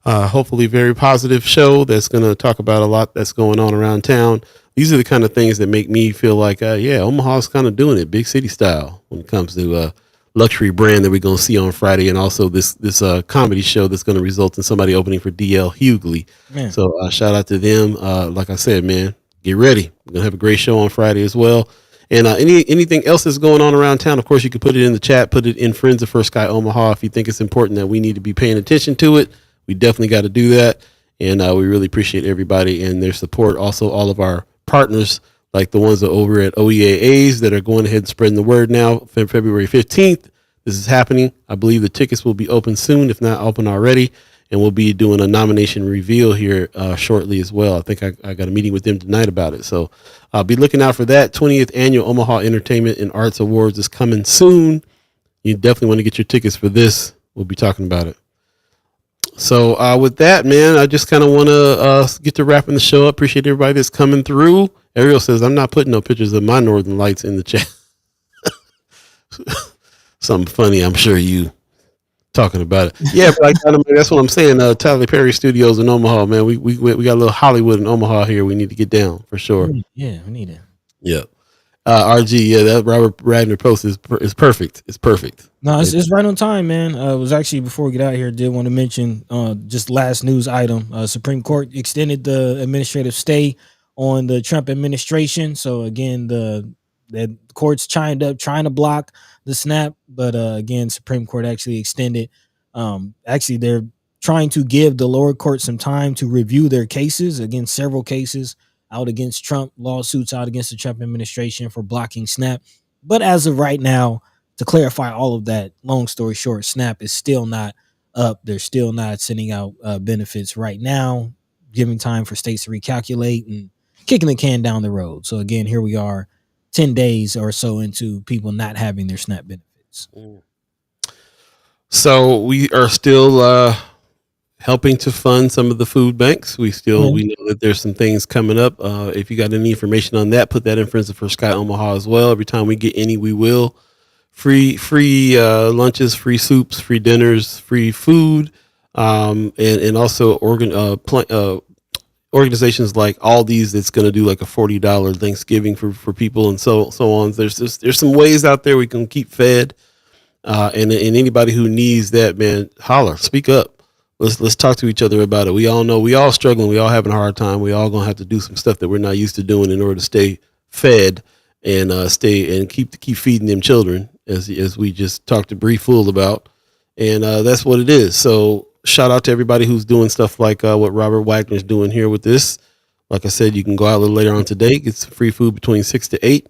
Hopefully very positive show that's going to talk about a lot that's going on around town. These are the kind of things that make me feel like, Omaha's kind of doing it big city style when it comes to luxury brand that we're going to see on Friday, and also this comedy show that's going to result in somebody opening for DL Hughley. Man. So shout out to them. Like I said, man, get ready. We're going to have a great show on Friday as well. And anything else that's going on around town, of course, you can put it in the chat, put it in Friends of First Sky Omaha if you think it's important that we need to be paying attention to it. We definitely got to do that. And we really appreciate everybody and their support. Also, all of our partners, like the ones that over at OEAAs that are going ahead and spreading the word now. February 15th, this is happening. I believe the tickets will be open soon, if not open already. And we'll be doing a nomination reveal here shortly as well. I think I got a meeting with them tonight about it. So I'll be looking out for that. 20th Annual Omaha Entertainment and Arts Awards is coming soon. You definitely want to get your tickets for this. We'll be talking about it. So with that, man, I just kind of want to get to wrapping the show up. Appreciate everybody that's coming through. Ariel says, I'm not putting no pictures of my Northern Lights in the chat. Something funny, I'm sure you talking about it. Yeah, but that's what I'm saying. Tyler Perry Studios in Omaha, man. We got a little Hollywood in Omaha here. We need to get down for sure. Yeah, we need it. Yeah. RG, yeah, that Robert Radner post is perfect. It's perfect. No, it's right on time, man. It was actually, before we get out of here, did want to mention just last news item. Supreme Court extended the administrative stay on the Trump administration. So again, the courts chimed up trying to block the snap, but again, Supreme Court actually extended. Actually, they're trying to give the lower court some time to review their cases. Again, several cases out against Trump, lawsuits out against the Trump administration for blocking SNAP. But as of right now, to clarify all of that, long story short, SNAP is still not up. They're still not sending out benefits right now, giving time for states to recalculate and kicking the can down the road. So again, here we are 10 days or so into people not having their SNAP benefits. So we are still helping to fund some of the food banks. We know that there's some things coming up. If you got any information on that, put that in Friends of First Sky Omaha as well. Every time we get any, we will. Free lunches, free soups, free dinners, free food, and also organizations like Aldi's that's going to do like a $40 Thanksgiving for people and so on. There's some ways out there we can keep fed. And anybody who needs that, man, holler, speak up. Let's talk to each other about it. We all know we all struggling. We all having a hard time. We all going to have to do some stuff that we're not used to doing in order to stay fed and keep feeding them children as we just talked to Beeee Fool about. And that's what it is. So shout out to everybody who's doing stuff like what Robert Wagner's doing here with this. Like I said, you can go out a little later on today, get some free food between 6 to 8.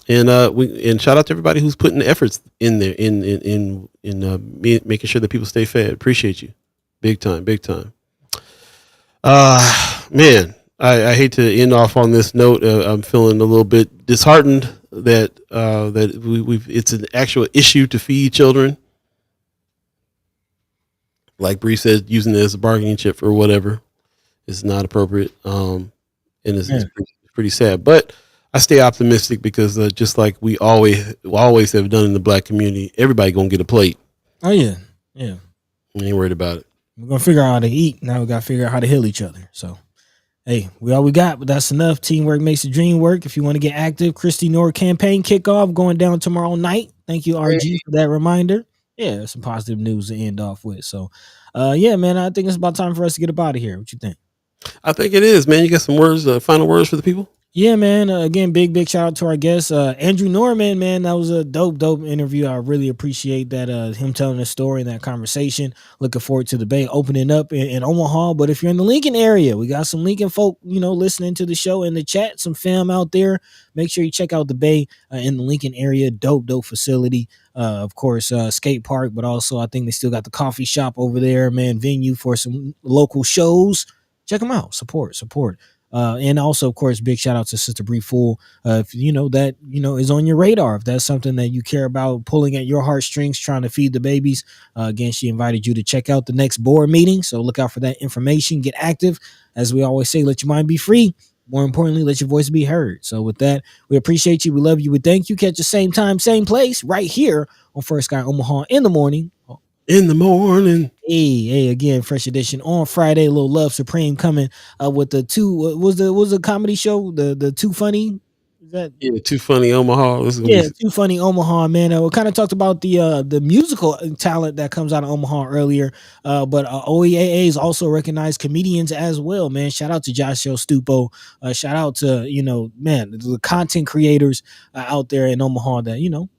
And shout out to everybody who's putting the efforts in there in making sure that people stay fed. Appreciate you. Big time. Man, I hate to end off on this note. I'm feeling a little bit disheartened that it's an actual issue to feed children. Like Beeee said, using it as a bargaining chip or whatever is not appropriate. And it's pretty sad. But I stay optimistic because just like we always have done in the Black community, everybody gonna get a plate. Oh yeah. I ain't worried about it. We're gonna figure out how to eat. Now we gotta figure out how to heal each other. So hey, we all we got, but that's enough. Teamwork makes the dream work. If you want to get active, Christy Nor campaign kickoff going down tomorrow night. Thank you, RG, for that reminder. Yeah, some positive news to end off with. So yeah, man, I think it's about time for us to get up out of here. What you think? I think it is, man. You got some words, final words for the people? Yeah, man. Again, big shout out to our guest, Andrew Norman, man. That was a dope interview. I really appreciate that, him telling the story and that conversation. Looking forward to the Bay opening up in Omaha. But if you're in the Lincoln area, we got some Lincoln folk, listening to the show in the chat, some fam out there. Make sure you check out the Bay in the Lincoln area. Dope facility. Of course, skate park, but also I think they still got the coffee shop over there, man. Venue for some local shows. Check them out. Support. And also, of course, big shout out to Sister Beeee Fool. If that is on your radar, if that's something that you care about, pulling at your heartstrings, trying to feed the babies. Again, she invited you to check out the next board meeting. So look out for that information. Get active. As we always say, let your mind be free. More importantly, let your voice be heard. So with that, we appreciate you. We love you. We thank you. Catch the same time, same place, right here on First Sky Omaha in the morning. Hey, again, fresh edition on Friday. A little Love Supreme coming with the two. Was the comedy show the Too Funny? Is that Too Funny Omaha? Too Funny Omaha, man. We kind of talked about the musical talent that comes out of Omaha earlier, but OEAA is also recognized comedians as well, man. Shout out to Joshua Stupo. Shout out to the content creators out there in Omaha that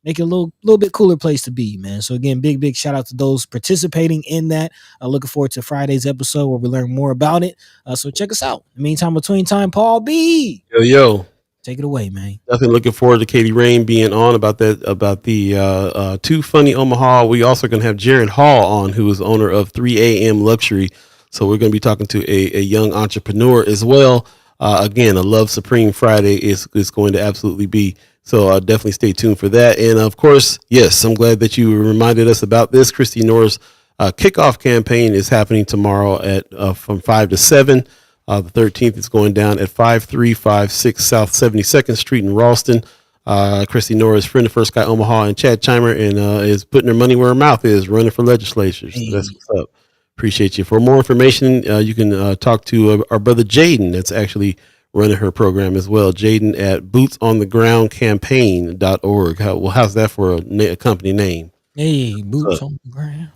make it a little bit cooler place to be, man. So again, big shout out to those participating in that. Looking forward to Friday's episode where we learn more about it. So check us out. In the meantime, between time, Paul B. Yo. Take it away, man. Definitely looking forward to Katie Rain being on about the Too Funny Omaha. We also going to have Jared Hall on, who is owner of 3 a.m. Luxury. So we're going to be talking to a young entrepreneur as well. Again, a Love Supreme Friday is going to absolutely be. So definitely stay tuned for that. And of course, yes, I'm glad that you reminded us about this. Christy Nor's kickoff campaign is happening tomorrow at from 5 to 7. The 13th is going down at 5356 South 72nd Street in Ralston. Christy Nor is friend of First Sky Omaha and Chad Chimer, and is putting her money where her mouth is, running for legislatures. Hey. That's what's up. Appreciate you. For more information, you can talk to our brother Jaden. That's actually running her program as well. Jaden at bootsonthegroundcampaign.org. How's that for a company name? Hey, Boots on the Ground.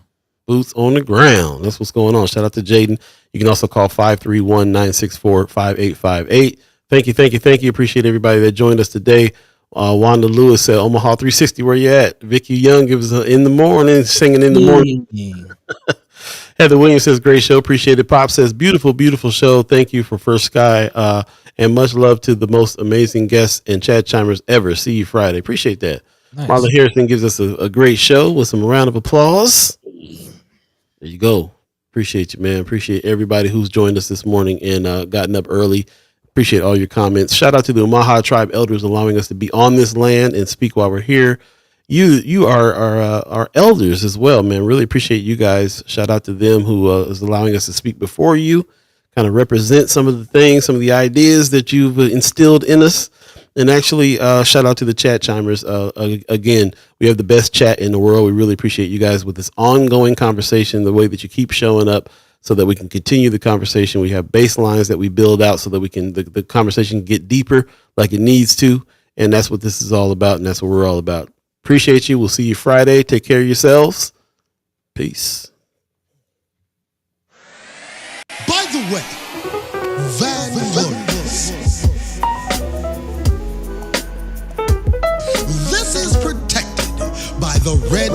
Boots on the Ground. That's what's going on. Shout out to Jaden. You can also call 531-964-5858. Thank you. Appreciate everybody that joined us today. Wanda Lewis said, Omaha 360, where you at? Vicky Young gives us in the morning, singing in the morning. Heather Williams says, great show. Appreciate it. Pop says, beautiful show. Thank you for First Sky. And much love to the most amazing guests and Chad Chimers ever. See you Friday. Appreciate that. Nice. Marla Harrison gives us a great show with some round of applause. There you go. Appreciate you, man. Appreciate everybody who's joined us this morning and gotten up early. Appreciate all your comments. Shout out to the Omaha Tribe elders allowing us to be on this land and speak while we're here. You are our elders as well, man. Really appreciate you guys. Shout out to them who is allowing us to speak before you, kind of represent some of the things, some of the ideas that you've instilled in us. And actually, shout out to the chat chimers. Again, we have the best chat in the world. We really appreciate you guys with this ongoing conversation, the way that you keep showing up. so that we can continue the conversation. We have baselines that we build out so that we can the conversation can get deeper like it needs to. And that's what this is all about. And that's what we're all about. Appreciate you. We'll see you Friday. Take care of yourselves. Peace. By the way, Van Williams. This is protected by the Red